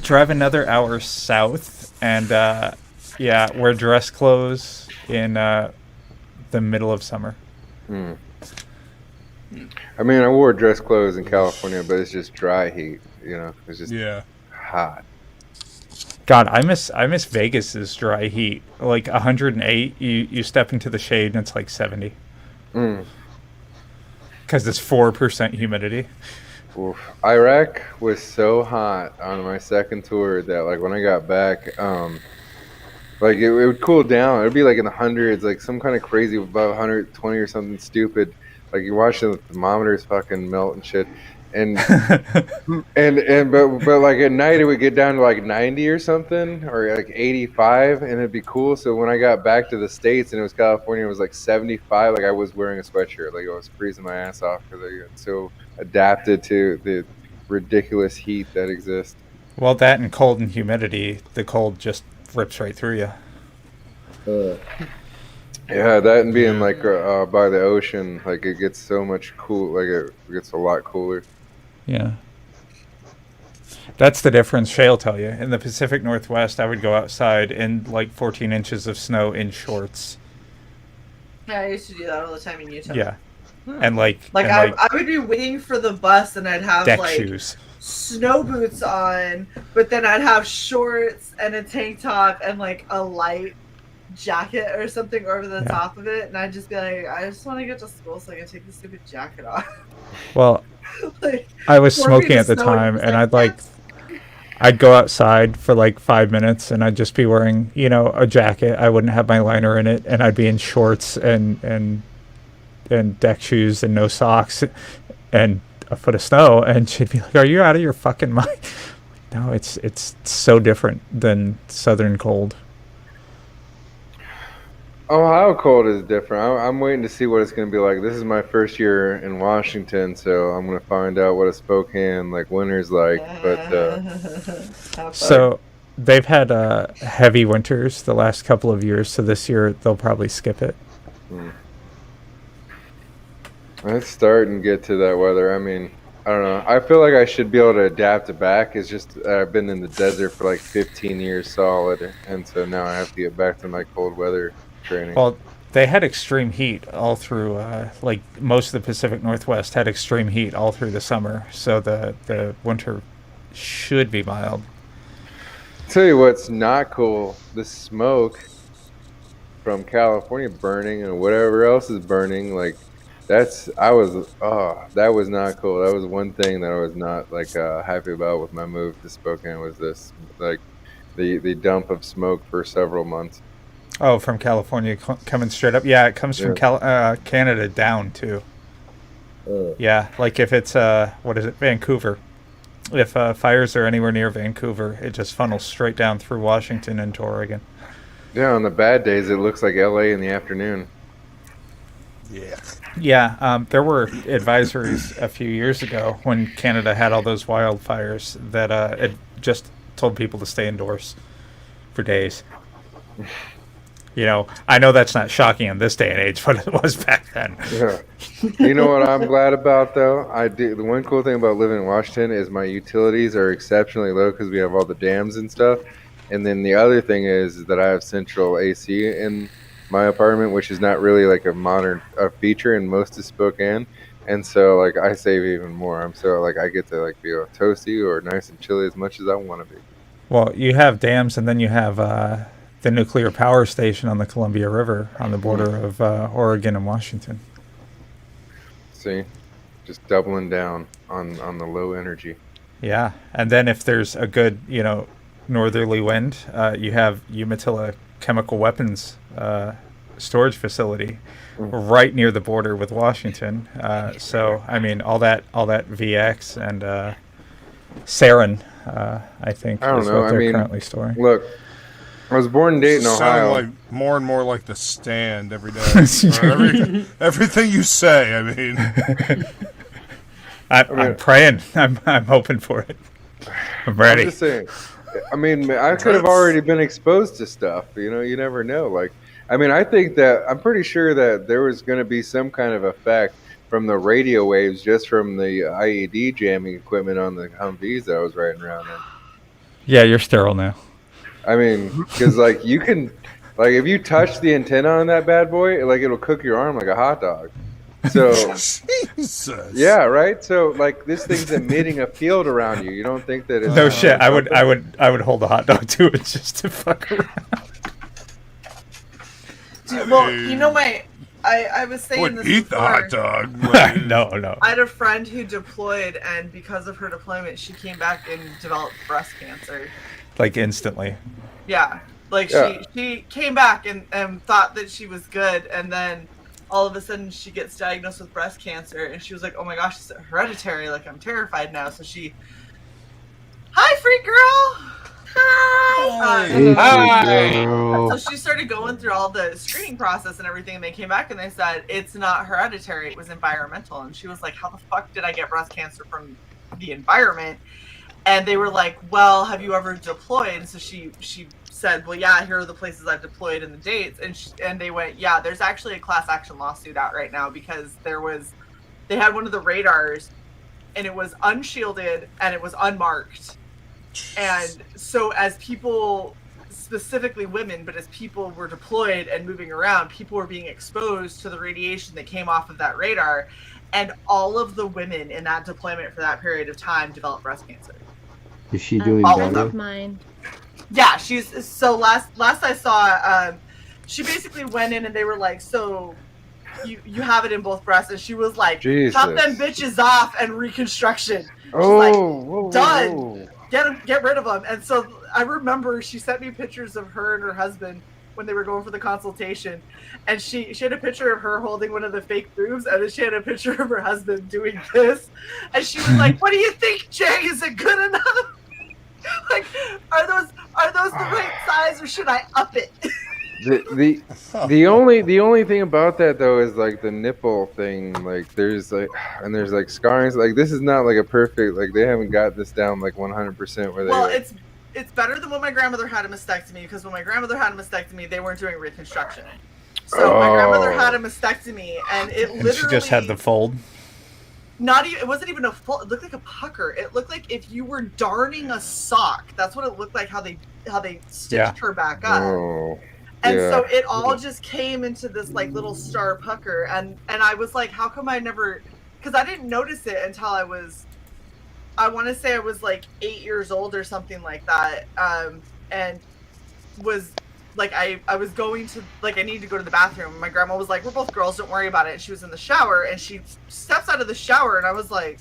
Drive another hour south, and wear dress clothes in the middle of summer. I mean, I wore dress clothes in California, but it's just dry heat. It's just hot. God, I miss Vegas's dry heat. Like 108, you step into the shade and it's like 70. Because it's 4% humidity. Oof. Iraq was so hot on my second tour that like when I got back, like it would cool down. It'd be like in the hundreds, like some kind of crazy above 120 or something stupid. Like you're watching the thermometers fucking melt and shit. And but like at night it would get down to like 90 or something, or like 85, and it'd be cool. So when I got back to the States and it was California, it was like 75. Like I was wearing a sweatshirt, like I was freezing my ass off because I got so adapted to the ridiculous heat that exists. Well, that and cold and humidity, the cold just rips right through you. Yeah, that and being like by the ocean, like it gets so much cool. Like it gets a lot cooler. Yeah. That's the difference. Shae will tell you. In the Pacific Northwest, I would go outside in like 14 inches of snow in shorts. Yeah, I used to do that all the time in Utah. Yeah. And like I would be waiting for the bus and I'd have deck like shoes. snow boots on, but then I'd have shorts and a tank top and like a light jacket or something over the top of it, and I'd just be like, I just want to get to school so I can take this stupid jacket off. Well, Like, I was for me smoking to at the snow, time, it's and like, I'd go outside for like 5 minutes, and I'd just be wearing, a jacket. I wouldn't have my liner in it, and I'd be in shorts and deck shoes and no socks, and a foot of snow. And she'd be like, "Are you out of your fucking mind?" No, it's so different than southern cold. Ohio cold is different. I'm waiting to see what it's going to be like. This is my first year in Washington, so I'm going to find out what a Spokane winter's like. But So they've had heavy winters the last couple of years, so this year they'll probably skip it. Let's start and get to that weather. I mean, I don't know. I feel like I should be able to adapt it back. It's just I've been in the desert for like 15 years solid, and so now I have to get back to my cold weather training. Well, they had extreme heat all through, like most of the Pacific Northwest had extreme heat all through the summer, so the winter should be mild. Tell you what's not cool: the smoke from California burning and whatever else is burning. Like that was not cool. That was one thing that I was not happy about with my move to Spokane, was this the dump of smoke for several months. Oh, from California coming straight up. Yeah, it comes from Canada down too. Yeah, like if it's what is it, Vancouver? If fires are anywhere near Vancouver, it just funnels straight down through Washington into Oregon. Yeah, on the bad days, it looks like LA in the afternoon. Yeah. Yeah, there were advisories a few years ago when Canada had all those wildfires that it just told people to stay indoors for days. I know that's not shocking in this day and age, but it was back then. Yeah. You know what I'm glad about, though? The one cool thing about living in Washington is my utilities are exceptionally low because we have all the dams and stuff. And then the other thing is that I have central AC in my apartment, which is not really like a modern feature in most of Spokane. And so I save even more. I'm so I get to be toasty or nice and chilly as much as I want to be. Well, you have dams, and then you have the nuclear power station on the Columbia River on the border of Oregon and Washington. See, just doubling down on the low energy. Yeah, and then if there's a good, northerly wind, you have Umatilla Chemical Weapons storage facility right near the border with Washington. So I mean, all that VX and sarin, I think, I don't is know. what they're currently storing. Look, I was born in Dayton, Ohio. Sound like more and more like the Stand every day. Everything you say. I mean, I'm praying. I'm hoping for it. I'm ready. I'm just saying. I mean, I could have already been exposed to stuff. You never know. I think that I'm pretty sure that there was going to be some kind of effect from the radio waves just from the IED jamming equipment on the Humvees that I was riding around in. Yeah, you're sterile now. I mean, because you can, if you touch the antenna on that bad boy, it'll cook your arm like a hot dog. So, Jesus. Yeah, right. So this thing's emitting a field around you. You don't think that it's No shit. I would hold a hot dog to it just to fuck around. Dude, well, I was saying this eat before. the hot dog. No. I had a friend who deployed, and because of her deployment, she came back and developed breast cancer. Instantly. Yeah, she came back and thought that she was good, and then all of a sudden she gets diagnosed with breast cancer, and she was like, "Oh my gosh, it's hereditary! I'm terrified now." So hi, freak girl. Hi. So she started going through all the screening process and everything, and they came back and they said it's not hereditary, it was environmental. And she was like, "How the fuck did I get breast cancer from the environment?" And they were like, "Well, have you ever deployed?" So she said, "Well, yeah, here are the places I've deployed and the dates." And they went, "Yeah, there's actually a class action lawsuit out right now because they had one of the radars, and it was unshielded and it was unmarked." And so as people specifically women, but as people were deployed and moving around, people were being exposed to the radiation that came off of that radar, and all of the women in that deployment for that period of time developed breast cancer. Is she doing All better? of mine. Yeah, she's so last I saw, she basically went in and they were like, so you have it in both breasts, and she was like, Jesus. cut them bitches off and reconstruction. She's Oh, like, whoa, done. whoa. Get rid of them. And so I remember she sent me pictures of her and her husband when they were going for the consultation, and she had a picture of her holding one of the fake boobs, and then she had a picture of her husband doing this, and she was like, what do you think, Jay? Is it good enough? Like, are those the right size, or should I up it? The only thing about that though is like the nipple thing. Like there's like scarring. Like this is not like a perfect. Like they haven't got this down like 100% where they. Well, like, it's better than when my grandmother had a mastectomy, because when my grandmother had a mastectomy, they weren't doing reconstruction. So my grandmother had a mastectomy, and it And literally she just had the fold. not even, it wasn't even a full, it looked like a pucker. It looked like if you were darning a sock. That's what it looked like, how they stitched her back up. Oh. And Yeah. so it all just came into this like little star pucker, and I was like, how come I never, because I didn't notice it until I want to say I was like 8 years old or something like that, and was like, I was going to, like, I needed to go to the bathroom. My grandma was like, we're both girls, don't worry about it. And she was in the shower, and she steps out of the shower, and I was like,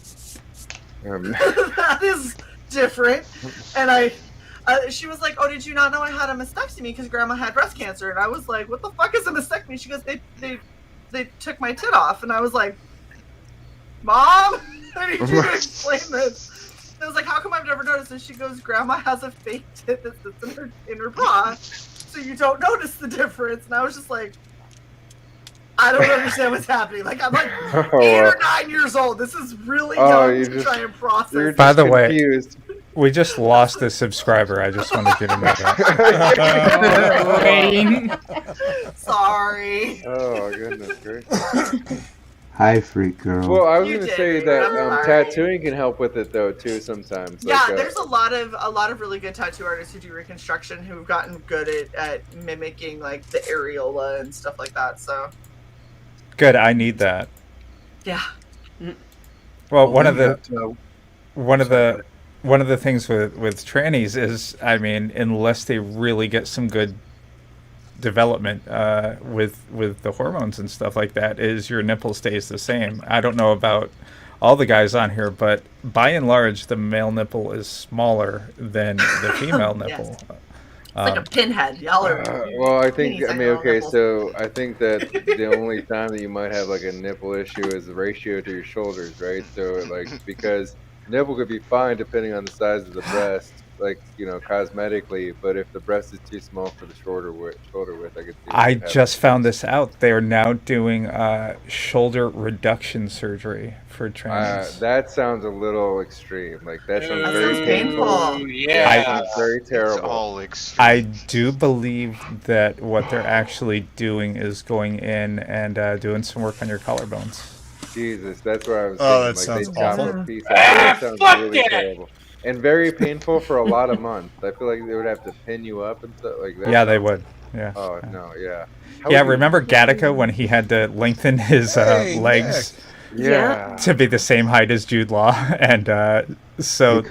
that is different. And she was like, oh, did you not know I had a mastectomy because grandma had breast cancer? And I was like, what the fuck is a mastectomy? She goes, they took my tit off. And I was like, Mom, I need you to explain this. And I was like, how come I've never noticed? And she goes, grandma has a fake tit that sits in her bra, so you don't notice the difference. And I was just like, I don't understand what's happening. Like, I'm like 8 or 9 years old. This is really dumb to try and process. By the way, we just lost a subscriber. I just wanted you to know that. Sorry. Oh goodness gracious. Hi, freak girl. Well, I was gonna say that tattooing can help with it though too sometimes. Yeah, Like, there's a lot of really good tattoo artists who do reconstruction who've gotten good at mimicking like the areola and stuff like that. So Good, I need that. yeah. Well, one of the things with trannies is, I mean, unless they really get some good development with the hormones and stuff like that, is your nipple stays the same. I don't know about all the guys on here, but by and large, the male nipple is smaller than the female nipple. It's like a pinhead. Y'all are. Well, I think minis I on mean your okay, nipples. so I think that the only time that you might have like a nipple issue is the ratio to your shoulders, right? So like because nipple could be fine depending on the size of the breast, like cosmetically, but if the breast is too small for the shoulder width, I could see. I just found this out. They are now doing shoulder reduction surgery for trannies. That sounds a little extreme. Like that sounds That very sounds painful. painful. Yeah. Sounds very terrible. It's all extreme. I do believe that what they're actually doing is going in and doing some work on your collarbones. Jesus, that's what I was Oh, thinking. that Like, sounds they chop awful. a piece out. That sounds Fuck really that. terrible. And very painful for a lot of months. I feel like they would have to pin you up and stuff like that. Yeah, they would. Yeah. Oh, no, yeah. Yeah, remember Gattaca when he had to lengthen his legs Yeah. to be the same height as Jude Law, and so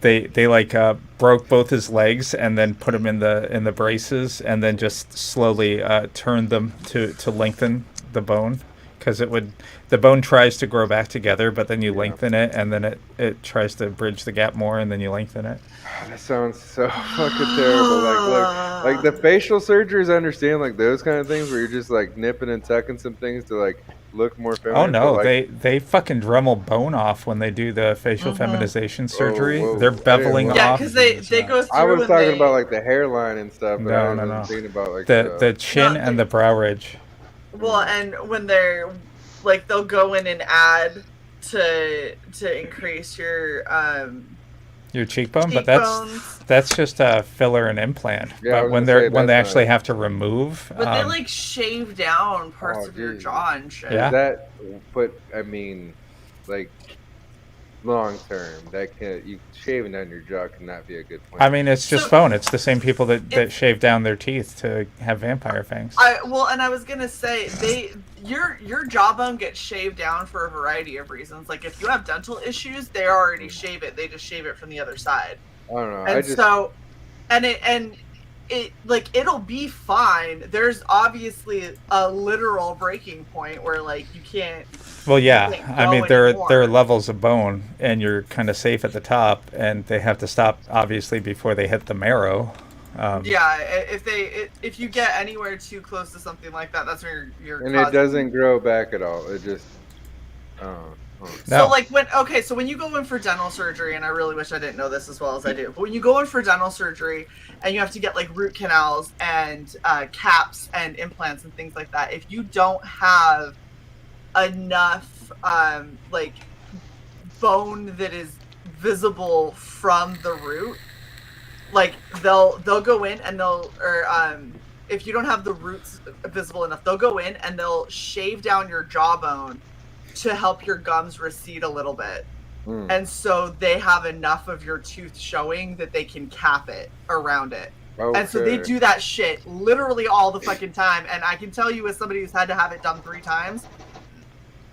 they like broke both his legs and then put him in the braces and then just slowly turned them to lengthen the bone, because the bone tries to grow back together, but then you lengthen it and then it tries to bridge the gap more and then you lengthen it. That sounds so fucking terrible. Like the facial surgeries, I understand, like those kind of things where you're just like nipping and tucking some things to like look more feminine. Oh no, but, like, they fucking Dremel bone off when they do the facial feminization surgery. whoa. They're beveling Yeah, off. because they go through. I was and talking they, about like the hairline and stuff, but I No. wasn't thinking about like the chin and the brow ridge. Well, and when they're like, they'll go in and add to increase your cheekbone, but cheekbones. that's just a filler and implant. Yeah, I but was when gonna say, they that's actually not- have to remove, But they like shave down parts Oh, of your geez. jaw and shit. Yeah. but I mean, like long term. That can you shaving down your jaw cannot be a good plan. I mean, it's just bone. It's the same people that shave down their teeth to have vampire fangs. And I was gonna say your jawbone gets shaved down for a variety of reasons. Like if you have dental issues, they already shave it. They just shave it from the other side. I don't know. And it'll be fine. There's obviously a literal breaking point where like you can't. Well, yeah. I mean, there are levels of bone, and you're kind of safe at the top, and they have to stop obviously before they hit the marrow. If you get anywhere too close to something like that, that's where you're. And it doesn't grow back at all. It just. So like when you go in for dental surgery, and I really wish I didn't know this as well as I do, but when you go in for dental surgery and you have to get like root canals and caps and implants and things like that, if you don't have enough like bone that is visible from the root, like they'll go in and if you don't have the roots visible enough, they'll go in and they'll shave down your jawbone to help your gums recede a little bit. And so they have enough of your tooth showing that they can cap it around it. And so they do that shit literally all the fucking time. And I can tell you, as somebody who's had to have it done 3 times,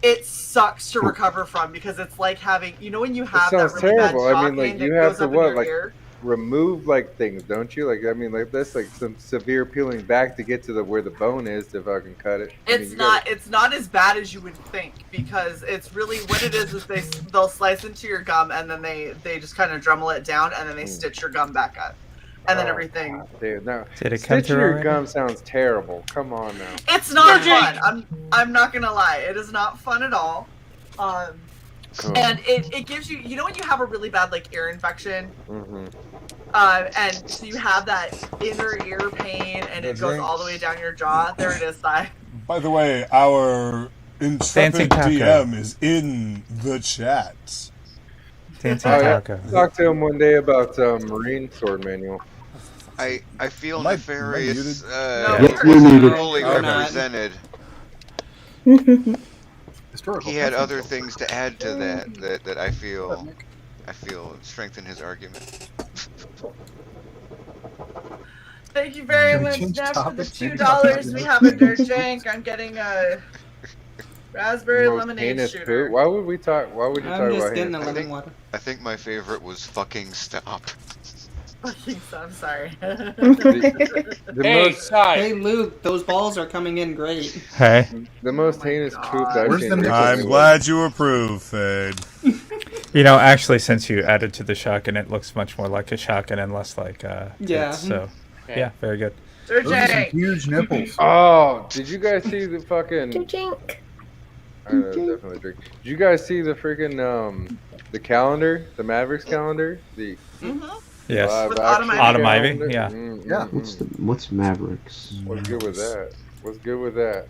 it sucks to recover from, because it's like having, when you have that really terrible. bad jaw I mean, like pain you that have goes to up in your like ear. remove like things, don't you? Like I mean, like that's like some severe peeling back to get to where the bone is to fucking cut it. It's not as bad as you would think, because it's really what it is they'll slice into your gum and then they just kind of Dremel it down and then they stitch your gum back up. And then everything. Dude, no. Did it come Stitching through your already? gum sounds terrible. Come on now. It's not fun. I'm not gonna lie. It is not fun at all. And it gives you, when you have a really bad like ear infection, and so you have that inner ear pain and it goes all the way down your jaw. There it is, Sai. By the way, our intrepid Taco. DM is in the chat. Dancing Yeah. Taco. Talked to him one day about Marine Sword Manual. I feel Am I nefarious Yes, you're muted. fully No, not. represented. Historical. He had fiction. other things to add to that I feel strengthen his argument. Thank you very Can we much, change Neff, for the topics? $2. We have a dirt drink. I'm getting a raspberry Most lemonade heinous shooter. poop. Why would you talk I'm just about getting heinous a poop? lemon water. I think my favorite was fucking stop. I'm sorry. The Hey, most Sai. Hey Luke, those balls are coming in great. Hey. the most heinous poop that I've Where's seen. the recently I'm was- glad you approve, Fade. Actually, since you added to the shotgun, it looks much more like a shotgun and less like Yeah. tits, so Okay. yeah, very good. Dirt Those are some drink. huge nipples. Oh, did you guys see the fucking? Drink. Definitely drink. Did you guys see the freaking the calendar, the Mavericks calendar? The Yes. live With action Autumn Ivy, calendar? yeah. Yeah. What's Mavericks? What's good with that? What's good with that?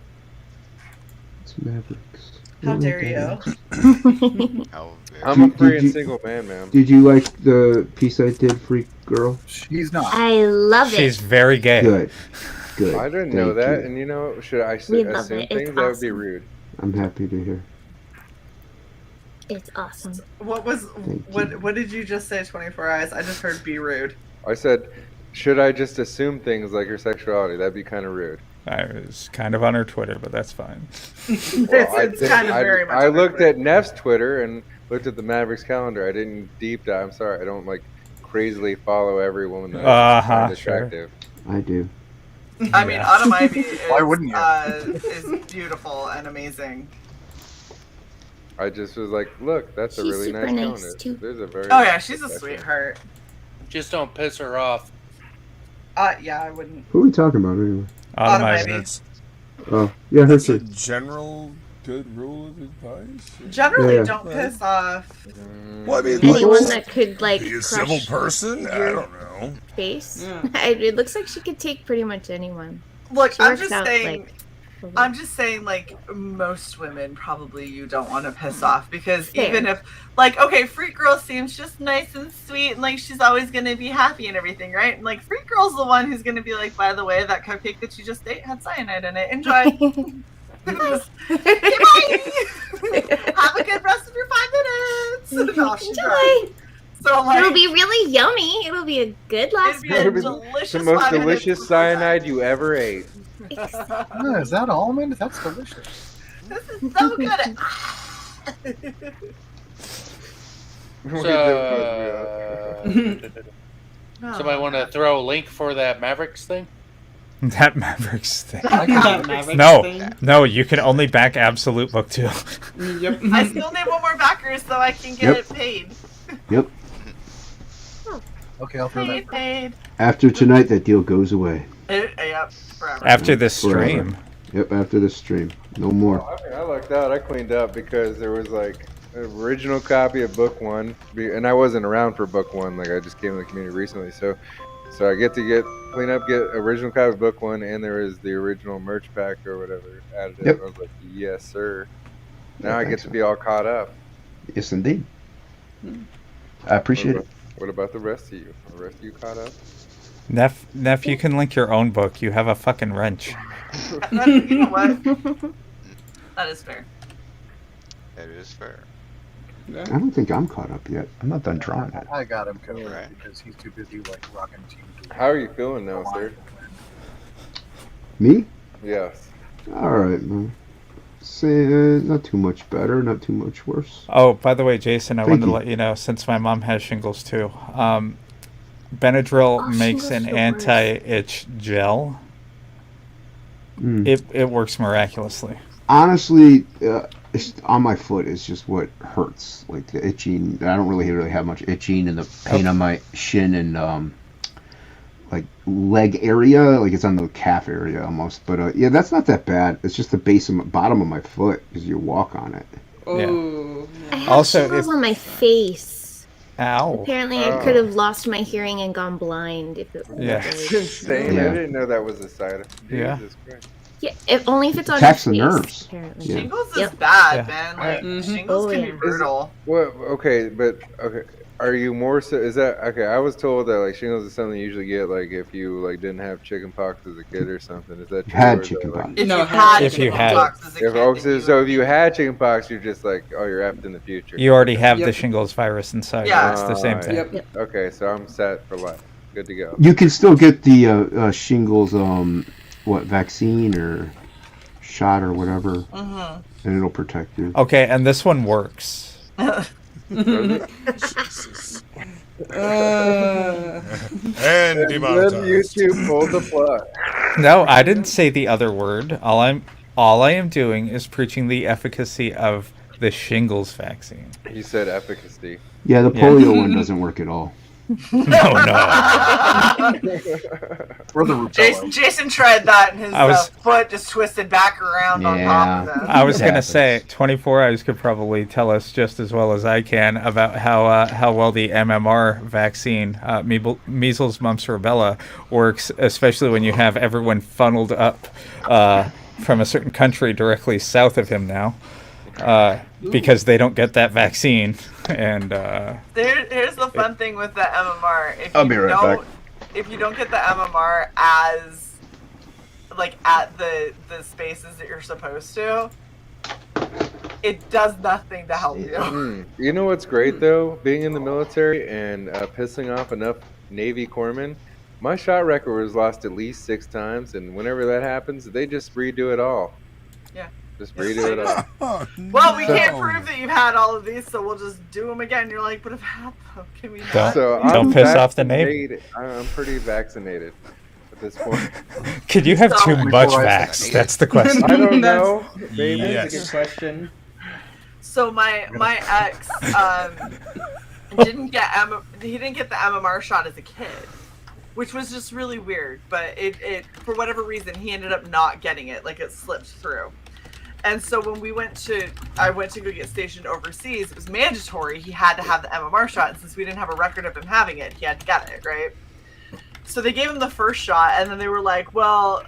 What's Mavericks? How dare you? How very I'm a free Did and you- single man. Did you like the piece I did, Freak Girl? She's not. I love it. She's very gay. Good. Good. I didn't know Thank that, you. and should I We love assume it. It's things? That would be awesome. rude. I'm happy to hear. It's awesome. What did you just say, 24 Eyes? I just heard be rude. I said, should I just assume things like her sexuality? That'd be kind of rude. I was kind of on her Twitter, but that's fine. It's kind of very much. I looked at Neff's Twitter and looked at the Mavericks calendar. I didn't deep dive. I'm sorry. I don't like crazily follow every woman that I find attractive. I do. I mean, Autumn Ivy is, Why wouldn't you? is beautiful and amazing. I just was like, look, that's a She's really super nice nice, calendar. too. There's a very. Oh yeah, she's a nice sweetheart. Just don't piss her off. Yeah, I wouldn't. Who are we talking about anyway? Autumn Ivy. That's, Oh, yeah, her that's a too. general good rule of advice. Generally, Yeah. don't piss off. Well, I mean, Anyone that could like be a crush civil person? I your don't know. face. Yeah. It looks like she could take pretty much anyone. Look, She I'm works just out, saying. like, I'm just saying, like, most women probably you don't want to piss off, because Fair. even if, like, okay, Freak Girl seems just nice and sweet and like she's always gonna be happy and everything, right? And like Freak Girl's the one who's gonna be like, by the way, that cupcake that you just ate had cyanide in it. Enjoy. Okay, bye. Have a good rest of your 5 minutes. No, she Enjoy. cried. So like, It'll be really yummy. It'll be a good last it'd be a meal. delicious the most 5 minutes delicious before cyanide you ever ate. Oh, is that almond? That's delicious. This is so good. Somebody want to throw a link for that Mavericks thing? That Mavericks thing. That Mavericks no, thing? no, you can only back Absolute Book 2. Yep. I still need one more backer so I can get it paid. Yep. Okay, I'll throw that. Paid. After tonight, that deal goes away. Yep, forever. After this Forever. stream. Yep, after this stream. No more. I lucked out. I cleaned up because there was like an original copy of book 1, and I wasn't around for book 1. Like I just came to the community recently, so I get to clean up, get original copy of book 1, and there is the original merch pack or whatever added. Yep. I was like, yes, sir. Now I get to be all caught up. Yes, indeed. I appreciate it. What about the rest of you? Are the rest of you caught up? Neff, you can link your own book. You have a fucking wrench. You know what? That is fair. That is fair. I don't think I'm caught up yet. I'm not done drawing it. I got him covered because he's too busy like rocking team. How are you feeling now, sir? Me? Yes. All right, man. Say, not too much better, not too much worse. Oh, by the way, Jason, I Thank wanted to you. let you know, since my mom has shingles too, Benadryl makes shingles an the worst. anti-itch gel. Mm. It works miraculously. Honestly, it's on my foot is just what hurts. Like the itching. I don't really have much itching, and the pain on my shin and like leg area, like it's on the calf area almost. But yeah, that's not that bad. It's just the bottom of my foot as you walk on it. Oh. I have Also, shingles if- on my face. Ow. Apparently, I could have lost my hearing and gone blind if it was Yeah. really- Same. Yeah. I didn't know that was a side effect. Yeah. Jesus Christ. Yeah, only if it's on Attacks your the face, nerves. apparently. Yeah. Shingles is Yep. bad, Yeah. man. Like Mhm. shingles Oh, can yeah. be brutal. Well, okay, but okay. Are you more so? Is that okay? I was told that like shingles is something you usually get like if you like didn't have chicken pox as a kid or something. Is that true? Had or is that, chicken like- pox. If No, you had if you chicken had- pox as a If, kid, oh, then so, you so would if you be- had chicken pox, you're just like, oh, you're effed in the future. You already have the Yep. shingles virus inside. Yeah. It's the same thing. Yep. Okay, so I'm set for life. Good to go. You can still get the shingles, vaccine or shot or whatever, Mhm. and it'll protect you. Okay, and this one works. And Then demonetized. YouTube pulled the plug. No, I didn't say the other word. All I am doing is preaching the efficacy of the shingles vaccine. He said efficacy. Yeah, the polio one doesn't work at all. No. Or the rubella. Jason tried that and his I was- foot just twisted back around on top of that. I was It gonna happens. say 24 Eyes could probably tell us just as well as I can about how well the MMR vaccine, measles, mumps, rubella, works, especially when you have everyone funneled up from a certain country directly south of him now, because they don't get that vaccine. And Here's the fun thing with the MMR. I'll be right back. If you don't get the MMR as like at the spaces that you're supposed to, it does nothing to help you. You know what's great though? Being in the military and pissing off enough Navy corpsmen, my shot record was lost at least 6 times, and whenever that happens, they just redo it all. Yeah. Just redo it all. Oh, Well, we can't no. prove that you've had all of these, so we'll just do them again. You're like, but if I had them, can we not? Don't- So don't I'm piss off the Navy. vaccinated. I'm pretty vaccinated at this point. could you have too So- much Before I vax? That's the question. I don't That's- know. Maybe. That's a Yes. good question. So my ex didn't get the MMR shot as a kid, which was just really weird. But it for whatever reason he ended up not getting it, like it slipped through. And so when I went to go get stationed overseas, it was mandatory. He had to have the MMR shot, and since we didn't have a record of him having it, he had to get it, right? So they gave him the first shot, and then they were like, well,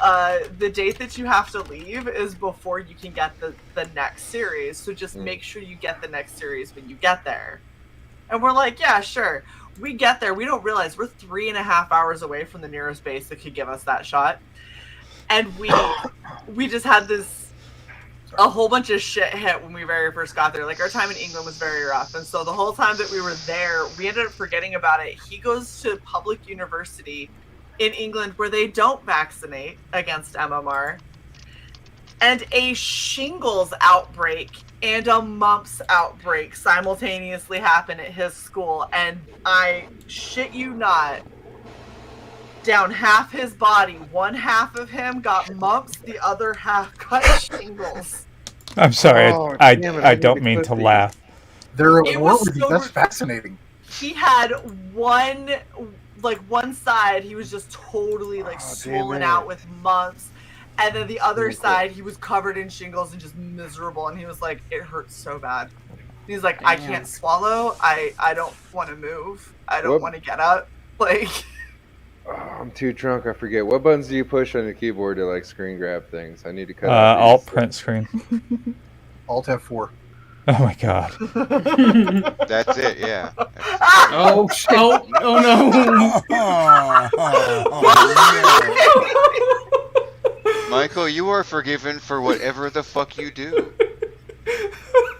the date that you have to leave is before you can get the next series, so just make sure you get the next series when you get there. And we're like, yeah, sure. We get there, we don't realize we're 3.5 hours away from the nearest base that could give us that shot. And we just had this a whole bunch of shit hit when we very first got there. Like, our time in England was very rough. And so the whole time that we were there, we ended up forgetting about it. He goes to public university in England where they don't vaccinate against MMR. And a shingles outbreak and a mumps outbreak simultaneously happened at his school. And I shit you not, down half his body, one half of him got mumps, the other half got shingles. I'm sorry, Oh, I damn it, I I don't need to mean to clip laugh. They're It at war was with you. so That's ri- fascinating. He had one side, he was just totally like swollen it. out with mumps. And then the other Really cool. side, he was covered in shingles and just miserable. And he was like, it hurts so bad. He's like, I can't swallow. I don't want to move. I don't What- want to get up. Like, Oh, I'm too drunk. I forget. What buttons do you push on the keyboard to like screen grab things? I need to cut. out Alt these. print screen. Alt F4. Oh my god. That's it, yeah. Oh, no. Michael, you are forgiven for whatever the fuck you do.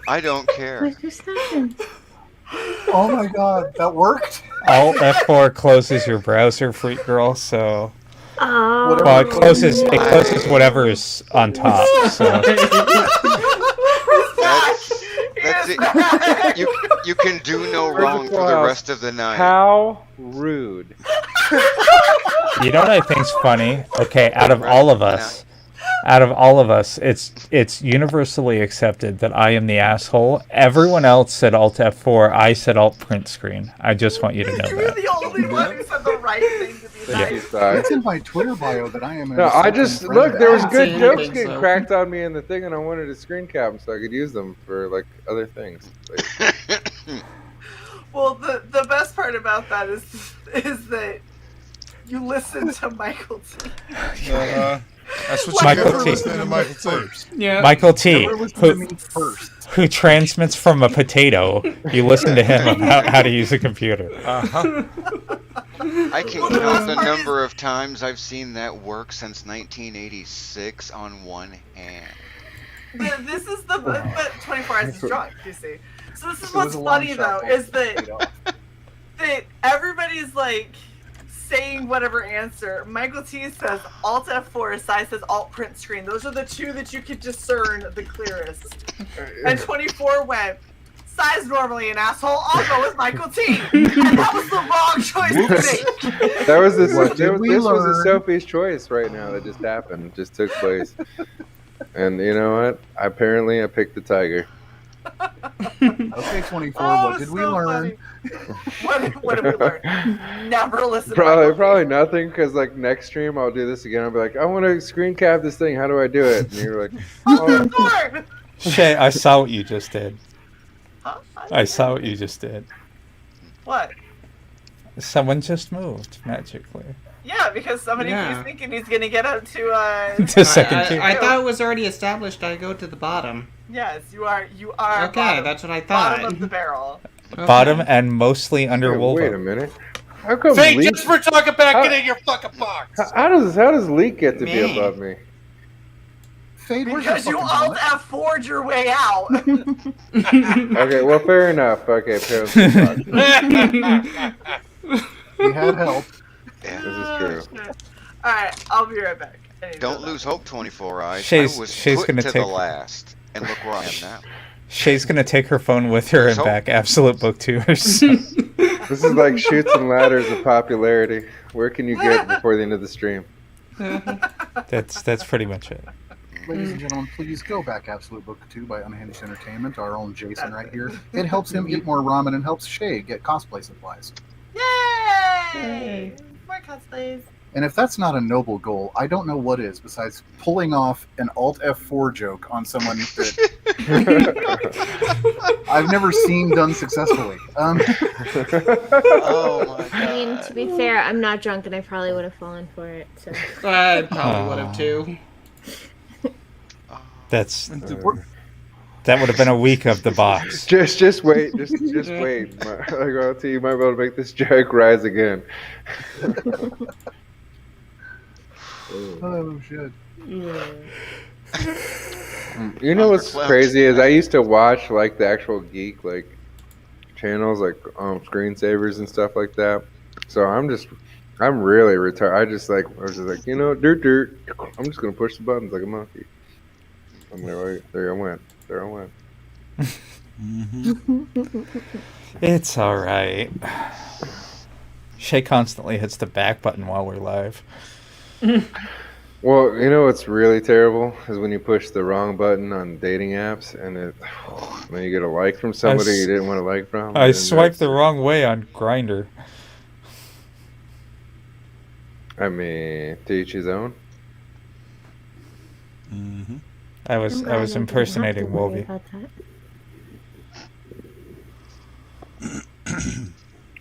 I don't care. What just happened? Oh my god, that worked? Alt F4 closes your browser, freak girl. So, Oh. well, it closes whatever is on top. So. That's it. You can do no wrong for the rest of the night. How rude. You know what I think's funny? Okay, out of all of us, it's universally accepted that I am the asshole. Everyone else said Alt F4. I said Alt print screen. I just want you to know you were that. the only one who said the right thing to be nice. It's in my Twitter bio that I am. No, I just look. There was good anything, jokes getting so. cracked on me in the thing, and I wanted to screen cap them so I could use them for like other things. Like, Well, the best part about that is that you listen to Michael T. That's what Michael you get for T. listening to Michael T. Yeah. Michael T, Never listen to me first. who transmits from a potato. You listen to him about how to use a computer. Uh-huh. I can count the number of times I've seen that work since 1986 on one hand. This is the but 24 hours is drunk, you see. So this is It what's was a long funny shot, though, but is that everybody's like saying whatever answer. Michael T says Alt F4, Sai says Alt print screen. Those are the two that you could discern the clearest. And 24 went, Sai's normally an asshole, I'll go with Michael T. And that was the wrong choice to make. that was this. What did we This was learn? a Sophie's choice right now that just happened, just took place. And you know what? Apparently, I picked the tiger. Okay, 24. Oh, What did we learn? What did we learn? Never listen to Probably, Michael T. probably nothing. Because like next stream, I'll do this again. I'll be like, I want to screen cap this thing. How do I do it? And you're like, oh. Shay, I saw what you just did. Huh? I saw what you just did. What? Someone just moved magically. Yeah, because somebody Yeah. keeps thinking he's gonna get up to To second tier. I thought it was already established I go to the bottom. Yes, you are. You are. Okay, bottom, that's what I bottom thought. of the barrel. Okay. Bottom and mostly under Wait a Wolvo. minute. How come Say Leak? just for talking about getting your fucking box. How does Leak get to be Man. above me? Fade, where's your Because you fucking alt helmet? F4'd your way out. Okay, well, fair enough. Okay, apparently. We had help. This is true. Alright, I'll be right back. I need to Don't go lose hope, 24 Eyes. Shay's- I was Shay's put gonna to take- the last, and look where I am now. Shay's gonna take her phone with her and So- back Absolute Book Tours. This is like Chutes and Ladders of popularity. Where can you get before the end of the stream? That's pretty much it. Ladies and gentlemen, please go back Absolute Book 2 by Unhinged Entertainment, our own Jason right here. It helps him eat more ramen and helps Shae get cosplay supplies. Yay! More cosplays. And if that's not a noble goal, I don't know what is, besides pulling off an Alt F4 joke on someone that I've never seen done successfully. Oh my god. I mean, to be fair, I'm not drunk and I probably would have fallen for it. So. I probably would have too. That would have been a week of the box. Just wait. Just wait. I'll tell you might be able to make this joke rise again. Oh shit. You know what's crazy is I used to watch like the actual geek like channels like screensavers and stuff like that. So I'm really retired. I was just like dirt. I'm just gonna push the buttons like a monkey. I'm like, there I went. It's all right. Shae constantly hits the back button while we're live. Well, you know what's really terrible is when you push the wrong button on dating apps and then you get a like from somebody you didn't want to like from. I swiped the wrong way on Grindr. I mean, to each his own. Mm-hmm. I was impersonating Wolvie.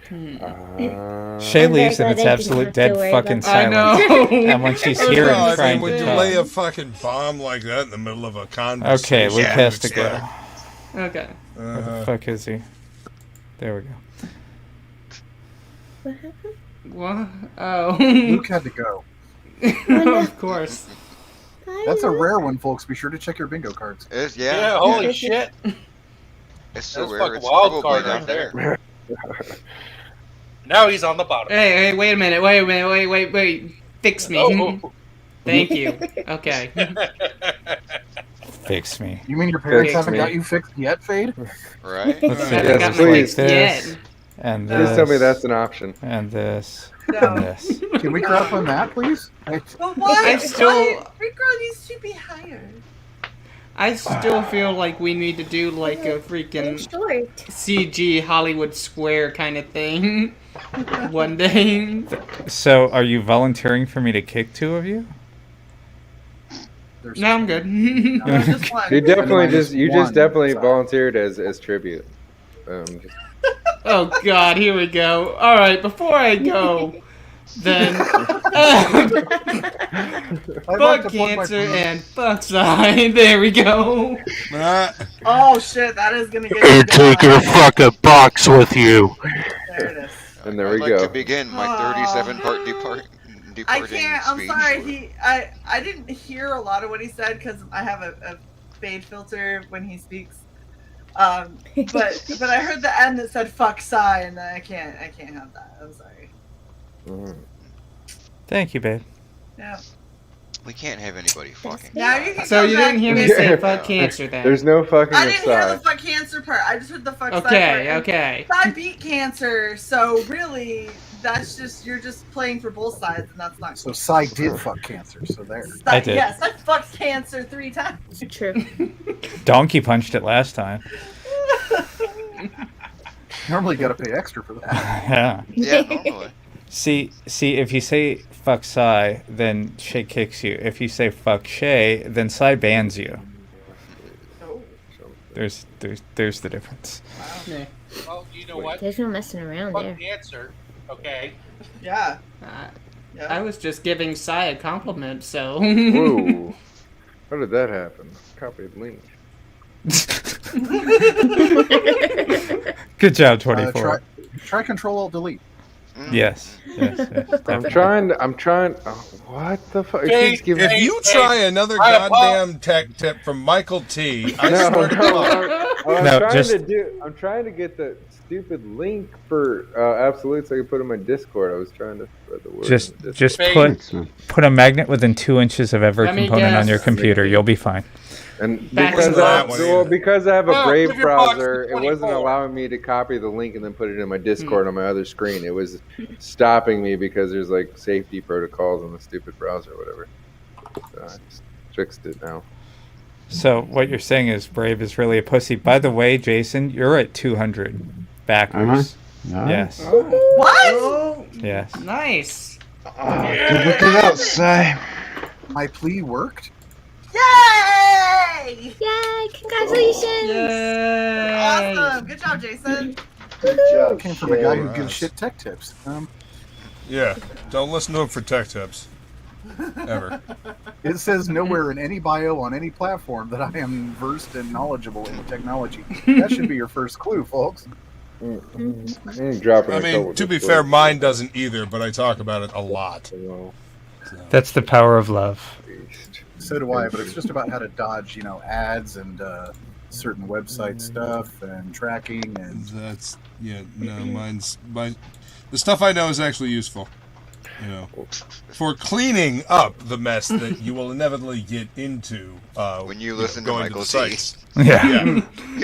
Shae leaves and it's absolute dead fucking silence. And when she's here and trying when to you talk. lay a fucking bomb like that in the middle of a conversation. Okay, Luke has to go. Okay. Where the fuck is he? There we go. What happened? What? Oh. Luke had to go. Of course. That's a rare one, folks. Be sure to check your bingo cards. Yeah, holy shit. It's so That's rare. fucking It's wild probably card not right there. there. Now he's on the bottom. Hey, wait a minute. Wait. Fix me. Oh. Thank you. Okay. Fix me. You mean your parents Fix haven't me. got you fixed yet, Fade? Right? Let's see. Haven't got my please. fix yet. And Please this. tell me that's an option. And this. No. And this. Can we crap on that, please? But why? I still- Free girl needs to be hired. I still feel like we need to do like a freaking Short. CG Hollywood Square kind of thing one day. So, are you volunteering for me to kick two of you? No, I'm good. You definitely just definitely volunteered as tribute. Oh God, here we go. All right, before I go, then fuck cancer and fuck side. There we go. Oh shit, that is gonna get. And take your fucking box with you. There it is. And there I'd we like go. to begin my 37-part departing I can't. I'm speech. sorry. I didn't hear a lot of what he said because I have a fade filter when he speaks. But I heard the end that said "fuck Psy" and I can't have that. I'm sorry. Thank you, babe. Yeah. We can't have anybody fucking. Now you can So come you back. didn't hear me say fuck cancer then? There's no fucking I didn't hear the aside. fuck cancer part. I just heard the fuck Psy part. Okay, And okay. Psy beat cancer, so really, that's just you're just playing for both sides, and that's not. So Psy did fuck cancer, so there. I did. Yes, I fucked cancer 3 times. True. Donkey punched it last time. Normally you gotta pay extra for that. Yeah. Yeah, normally. See, if you say fuck Psy, then Shae kicks you. If you say fuck Shae, then Psy bans you. There's the difference. Yeah. Well, you know what? There's no messing around Fuck there. cancer. Okay. Yeah. I was just giving Psy a compliment, so. Whoa. How did that happen? Copy the link. Good job, 24. Try Control-Alt-Delete. Yes. I'm trying. What the fuck? It keeps giving. If you try another goddamn tech tip from Michael T, I swear to God. I'm trying to get the stupid link for Absolute so I can put it in my Discord. I was trying to spread the word. Just put a magnet within 2 inches of every Let me component on guess. your computer. You'll be fine. And Back because to I have a No, Brave give your box browser, to it wasn't 24. allowing me to copy the link and then put it in my Discord on my other screen. It was stopping me because there's like safety protocols on the stupid browser or whatever. So I just fixed it now. So what you're saying is Brave is really a pussy. By the way, Jason, you're at 200 backers. Yes. What? Yes. Nice. Look it outside. My plea worked. Yay! Yay! Congratulations! Yay! Awesome. Good job, Jason. That came from a guy who Shae. gives shit tech tips. Yeah, don't listen to him for tech tips. Ever. It says nowhere in any bio on any platform that I am versed and knowledgeable in technology. That should be your first clue, folks. Dropping I mean, to be fair, mine doesn't either, but I talk about it a lot. That's the power of love. So do I, but it's just about how to dodge, ads and certain website stuff and tracking and. That's the stuff I know is actually useful. For cleaning up the mess that you will inevitably get into when you listen to going Michael to the T. sites. Yeah.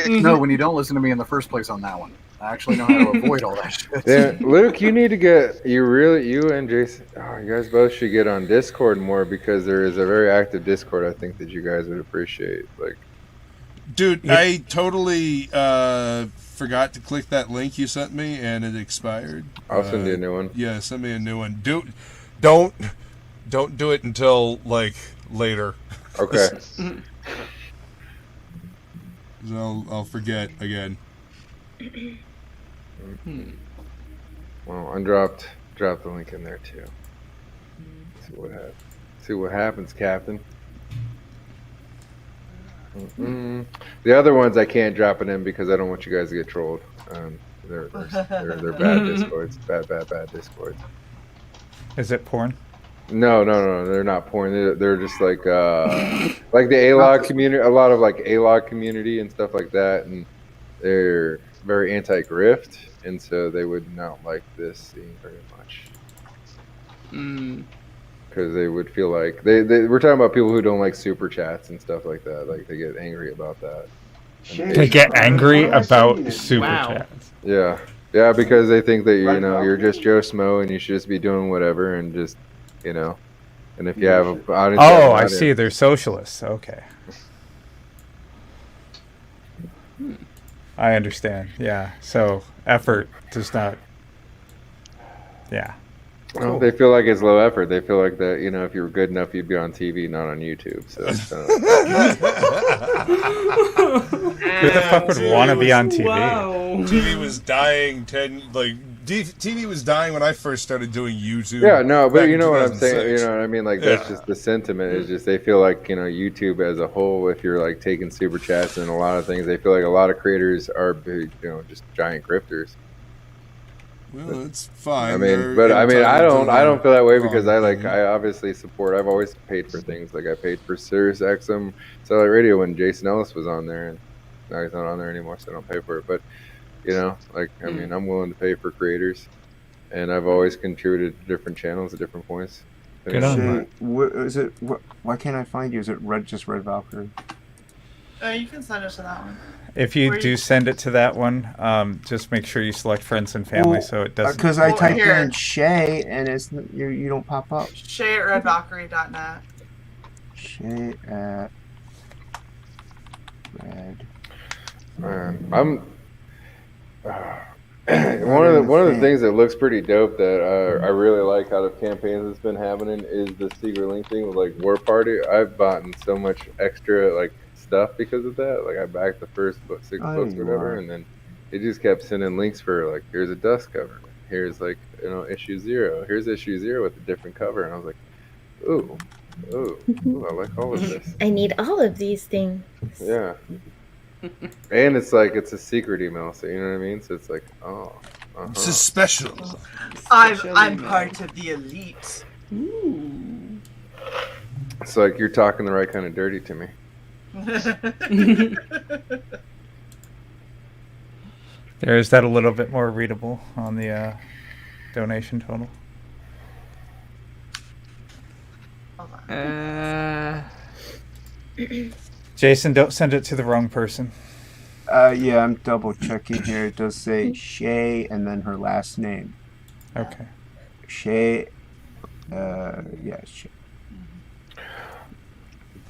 No, when you don't listen to me in the first place on that one. I actually know how to avoid all that shit. Yeah, Luke, you need to get you and Jason. Oh, you guys both should get on Discord more because there is a very active Discord. I think that you guys would appreciate. Like, dude, I totally forgot to click that link you sent me, and it expired. I'll send you a new one. Yeah, send me a new one. Don't do it until like later. Okay. I'll forget again. Well, I dropped the link in there too. See what happens, Captain. The other ones I can't drop it in because I don't want you guys to get trolled. They're bad discords, bad discords. Is it porn? No, they're not porn. They're just like the A-log community, a lot of like A-log community and stuff like that, and they're very anti-grift, and so they would not like this scene very much. Because they would feel like we're talking about people who don't like super chats and stuff like that. Like they get angry about that. They get angry about super chats. Yeah, because they think that you're just Joe Smo and you should just be doing whatever and just and if you have an audience. Oh, I see. They're socialists. Okay. I understand. Yeah. So effort does not. Yeah. Well, they feel like it's low effort. They feel like that, if you were good enough, you'd be on TV, not on YouTube. So, who the fuck would want to be on TV? Wow. TV was dying. TV was dying when I first started doing YouTube. Yeah, no, but you know what I'm saying. You know what I mean? Like that's just the sentiment. Is just they feel like YouTube as a whole. If you're like taking super chats and a lot of things, they feel like a lot of creators are big, just giant grifters. Well, it's fine. I don't feel that way because I obviously support. I've always paid for things. Like I paid for Sirius XM Satellite Radio when Jason Ellis was on there, and now he's not on there anymore, so I don't pay for it. But I'm willing to pay for creators, and I've always contributed to different channels at different points. Good on. Why can't I find you? Is it Red Valkyrie? You can send it to that one. If you do send it to that one, just make sure you select friends and family so it doesn't. Because I typed in Shae and you don't pop up. Shae at redvalkyrie.net. Shae at Red. I'm one of the things that looks pretty dope that I really like out of campaigns that's been happening is the secret link thing with like War Party. I've bought so much extra like stuff because of that. Like I backed the first 6 books or whatever, and then it just kept sending links for like here's a dust cover, here's like issue 0, here's issue 0 with a different cover, and I was like, ooh, I like all of this. I need all of these things. Yeah. And it's like it's a secret email, so you know what I mean. So it's like, it's a special. I'm part of the elite. Ooh. It's like you're talking the right kind of dirty to me. There is that a little bit more readable on the donation total. Jason, don't send it to the wrong person. Yeah, I'm double checking here. It does say Shae and then her last name. Okay. Shae. Yeah, Shae.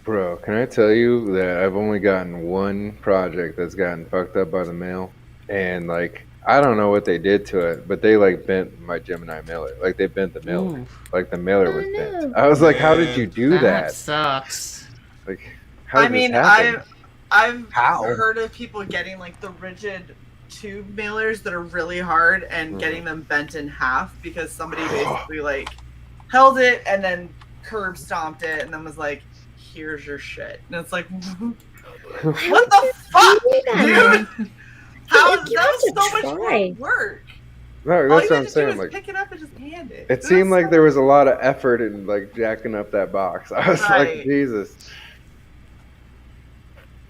Bro, can I tell you that I've only gotten one project that's gotten fucked up by the mail, and like I don't know what they did to it, but they like bent my Gemini mailer. Like they bent the mailer. Ooh. Like the mailer was bent. I was like, how did you do that? That sucks. Like, how did this happen? I've heard of people getting like the rigid tube mailers that are really hard and getting them bent in half because somebody basically like held it and then curb stomped it and then was like, here's your shit. And it's like, what the fuck, dude? How that was so much more work. No, All that's you what have I'm to do saying. is Like, pick it up and just hand it. it seemed like there was a lot of effort in like jacking up that box. I was like, Right. Jesus,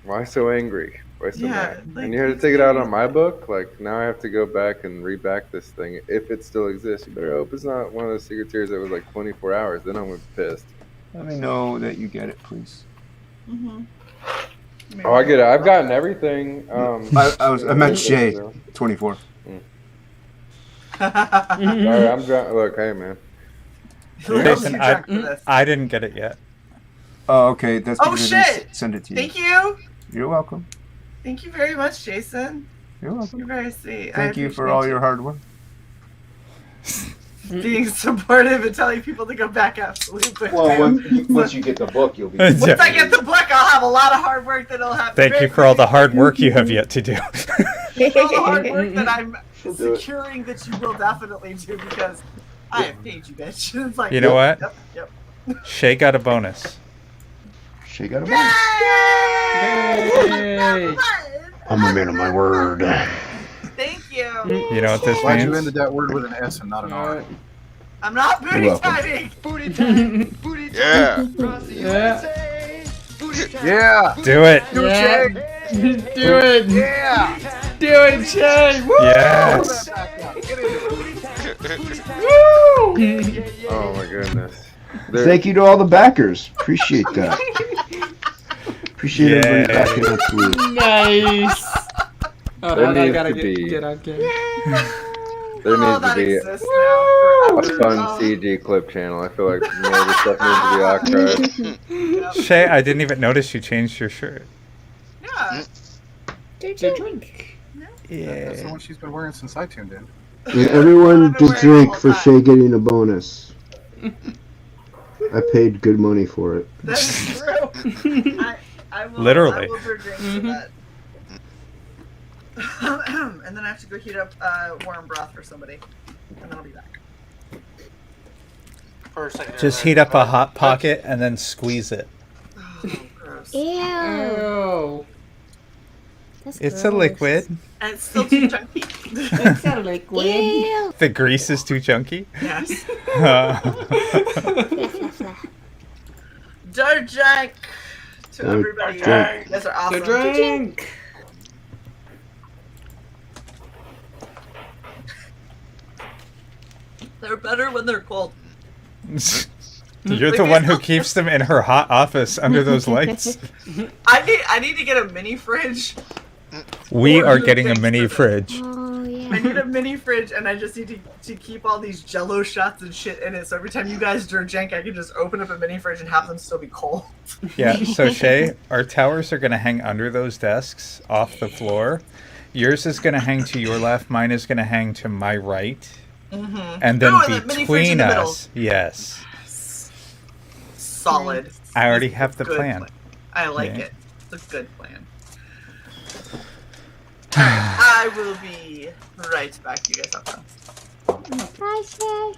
why so angry? Why so Yeah, mad? like, And you had to it's take it out crazy. on my book. Like now I have to go back and reback this thing if it still exists. You better hope it's not one of those secretaries that was like 24 hours. Then I'm gonna be pissed. Let me know that you get it, please. Oh, I get it. I've gotten everything. I meant Shae. 24. Sorry, I'm drunk. Look, hey man. Jason, I didn't get it yet. Oh, okay. That's Oh because I didn't shit! send it to you. Thank you. You're welcome. Thank you very much, Jason. You're welcome. You're very sweet. Thank you for all your hard work. Being supportive and telling people to go back absolutely. Well, once you get the book, you'll be. Once I get the book, I'll have a lot of hard work that'll happen. Thank you for all the hard work you have yet to do. all the hard work that I'm securing that you will definitely do because I have paid you, bitch. It's like, You know what? Yep. Shae got a bonus. Shae got a bonus. Yay! I'm a man of my word. Thank you. You know what this Why'd you means? ended that word with an S and not an R? I'm not booty You're welcome. timing. Booty time, booty time. Yeah. Across the USA. Booty time. Yeah. Do it. Do it, Yeah. Shae. Do it. Yeah. Do it, Shae. Woo! Yes. Oh my goodness. Thank you to all the backers. Appreciate that. Appreciate everybody backing up, please. Nice. Oh, There now I needs gotta to be- get on game. There needs to that be exists now a forever. fun CG clip channel. I feel like more of this stuff needs to be archived. Shae, I didn't even notice you changed your shirt. Yeah. Drink. That's the one she's been wearing since I tuned in. Yeah, everyone just drink for Shae getting a bonus. I paid good money for it. That's true. I will, Literally. I will drink for that. And then I have to go heat up warm broth for somebody. And then I'll be back. First, I Just heat up a hot pocket and then squeeze it. Ew. Ew. That's It's gross. a liquid. And it's still too chunky. It's a liquid. Ew. The grease is too chunky. Yes. Fla, fla, fla. Drink to Don't everybody. drink. You guys are awesome. Drink. They're better when they're cold. You're the one who keeps them in her hot office under those lights. I need to get a mini fridge. We Or are do getting a things mini with it. fridge. Oh, yeah. I need a mini fridge, and I just need to keep all these Jello shots and shit in it. So every time you guys drink, I can just open up a mini fridge and have them still be cold. Yeah, so Shae, our towers are going to hang under those desks off the floor. Yours is going to hang to your left, mine is going to hang to my right. Mm-hmm. And then the mini fridge in between the middle. us, yes. Solid. I already have the Good plan. I like Yeah. it. It's a good plan. I will be right back. You guys have fun. Bye, Shae.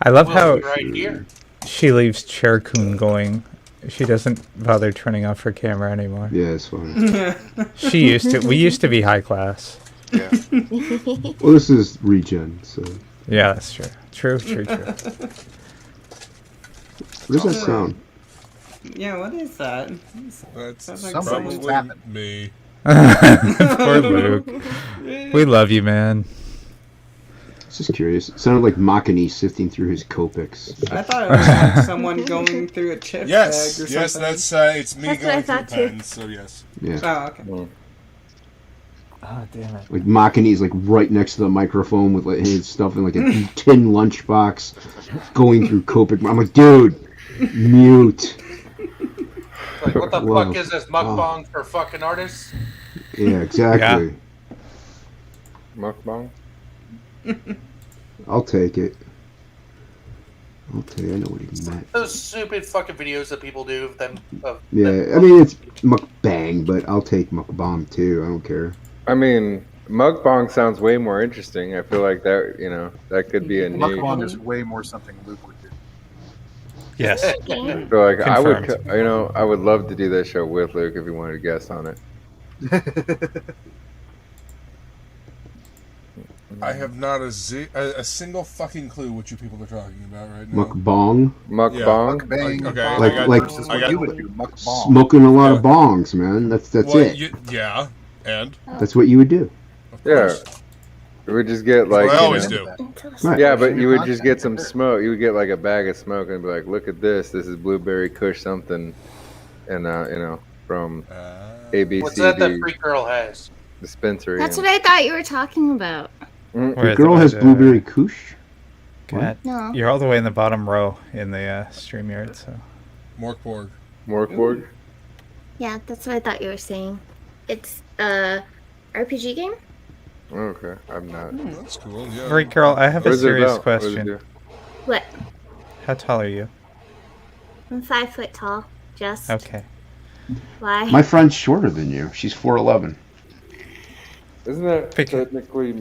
I love We'll how be right here. she leaves Chair Coon going. She doesn't bother turning off her camera anymore. Yeah, it's fine. She used to. We used to be high class. Yeah. Well, this is regen, so. Yeah, that's true. True. What does that sound? Yeah, what is that? That's Sounds like Somebody's someone- tapping. me. Poor Luke. We love you, man. Just curious. It sounded like Makani sifting through his Copics. I thought it was like someone going through a chip Yes, bag or yes, something. that's it's me That's what I going through thought too. pens. So yes. Yeah. Oh, okay. Oh, damn it. Like Makani's like right next to the microphone with like his stuff in like a tin lunchbox going through Copic. I'm like, dude, mute. Like, what the Whoa. fuck is this mukbang for fucking artists? Yeah, exactly. Mukbang. I'll take it. I know what he meant. Those stupid fucking videos that people do of them. Of Yeah, I mean it's mukbang, but I'll take mukbang too. I don't care. I mean, mukbang sounds way more interesting. I feel like that, that could be a new. Mukbang is way more something Luke would do. Yes. I feel like I would, Confirmed. I would love to do that show with Luke if he wanted to guest on it. I have not a single fucking clue what you people are talking about right now. Mukbang. Mukbang. I got smoking a lot of bongs, man. That's it. Yeah, and That's what you would do. Yeah. We would just get like. I always do. Right. Yeah, but you would just get some smoke. You would get like a bag of smoke and be like, "Look at this. This is blueberry Kush something," and from ABC. What's that Freak Girl has? Dispensary. That's what I thought you were talking about. The girl has blueberry Kush. Cat, No. you're all the way in the bottom row in the StreamYard. So. Morkborg. Morkborg. Yeah, that's what I thought you were saying. It's a RPG game. Okay, I'm not. That's cool. Yeah. Great girl, I have a What is it serious about? What does it question. do? What? How tall are you? I'm 5 foot tall. Just. Okay. Why? My friend's shorter than you. She's 4'11". Isn't that technically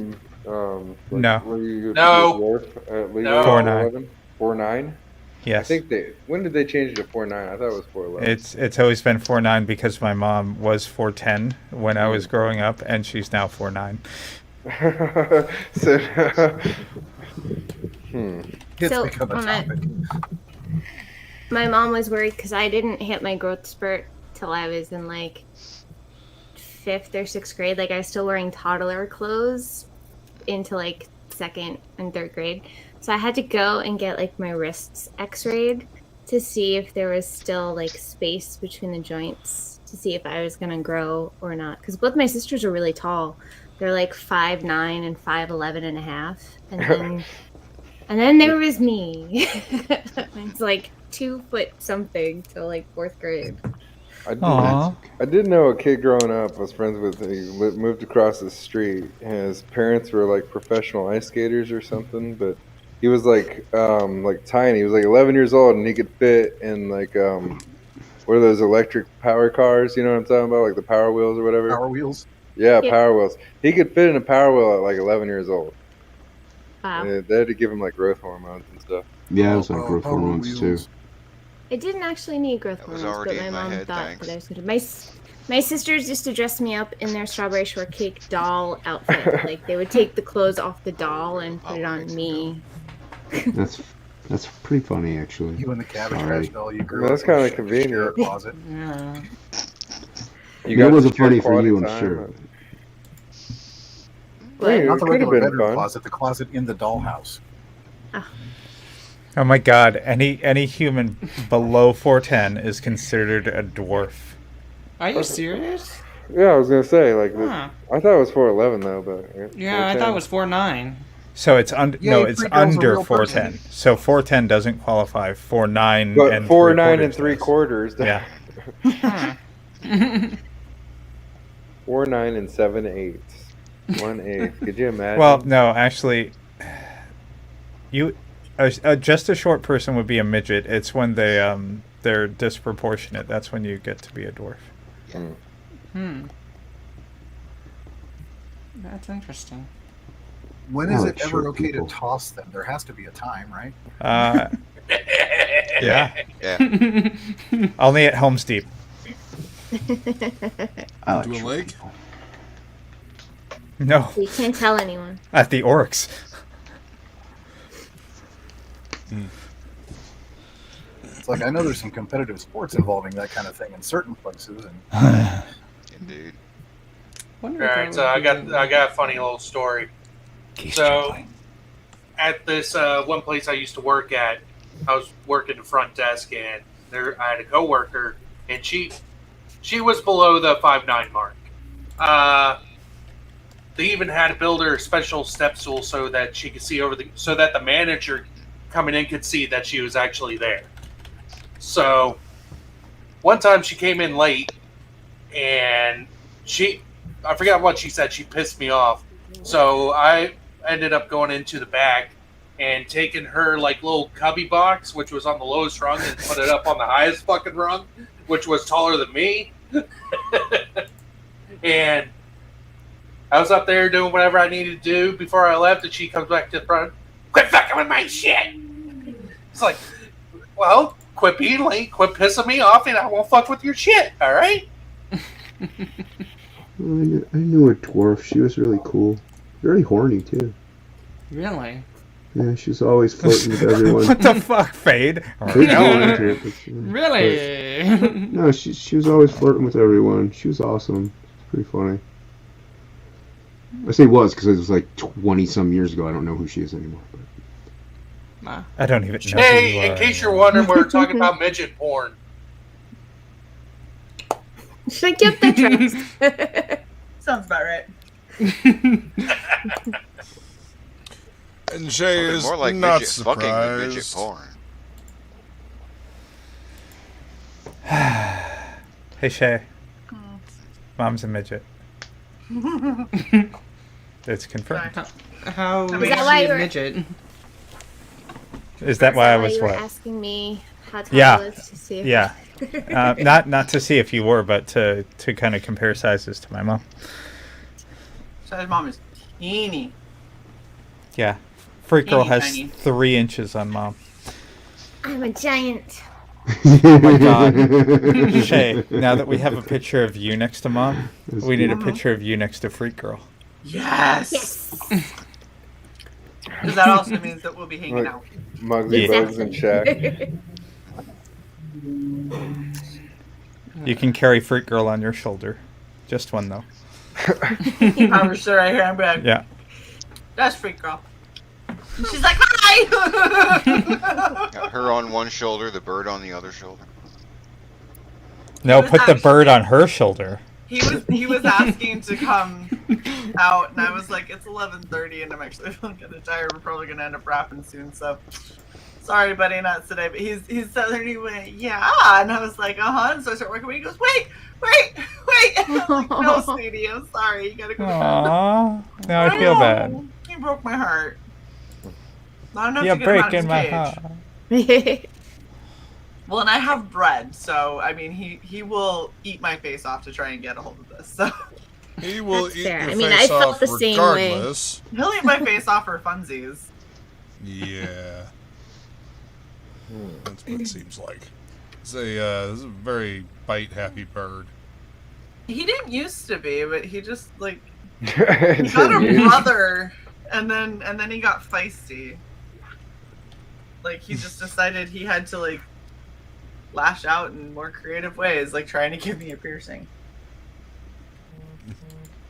No. where you No. dwarf at least No. 4'9". 4'9"? Yes. I think when did they change it to 4'9"? I thought it was 4'11". It's always been 4'9" because my mom was 4'10" when I was growing up, and she's now 4'9". So, So, my mom was worried because I didn't hit my growth spurt till I was in like 5th or 6th grade. Like I was still wearing toddler clothes into like 2nd and 3rd grade. So I had to go and get like my wrists x-rayed to see if there was still like space between the joints to see if I was going to grow or not. Because both my sisters are really tall. They're like 5'9" and 5'11 and a half. And then there was me. It's like 2 foot something till like 4th grade. Aww. I did know a kid growing up I was friends with. He moved across the street. His parents were like professional ice skaters or something, but he was like tiny. He was like 11 years old, and he could fit in like what are those electric power cars? You know what I'm talking about, like the Power Wheels or whatever. Power Wheels. Yeah, Power Wheels. He could fit in a Power Wheel at like 11 years old. Wow. And they had to give him like growth hormones and stuff. Yeah, it was like growth hormones too. It didn't actually need growth hormones, but my mom thought that I was going to. My sisters used to dress me up in their strawberry shortcake doll outfit. Like they would take the clothes off the doll and put it on me. That's pretty funny, actually. You and the Cabbage Patch doll, you grew That's up kind in of convenient. closet. Yeah. It wasn't funny for quality you, I'm time. sure. Hey, Not the it could've regular been bedroom fun. closet, the closet in the dollhouse. Oh my god, any human below 4'10" is considered a dwarf. Are you serious? Yeah, I was gonna say like Huh. I thought it was 4'11" though, but Yeah, I thought it was 4'9". So it's under Yeah, it's Freak Girl's a under real person. 4'10". So 4'10" doesn't qualify. 4'9" but and 4'9" and 3/4 3/4. Yeah. 4'9" and 7/8. 1/8. Could you imagine? Well, no, actually, just a short person would be a midget. It's when they're disproportionate. That's when you get to be a dwarf. That's interesting. When is Oh, it ever short okay people. to toss them? There has to be a time, right? Yeah. Yeah. Only at Helm's Deep. I like Do a short lake? people. No, So you can't tell anyone. at the Orcs. It's like I know there's some competitive sports involving that kind of thing in certain places, and Indeed. All right, so I got a funny little story. So, at this one place I used to work at, I was working the front desk, and I had a coworker, and she was below the 5'9" mark. They even had to build her a special step stool so that she could see so that the manager coming in could see that she was actually there. So, one time she came in late, and I forgot what she said. She pissed me off. So I ended up going into the back and taking her like little cubby box, which was on the lowest rung, and put it up on the highest fucking rung, which was taller than me. And I was up there doing whatever I needed to do before I left, and she comes back to the front. Quit fucking with my shit! It's like, well, quit being late, quit pissing me off, and I won't fuck with your shit, alright? I knew a dwarf. She was really cool. Very horny too. Really? Yeah, she's always flirting with everyone. What the fuck, Fade? Really? No, she was always flirting with everyone. She was awesome. Pretty funny. I say was because it was like 20 some years ago. I don't know who she is anymore. But. I don't even know. Hey, in case you're wondering, we're talking about midget porn. Should I get the trust? Sounds about right. And Shae is more like not midget fucking than midget surprised. Hey, Shae. Mom's a midget. It's confirmed. How Is is that she why a you're- midget? Is that why I was you were what? asking me how tall Yeah. I was to see if Yeah. Not to see if you were, but to kind of compare sizes to my mom. So his mom is teeny. Yeah. Freak Girl Teeny has tiny. 3 inches on mom. I'm a giant. Oh my god. Shae, now that we have a picture of you next to mom, we need a picture of you next to Freak Girl. Yes. Because that also means that we'll be hanging out. Muggsy Bogues and Shaq. You can carry Freak Girl on your shoulder. Just one though. I'm sure I hear him back. Yeah. That's Freak Girl. She's like, hi! Got her on one shoulder, the bird on the other shoulder. No, put the bird on her shoulder. He was asking to come out, and I was like, it's 11:30, and I'm actually feeling kind of tired. We're probably gonna end up wrapping soon, so sorry, buddy, not today. But he's southern. He went, yeah, and I was like, and so I start working. He goes, wait. And I'm like, no, sweetie, I'm sorry. You gotta go. Aww. Now I feel bad. He broke my heart. Not enough You're to get him out of breaking his my cage. heart. Well, and I have bread, so I mean, he will eat my face off to try and get a hold of this. So he will That's eat fair. your I mean, face I felt off the same way. regardless. he'll eat my face off for funsies. Yeah. That's what it seems like. It's a very bite-happy bird. He didn't used to be, but he just like he got a brother, and then he got feisty. Like he just decided he had to like lash out in more creative ways, like trying to give me a piercing.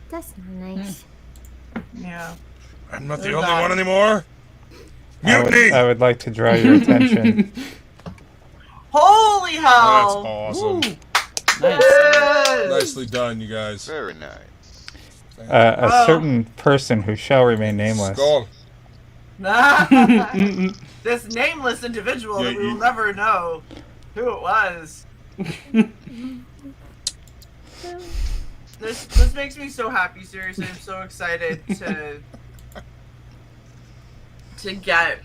That's not nice. Yeah. I'm not the There's only that. one anymore. I would like to draw your attention. Holy hell! That's awesome. Yes! Nicely done, you guys. Very nice. A certain person who shall remain nameless. Skull. This nameless individual Yeah, that we will never know who it was. This makes me so happy. Seriously, I'm so excited to get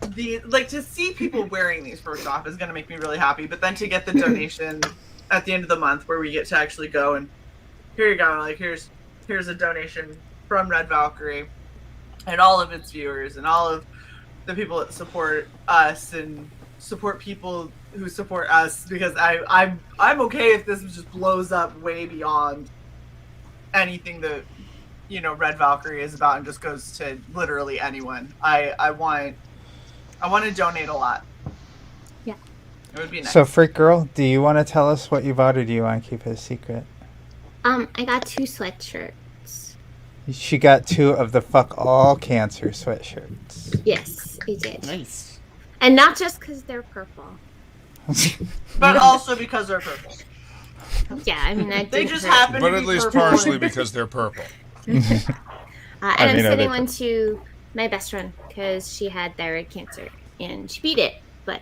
to see people wearing these first off is going to make me really happy. But then to get the donation at the end of the month where we get to actually go and here you go. Like here's a donation from Red Valkyrie and all of its viewers and all of the people that support us and support people who support us, because I'm okay if this just blows up way beyond anything that Red Valkyrie is about and just goes to literally anyone. I want to donate a lot. Yeah, it would be nice. So, Freak Girl, do you want to tell us what you bought, or do you want to keep it a secret? I got 2 sweatshirts. She got 2 of the fuck all cancer sweatshirts. Yes, I did. Nice. And not just because they're purple. But also because they're purple. Yeah, I mean, they just happen But to at be least purple. partially because they're purple. And I'm mean, sending they- one to my best friend because she had thyroid cancer and she beat it, but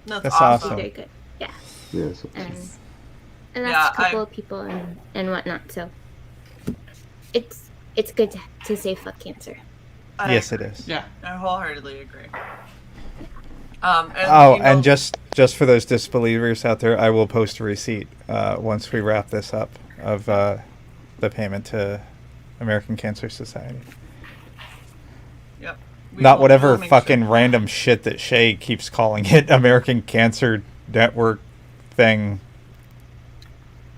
That's awesome. she's very good. Yeah. Yeah, so And Yeah, that's a couple of people and whatnot. So it's good to say fuck cancer. Yes, it is. Yeah. I wholeheartedly agree. And just for those disbelievers out there, I will post a receipt once we wrap this up of the payment to American Cancer Society. Yep. Not whatever fucking random shit that Shae keeps calling it, American Cancer Network thing.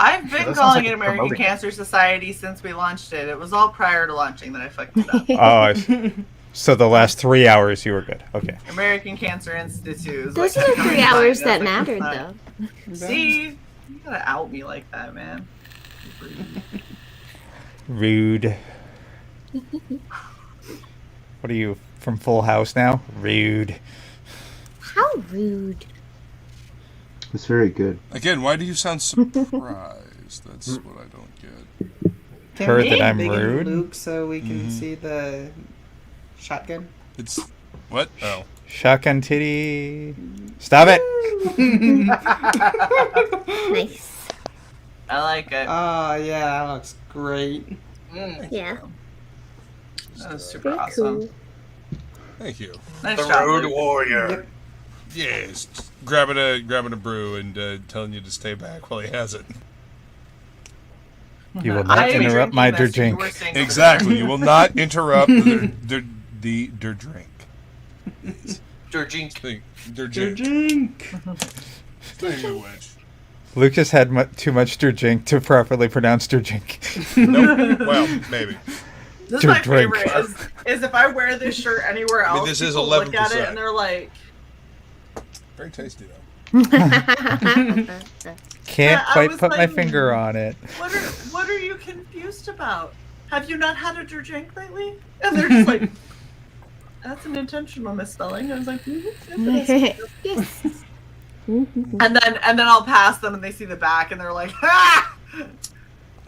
I've been that sounds calling like it it's American promoting it. Cancer Society since we launched it. It was all prior to launching that I fucked it up. Oh, I see. So the last 3 hours you were good. Okay. American Cancer Institute. Is Those like are the 3 coming hours behind that us, mattered, like, though. See, you gotta out me like that, man. Rude. What are you, from Full House now? Rude. How rude. It's very good. Again, why do you sound surprised? That's what I don't get. Can Heard we that I'm big in rude? Luke so we can Mhm. see the shotgun? It's what? Oh, Shotgun titty. Stop it. Nice. I like it. Oh yeah, that looks great. Yeah. That was super Very awesome. cool. thank you. Nice The job, Road Luke. Warrior. Yes, just grabbing a brew and telling you to stay back while he has it. You will I not am interrupt my drinking this, you drink. were saying Exactly. You will not interrupt their drink. Durjink. Their drink. Speaking of which. Lucas had too much Durjink to properly pronounce Durjink. Nope. Well, maybe. This is Your my drink. favorite. Is if I wear this shirt anywhere else, this is people look at 11%. it and they're like, Very tasty, though. Can't Yeah, I quite was put my like- finger on it. what are you confused about? Have you not had a drink lately? And they're just like, that's an intentional misspelling. I was like, yes, it is." Yes. And then I'll pass them and they see the back and they're like, ah!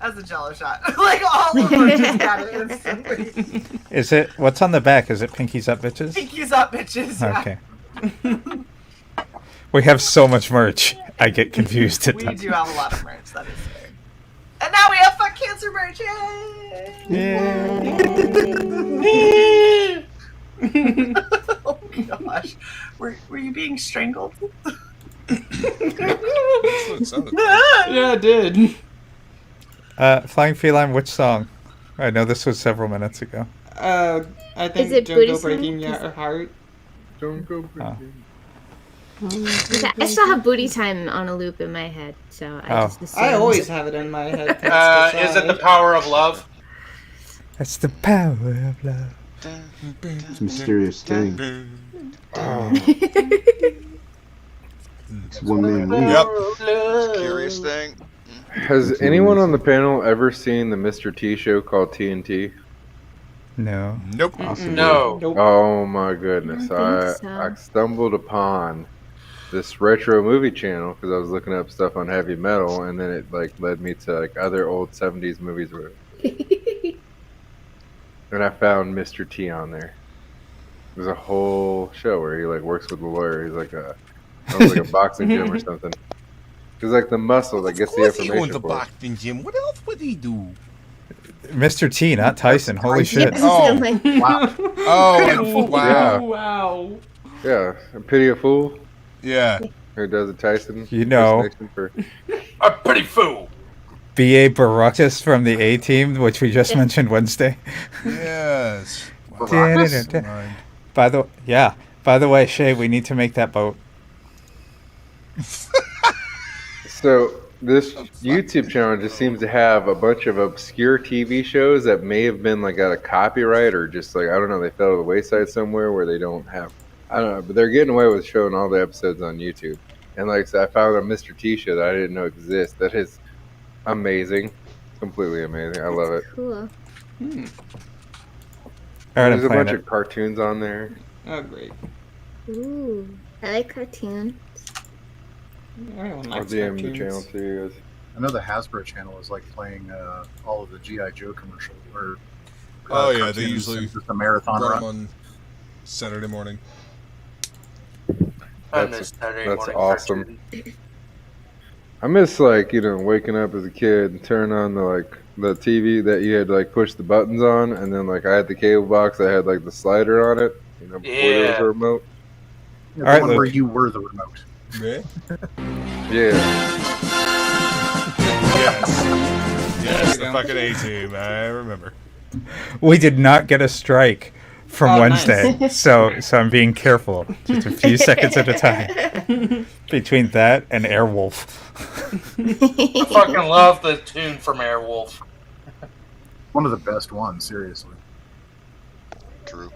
That's a jello shot. Like all of them just got it instantly. Is it, what's on the back? Is it Pinkies Up Bitches? Pinkies up, bitches. Yeah. Okay. We have so much merch. I get confused at We times. do have a lot of merch. That is fair. And now we have Fuck Cancer merch. Yay! Oh gosh. Were you being strangled? Yeah, I did. Flying Feline, which song? I know this was several minutes ago. I think Is it Don't Go Buddhism? Breaking Your Heart. Don't go breaking. I still have booty time on a loop in my head, so I Oh. just assumed. I always have it in my head. Is it the power of love? That's the power of love. It's a mysterious thing. It's one man league. Yep. It's a curious thing. Has anyone on the panel ever seen the Mr. T show called TNT? No. Nope. No. Oh my goodness! I think I so. stumbled upon this retro movie channel because I was looking up stuff on heavy metal, and then it like led me to like other old '70s movies, and I found Mr. T on there. There's a whole show where he like works with the lawyer. He's like a boxing gym or something. He's like the muscle that gets the information for it. boxing gym. What else would he do? Mr. T, not Tyson. Holy shit. Oh. Wow. Oh, wow. Wow. Yeah, a pity a fool Yeah. who does a Tyson. You know. impersonation for. A pretty fool. B.A. Baracus from the A-Team, which we just mentioned Wednesday. Yes. By the way, Shae, we need to make that boat. So this YouTube channel just seems to have a bunch of obscure TV shows that may have been like got a copyright or just like I don't know, they fell to the wayside somewhere where they don't have. I don't know, but they're getting away with showing all the episodes on YouTube. And like I said, I found a Mr. T show that I didn't know exists. That is amazing, completely amazing. I love it. Cool. All right, There's I'm a playing bunch it. of cartoons on there. Oh, great. Ooh, I like cartoons. Everyone I'll likes DM the cartoons. channel to you guys. I know the Hasbro channel is like playing all of the GI Joe commercials. Or Oh yeah, they cartoons usually and just a marathon run run. them on Saturday morning. I miss Saturday That's morning awesome. cartoon. I miss like waking up as a kid and turn on the TV that you had to like push the buttons on, and then like I had the cable box that had like the slider on it, before there was a remote. Yeah, All right, the one where Luke. you were the remote. Yeah. Yeah. Yes, the fucking A-Team. I remember. We did not get a strike from Oh, Wednesday. nice. So I'm being careful, just a few seconds at a time. Between that and Airwolf. I fucking love the tune from Airwolf. One of the best ones, seriously. True.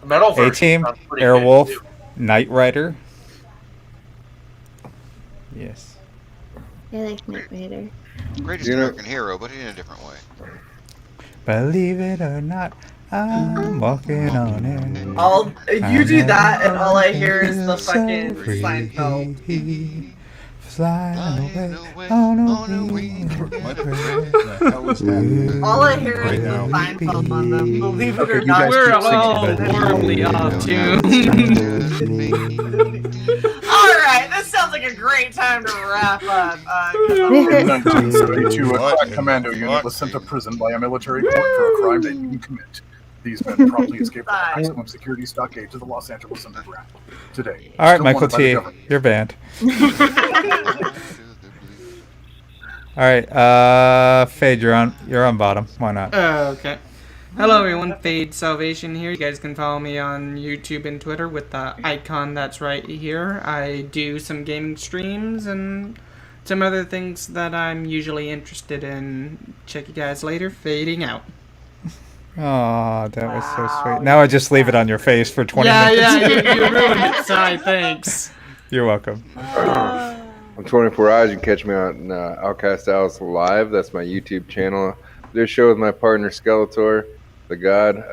The metal version A-Team, sounds pretty Airwolf, good, too. Knight Rider. Yes. I like Knight Rider. Greatest American hero, but in a different way. Believe it or not, I'm walking on it. You do that, and all I hear is the fucking Seinfeld. Flying away on a wing. All I hear is the Seinfeld on them. Believe it or not. We're all horribly off tune. Alright, this sounds like a great time to wrap up. In 1972, a crack commando unit was sent to prison by a military court for a crime they didn't commit. These men promptly escaped from the maximum security stockade to the Los Angeles Underground. Today, All right, still Michael wanted by the T, government. you're banned. All right, Fade, you're on bottom. Why not? Okay. Hello everyone, Fade Salvation here. You guys can follow me on YouTube and Twitter with the icon that's right here. I do some gaming streams and some other things that I'm usually interested in. Check you guys later. Fading out. Oh, that was so sweet. Now I just leave it on your face for 20 minutes. Yeah, you ruined it, Sai. Thanks. You're welcome. I'm 24 Eyes. You can catch me on Outcast Alice Live. That's my YouTube channel. I do a show with my partner Skeletor, the God.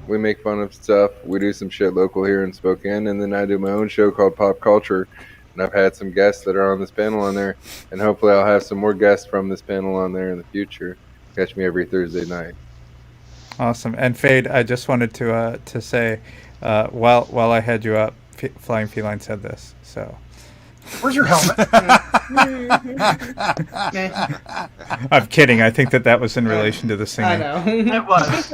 We make fun of stuff. We do some shit local here in Spokane, and then I do my own show called Pop Culture. And I've had some guests that are on this panel on there, and hopefully I'll have some more guests from this panel on there in the future. Catch me every Thursday night. Awesome. And Fade, I just wanted to say, while I had you up, Flying Feline said this. So. Where's your helmet? I'm kidding. I think that was in relation to the singing. I know. It was.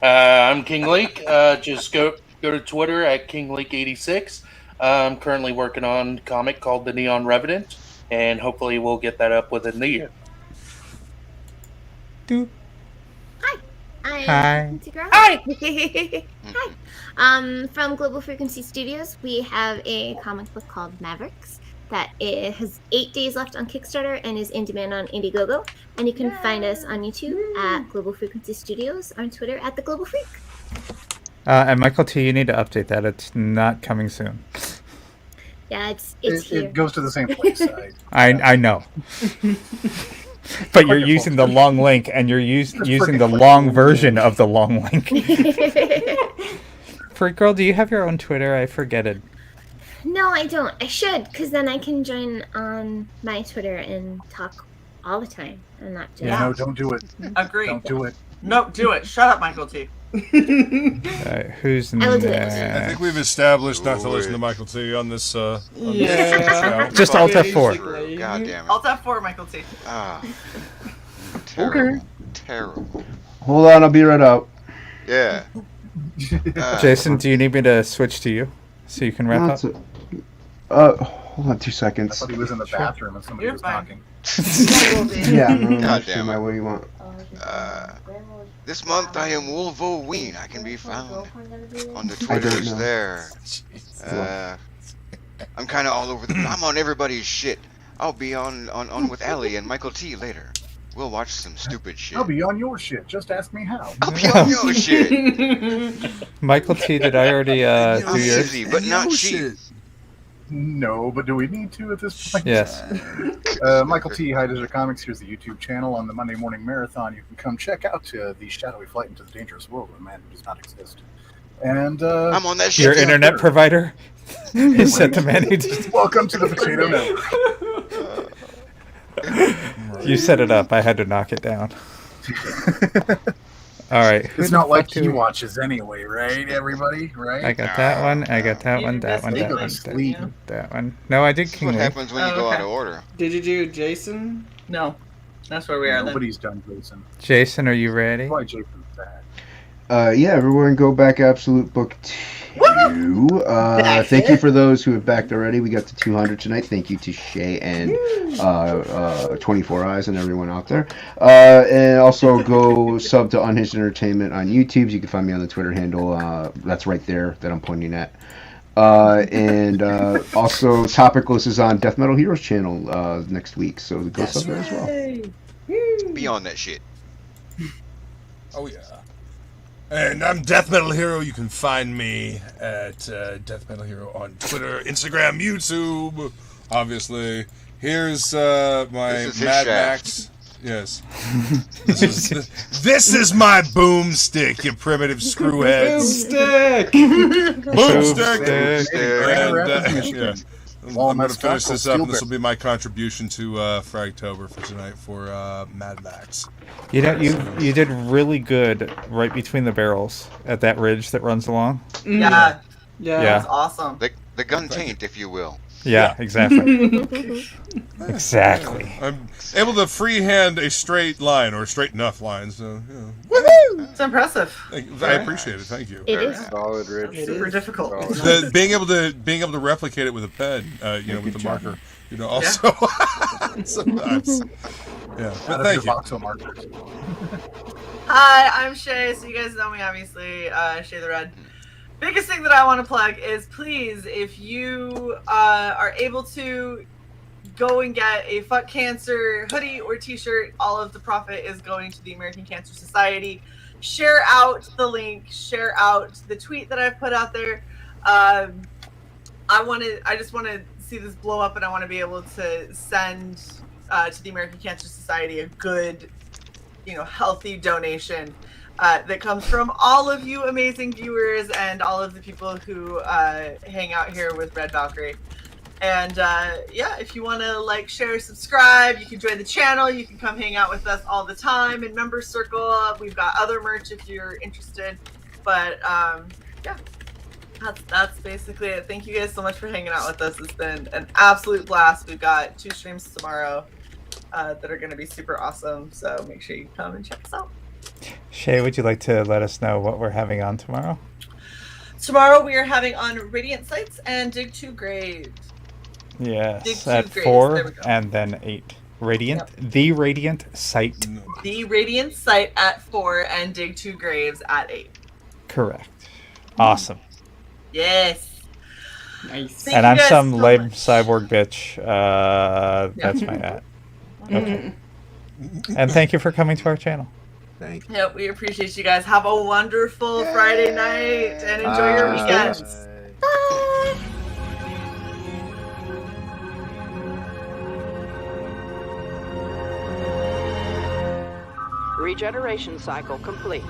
I'm King Lake. Just go to Twitter at KingLake86. I'm currently working on a comic called The Neon Revenant, and hopefully we'll get that up within the year. Hi. Hi. Hi. From Global Frequency Studios, we have a comic book called Mavericks that has 8 days left on Kickstarter and is in demand on Indiegogo. And you can find us on YouTube at Global Frequency Studios, on Twitter at The Global Freak. And Michael T, you need to update that. It's not coming soon. Yeah, it's here. It goes to the same place. I know. But you're using the long link, and you're using the long version of the long link. Freak Girl, do you have your own Twitter? I forget it. No, I don't. I should, because then I can join on my Twitter and talk all the time. And not just... Yeah, no, don't do it. Agree. Don't do it. No, do it. Shut up, Michael T. Who's I will do it. I think we've established not to listen to Michael T on this. On Yeah. this Just Alt F4. God damn it. Alt F4, Michael T. Ah. Terrible. Terrible. Hold on, I'll be right out. Yeah. Jason, do you need me to switch to you so you can wrap up? Hold on 2 I seconds. thought he was in the bathroom and somebody You're was fine. talking. Yeah, no, God no, damn it. what do you want? This month I am Wolverine. I can be found on the I don't Twitters know. there. I'm kind of all over the. I'm on everybody's shit. I'll be on with Allie and Michael T later. We'll watch some stupid shit. I'll be on your shit. Just ask me how. I'll be on your shit. Michael T, did I already do yours? Easy, but not cheap. No, but do we need to at this point? Yes. Michael T. High Desert Comics. Here's the YouTube channel. On the Monday Morning Marathon, you can come check out the shadowy flight into the dangerous world of a man who does not exist. And I'm on that shit. Your internet provider? You said the man who just... Welcome to the Potato Network. You set it up. I had to knock it down. All right. It's not like he watches anyway, right, everybody? Right? I got that one. I got that one. That one. They That go one. to sleep. That one. No, I did That's King what League. happens when you go out of order. Did you do Jason? No. That's where we are then. Nobody's done Jason. Jason, are you ready? That's why Jason's bad. Yeah, everyone go back Absolute Book 2. Thank you for those who have backed already. We got to 200 tonight. Thank you to Shae and 24 Eyes and everyone out there. And also go sub to Unhinged Entertainment on YouTube. You can find me on the Twitter handle. That's right there that I'm pointing at. And also Topicless is on Death Metal Heroes channel next week. So go sub there as well. Be on that shit. Oh yeah. And I'm Death Metal Hero. You can find me at Death Metal Hero on Twitter, Instagram, YouTube. Obviously, here's my Mad Max. Yes. This is my boomstick, you primitive screwheads. Boomstick. I'm going to finish this up. This will be my contribution to Fragtober for tonight for Mad Max. You know, you did really good right between the barrels at that ridge that runs along. Yeah. Yeah. That's awesome. The gun taint, if you will. Yeah, exactly. Exactly. I'm able to freehand a straight line, or a straight enough line, so, you know. Woohoo! It's impressive. I appreciate it, thank you. It is. Solid ridge. Super difficult. Being able to replicate it with a pen, with the marker, also sometimes. Yeah, but thank you. Hi, I'm Shae, so you guys know me, obviously, Shae the Red. Biggest thing that I want to plug is, please, if you are able to, go and get a Fuck Cancer hoodie or t-shirt. All of the profit is going to the American Cancer Society. Share out the link, share out the tweet that I've put out there. I just want to see this blow up, and I want to be able to send to the American Cancer Society a good, healthy donation that comes from all of you amazing viewers and all of the people who hang out here with Red Valkyrie. And if you want to share, subscribe, you can join the channel. You can come hang out with us all the time in Member Circle. We've got other merch if you're interested. But that's basically it. Thank you guys so much for hanging out with us. It's been an absolute blast. We've got 2 streams tomorrow that are going to be super awesome. So make sure you come and check us out. Shae, would you like to let us know what we're having on tomorrow? Tomorrow we are having on Radiant Sites and Dig 2 Graves. Yes, at 4 and then 8. Radiant, the Radiant Site. The Radiant Site at 4 and Dig 2 Graves at 8. Correct. Awesome. Yes. Nice. And I'm some lame cyborg bitch. That's my at. Okay. And thank you for coming to our channel. Thank you. Yep, we appreciate you guys. Have a wonderful Friday night and enjoy your weekends. Bye. Regeneration cycle complete.